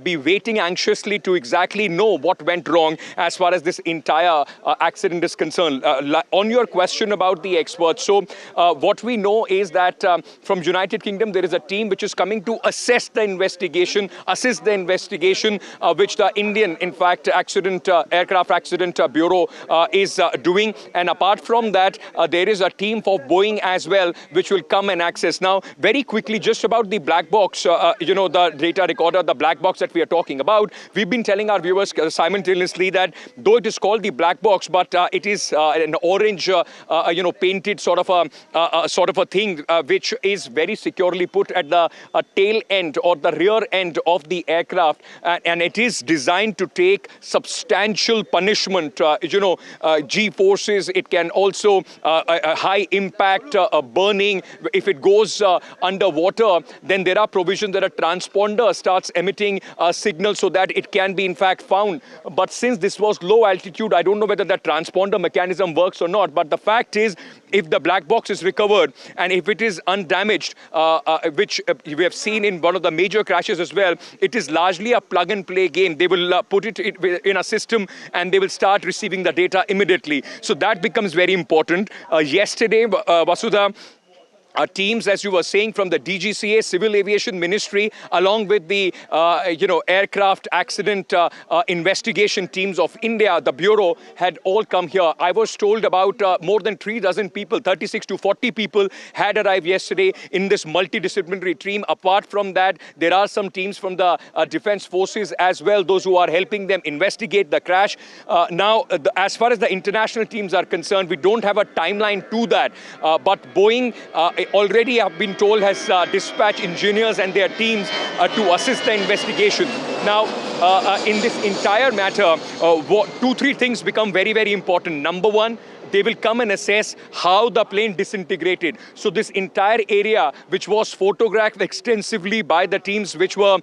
be waiting anxiously to exactly know what went wrong as far as this entire accident is concerned. On your question about the experts, so what we know is that from United Kingdom, there is a team which is coming to assist the investigation, which the Indian, in fact, aircraft accident bureau is doing. And apart from that, there is a team for Boeing as well, which will come and access. Now, very quickly, just about the black box, the data recorder, the black box that we are talking about, we've been telling our viewers simultaneously that though it is called the black box, but it is an orange, painted sort of a thing, which is very securely put at the tail end or the rear end of the aircraft, and it is designed to take substantial punishment. G-forces. It can also a high impact burning. If it goes underwater, then there are provisions that a transponder starts emitting a signal so that it can be in fact found. But since this was low altitude, I don't know whether that transponder mechanism works or not. But the fact is, if the black box is recovered and if it is undamaged, which we have seen in one of the major crashes as well, it is largely a plug and play game. They will put it in a system and they will start receiving the data immediately. So that becomes very important. Yesterday, Vasudha, teams, as you were saying, from the DGCA, Civil Aviation Ministry, along with the, aircraft accident investigation teams of India, the Bureau, had all come here. I was told about more than 36 people, 36 to 40 people had arrived yesterday in this multidisciplinary team. Apart from that, there are some teams from the Defense Forces as well, those who are helping them investigate the crash. As far as the international teams are concerned, we don't have a timeline to that. But Boeing already have been told has dispatched engineers and their teams to assist the investigation. Now, in this entire matter, 2-3 things become very, very important. Number one, they will come and assess how the plane disintegrated. So this entire area, which was photographed extensively by the teams which were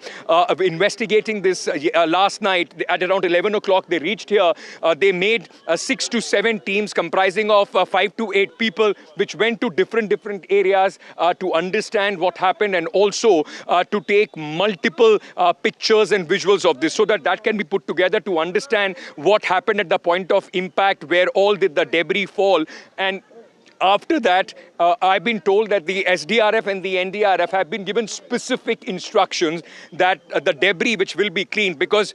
investigating this last night, at around 11 o'clock, they reached here. They made 6 to 7 teams comprising of 5 to 8 people, which went to different areas to understand what happened, and also to take multiple pictures and visuals of this, so that can be put together to understand what happened at the point of impact, where all did the debris fall. And after that, I've been told that the SDRF and the NDRF have been given specific instructions that the debris which will be cleaned, because,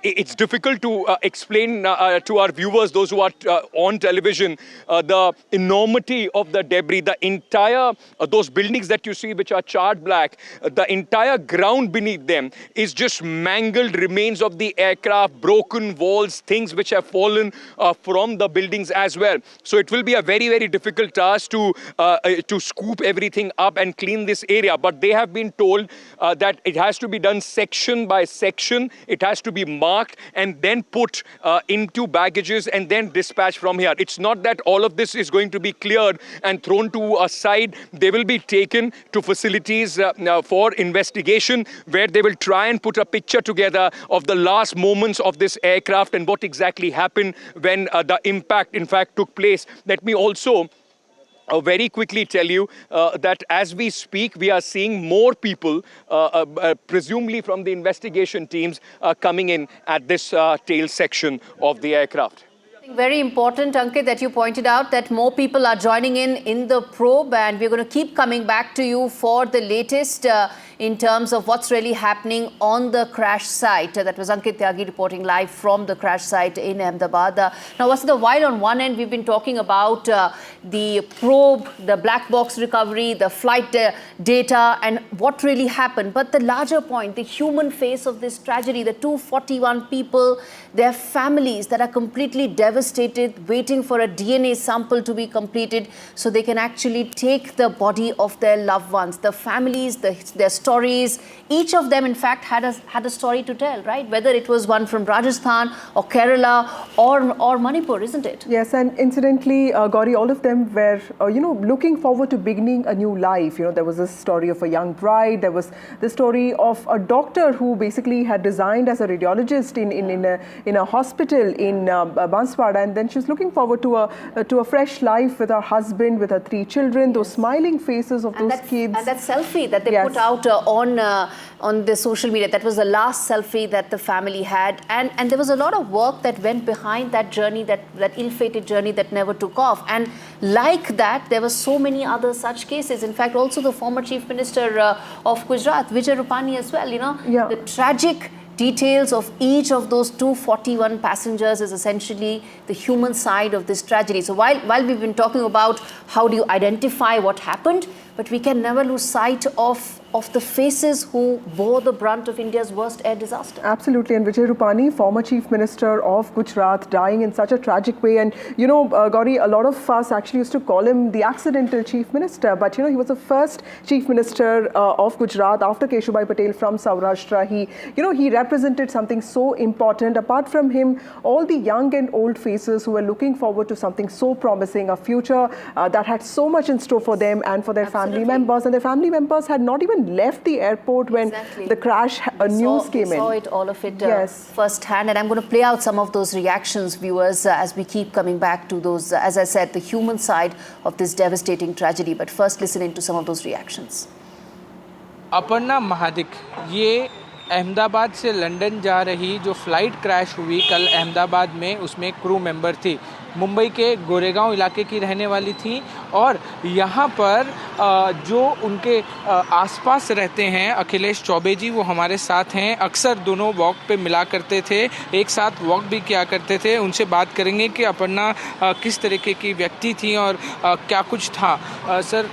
it's difficult to explain to our viewers, those who are on television, the enormity of the debris. The entire, those buildings that you see which are charred black, the entire ground beneath them is just mangled remains of the aircraft, broken walls, things which have fallen from the buildings as well. So it will be a very, very difficult task to scoop everything up and clean this area. But they have been told that it has to be done section by section. It has to be marked and then put into baggages and then dispatched from here. It's not that all of this is going to be cleared and thrown to a side. They will be taken to facilities for investigation, where they will try and put a picture together of the last moments of this aircraft and what exactly happened when the impact in fact took place. Let me also very quickly tell you that as we speak, we are seeing more people, presumably from the investigation teams, coming in at this tail section of the aircraft. Very important, Ankit, that you pointed out that more people are joining in the probe, and we're going to keep coming back to you for the latest in terms of what's really happening on the crash site. That was Ankit Tyagi reporting live from the crash site in Ahmedabad. Now, Vasudha, while on one end we've been talking about the probe, the black box recovery, the flight data and what really happened, but the larger point, the human face of this tragedy, the 241 people, their families that are completely devastated, waiting for a DNA sample to be completed so they can actually take the body of their loved ones. The families, their stories, each of them in fact had a story to tell, right? Whether it was one from Rajasthan or Kerala or Manipur, isn't it? Yes, and incidentally, Gauri, all of them were, looking forward to beginning a new life. There was a story of a young bride. There was the story of a doctor who basically had resigned as a radiologist in a hospital in Banswara, and then she's looking forward to a fresh life with her husband, with her 3 children. Those smiling faces of those kids, and that selfie that they put out on the social media. That was the last selfie that the family had, and there was a lot of work that went behind that journey, that ill-fated journey that never took off. And like that, there were so many other such cases. In fact, also the former Chief Minister of Gujarat, Vijay Rupani as well, the tragic details of each of those 241 passengers is essentially the human side of this tragedy. So while we've been talking about how do you identify what happened, but we can never lose sight of the faces who bore the brunt of India's worst air disaster. Absolutely. And Vijay Rupani, former Chief Minister of Gujarat, dying in such a tragic way. And, Gauri, a lot of us actually used to call him the accidental Chief Minister. But, he was the first Chief Minister of Gujarat after Keshubhai Patel from Saurashtra. He represented something so important. Apart from him, all the young and old faces who were looking forward to something so promising, a future that had so much in store for them and for their family members. And their family members had not even left the airport when the crash news came in. We saw it, all of it firsthand. And I'm going to play out some of those reactions, viewers, as we keep coming back to those, as I said, the human side of this devastating tragedy. But first, listening to some of those reactions. Aparna Mahadik, ये अहमदाबाद से London जा रही जो flight crash हुई कल अहमदाबाद में, उसमें crew member थी, मुंबई के गोरेगांव इलाके की रहने वाली थी। और यहाँ पर जो उनके आसपास रहते हैं, अखिलेश चौबे जी, वो हमारे साथ हैं। अक्सर दोनों वॉक पे मिला करते थे, एक साथ वॉक भी किया करते थे। उनसे बात करेंगे कि अपर्णा किस तरीके की व्यक्ति थी और क्या कुछ था। सर,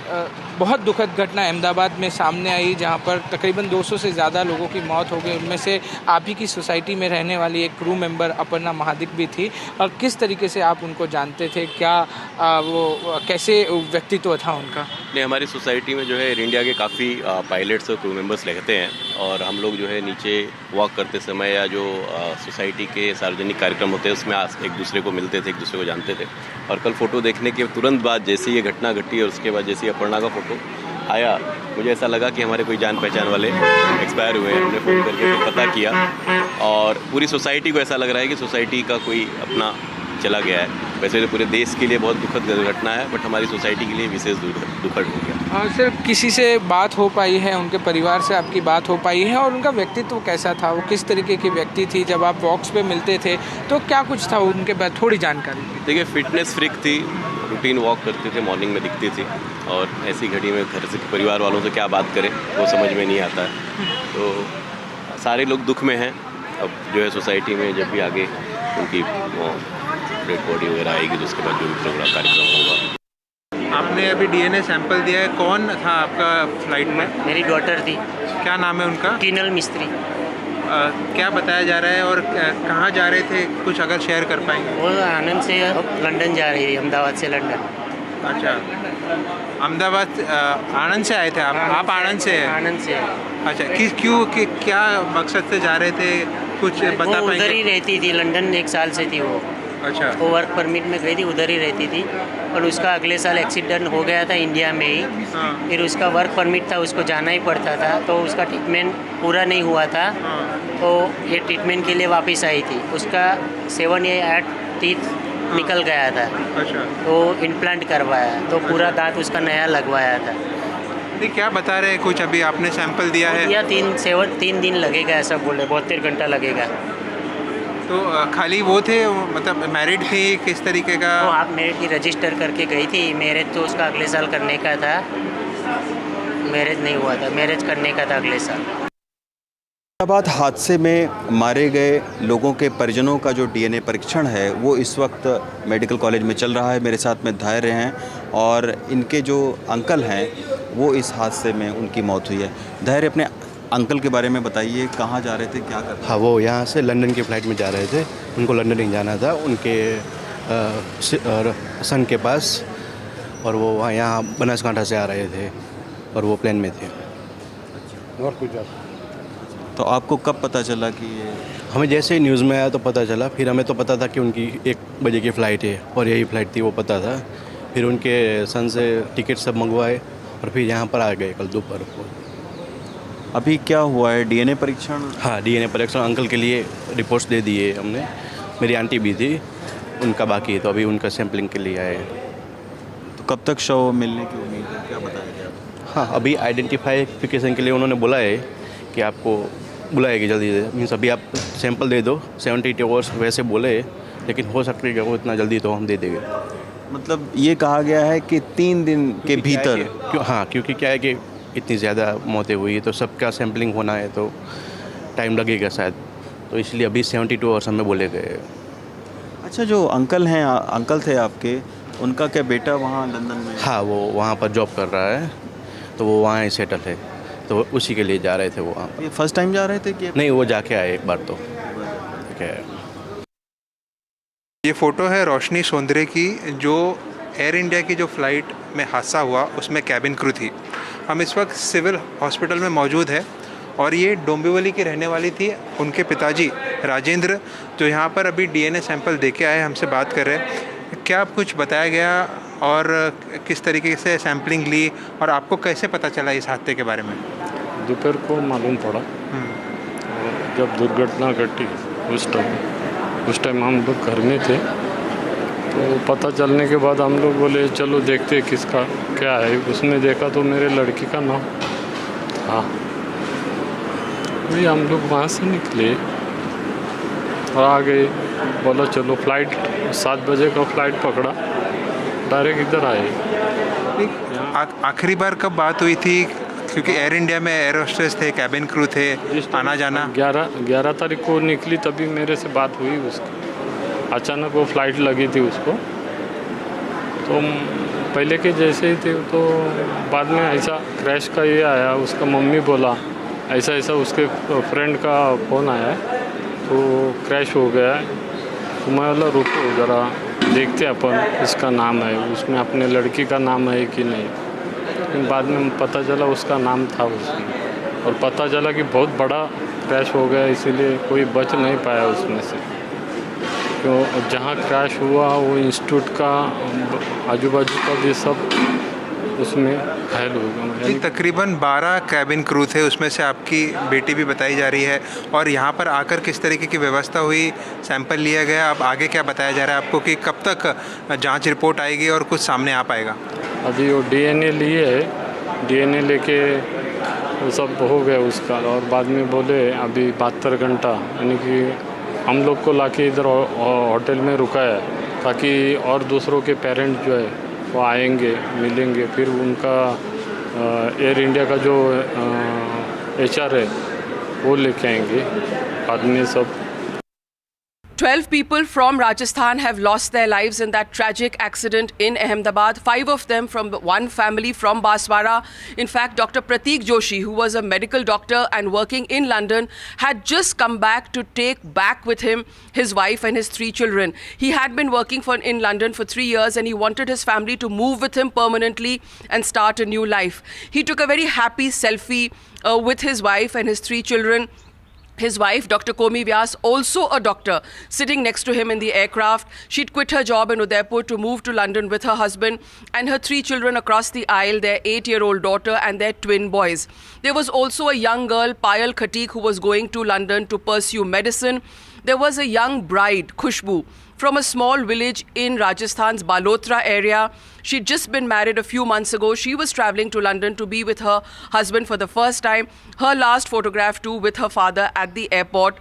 बहुत दुखद घटना अहमदाबाद में सामने आई, जहाँ पर तकरीबन 200 से ज़्यादा लोगों की मौत हो गई। उनमें से आप ही की सोसाइटी में रहने वाली एक क्रू मेंबर अपर्णा महादिक भी थी। किस तरीके से आप उनको जानते थे? क्या वो कैसे व्यक्तित्व था उनका? नहीं, हमारी सोसाइटी में जो है एयर इंडिया के काफ़ी पायलट्स और क्रू मेंबर्स रहते हैं, और हम लोग जो है नीचे वॉक करते समय या जो सोसाइटी के सार्वजनिक कार्यक्रम होते हैं उसमें एक दूसरे को मिलते थे, एक दूसरे को जानते थे। और कल फ़ोटो देखने के तुरंत बाद जैसे ये घटना घटी और उसके बाद जैसे अपर्णा का फ़ोटो आया, मुझे ऐसा लगा कि हमारे कोई जान पहचान वाले एक्सपायर हुए हैं। हमने फ़ोन करके तो पता किया, और पूरी सोसाइटी को ऐसा लग रहा है कि सोसाइटी का कोई अपना चला गया है। वैसे तो पूरे देश के लिए बहुत दुखद घटना है, बट हमारी सोसाइटी के लिए विशेष दुखद हो गया। सर, किसी से बात हो पाई है, उनके परिवार से आपकी बात हो पाई है, और उनका व्यक्तित्व कैसा था? वो किस तरीके की व्यक्ति थी? जब आप वॉक्स पे मिलते थे तो क्या कुछ था उनके बाद, थोड़ी जानकारी? देखिए, फिटनेस फ्रीक थी, रूटीन वॉक करते थे, मॉर्निंग में दिखती थी, और ऐसी घड़ी में घर से परिवार वालों से क्या बात करें वो समझ में नहीं आता है। तो सारे लोग दुख में हैं। अब जो है सोसाइटी में जब भी आगे उनकी डेड बॉडी वगैरह आएगी तो उसके बाद जो भी प्रोग्राम कार्यक्रम होगा। आपने अभी डीएनए सैंपल दिया है, कौन था आपका फ्लाइट में? मेरी डॉटर थी। क्या नाम है उनका? किनल मिस्त्री। क्या बताया जा रहा है और कहाँ जा रहे थे, कुछ अगर शेयर कर पाएंगे? वो आनंद से लंदन जा रही थी, अहमदाबाद से लंदन। अच्छा, अहमदाबाद आनंद से आए थे आप आनंद से हैं? आनंद से। अच्छा, क्या मकसद से जा रहे थे, कुछ बता पाएंगे? उधर ही रहती थी, लंदन 1 साल से थी वो। अच्छा। वो वर्क परमिट में गई थी, उधर ही रहती थी, और उसका अगले साल एक्सीडेंट हो गया था इंडिया में ही। फिर उसका वर्क परमिट था, उसको जाना ही पड़ता था, तो उसका ट्रीटमेंट पूरा नहीं हुआ था, तो ये ट्रीटमेंट के लिए वापस आई थी। उसका 7 या 8 टीथ निकल गया था। अच्छा। तो इम्प्लांट करवाया, तो पूरा दांत उसका नया लगवाया था। क्या बता रहे हैं कुछ? अभी आपने सैंपल दिया है? या 3 दिन लगेगा ऐसा बोले, 72 घंटा लगेगा। तो खाली वो थे, मतलब मैरिड थी, किस तरीके का? तो आप मैरिड की रजिस्टर करके गई थी। मैरिज तो उसका अगले साल करने का था, मैरिज नहीं हुआ था, मैरिज करने का था अगले साल। अहमदाबाद हादसे में मारे गए लोगों के परिजनों का जो डीएनए परीक्षण है वो इस वक्त मेडिकल कॉलेज में चल रहा है। मेरे साथ में धैर्य हैं और इनके जो अंकल हैं वो इस हादसे में उनकी मौत हुई है। धैर्य, अपने अंकल के बारे में बताइए, कहाँ जा रहे थे, क्या कर रहे थे? हाँ, वो यहाँ से लंदन की फ़्लाइट में जा रहे थे। उनको लंदन नहीं जाना था, उनके सन के पास, और वो वहाँ यहाँ बनासकांठा से आ रहे थे और वो प्लेन में थे। और कुछ तो आपको कब पता चला कि ये? हमें जैसे ही न्यूज़ में आया तो पता चला। फिर हमें तो पता था कि उनकी 1 बजे की फ़्लाइट है और यही फ़्लाइट थी, वो पता था। फिर उनके सन से टिकट सब मंगवाए और फिर यहाँ पर आ गए कल दोपहर को। अभी क्या हुआ है, डीएनए परीक्षण? हाँ, डीएनए परीक्षण अंकल के लिए रिपोर्ट्स दे दिए हमने। मेरी आंटी भी थी, उनका बाकी है, तो अभी उनका सैम्पलिंग के लिए आए। तो कब तक शव मिलने की उम्मीद है, क्या बताया गया? हाँ, अभी आइडेंटिफिकेशन के लिए उन्होंने बोला है कि आपको बुलाएगी जल्दी से। मीन्स अभी आप सैंपल दे दो, 72 आवर्स वैसे बोले, लेकिन हो सकता है कि वो इतना जल्दी तो हम दे देंगे। मतलब ये कहा गया है कि 3 दिन के भीतर? हाँ, क्योंकि क्या है कि इतनी ज़्यादा मौतें हुई तो सबका सैम्पलिंग होना है तो टाइम लगेगा शायद, तो इसलिए अभी 72 आवर्स हमें बोले गए। अच्छा, जो अंकल हैं, अंकल थे आपके, उनका क्या बेटा वहाँ लंदन में? हाँ, वो वहाँ पर जॉब कर रहा है, तो वो वहाँ ही सेटल है, तो उसी के लिए जा रहे थे वो वहाँ। ये फर्स्ट टाइम जा रहे थे कि? नहीं, वो जाके आए एक बार तो। ठीक है। ये फ़ोटो है रोशनी सोंदरे की, जो एयर इंडिया की जो फ़्लाइट में हादसा हुआ उसमें कैबिन क्रू थी। हम इस वक्त सिविल हॉस्पिटल में मौजूद है और ये डोंबिवली की रहने वाली थी। उनके पिताजी राजेंद्र जो यहाँ पर अभी डीएनए सैंपल देके आए, हमसे बात कर रहे हैं। क्या कुछ बताया गया और किस तरीके से सैंपलिंग ली और आपको कैसे पता चला इस हादसे के बारे में? दोपहर को मालूम पड़ा, जब दुर्घटना घटी उस टाइम हम लोग घर में थे, तो पता चलने के बाद हम लोग बोले चलो देखते किसका क्या है। उसमें देखा तो मेरे लड़की का नाम था। वही हम लोग वहाँ से निकले और आ गए, बोला चलो फ्लाइट 7 बजे का फ्लाइट पकड़ा, डायरेक्ट इधर आए। आखिरी बार कब बात हुई थी? क्योंकि एयर इंडिया में एयर होस्टेस थे, कैबिन क्रू थे, आना जाना। 11 तारीख को निकली, तभी मेरे से बात हुई उसकी। अचानक वो फ्लाइट लगी थी उसको, तो पहले के जैसे ही थे, तो बाद में ऐसा क्रैश का ये आया। उसका मम्मी बोला ऐसा ऐसा उसके फ्रेंड का फ़ोन आया है, तो क्रैश हो गया है। तो मैं बोला रुको ज़रा देखते अपन इसका नाम है, उसमें अपने लड़की का नाम है कि नहीं। लेकिन बाद में पता चला उसका नाम था उसमें, और पता चला कि बहुत बड़ा क्रैश हो गया, इसीलिए कोई बच नहीं पाया उसमें से। क्यों जहाँ क्रैश हुआ वो इंस्टीट्यूट का आजू बाजू का भी सब उसमें घायल हो गया। तकरीबन 12 कैबिन क्रू थे, उसमें से आपकी बेटी भी बताई जा रही है। और यहाँ पर आकर किस तरीके की व्यवस्था हुई, सैंपल लिया गया, अब आगे क्या बताया जा रहा है आपको कि कब तक जांच रिपोर्ट आएगी और कुछ सामने आ पाएगा? अभी वो डीएनए लिए है, डीएनए लेके वो सब हो गया उसका, और बाद में बोले अभी 72 घंटा, यानी कि हम लोग को लाके इधर होटल में रुकाया ताकि और दूसरों के पेरेंट्स जो है वो आएंगे, मिलेंगे, फिर उनका एयर इंडिया का जो HR है वो लेके आएंगे आदमी सब। 12 people from Rajasthan have lost their lives in that tragic accident in Ahmedabad. 5 of them from one family from Baswara. In fact, Dr. Prateek Joshi, who was a medical doctor and working in London, had just come back to take back with him his wife and his 3 children. He had been working in London for 3 years and he wanted his family to move with him permanently and start a new life. He took a very happy selfie with his wife and his 3 children. His wife, Dr. Komi Vyas, also a doctor, sitting next to him in the aircraft. She'd quit her job in Udaipur to move to London with her husband and her 3 children across the aisle, their 8-year-old daughter and their twin boys. There was also a young girl, Payal Khatik, who was going to London to pursue medicine. There was a young bride, Khushbu, from a small village in Rajasthan's Balotra area. She'd just been married a few months ago. She was traveling to London to be with her husband for the first time. Her last photograph too with her father at the airport.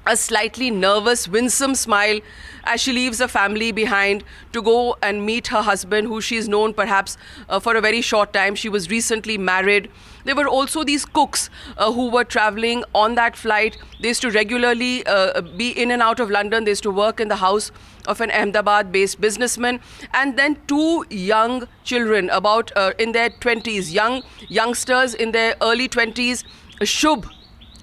A slightly nervous, winsome smile as she leaves the family behind to go and meet her husband, who she's known perhaps for a very short time. She was recently married. There were also these cooks who were traveling on that flight. They used to regularly be in and out of London. They used to work in the house of an Ahmedabad-based businessman. And then 2 young children, about in their 20s, youngsters in their early 20s, Shubh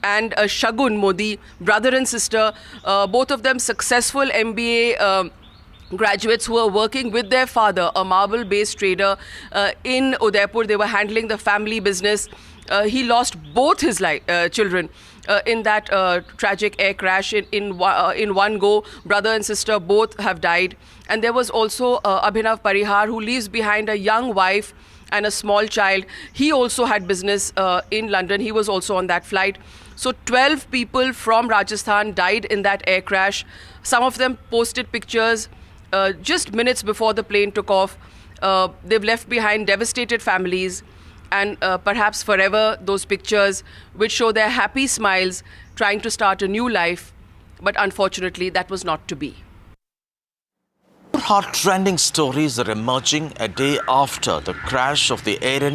and Shagun Modi, brother and sister, both of them successful MBA graduates who were working with their father, a marble-based trader in Udaipur. They were handling the family business. He lost both his children in that tragic air crash in one go. Brother and sister both have died. And there was also Abhinav Parihar, who leaves behind a young wife and a small child. He also had business in London. He was also on that flight. So 12 people from Rajasthan died in that air crash. Some of them posted pictures just minutes before the plane took off. They've left behind devastated families and perhaps forever those pictures which show their happy smiles trying to start a new life. But unfortunately, that was not to be. Hot trending stories are emerging a day after the crash of the Air India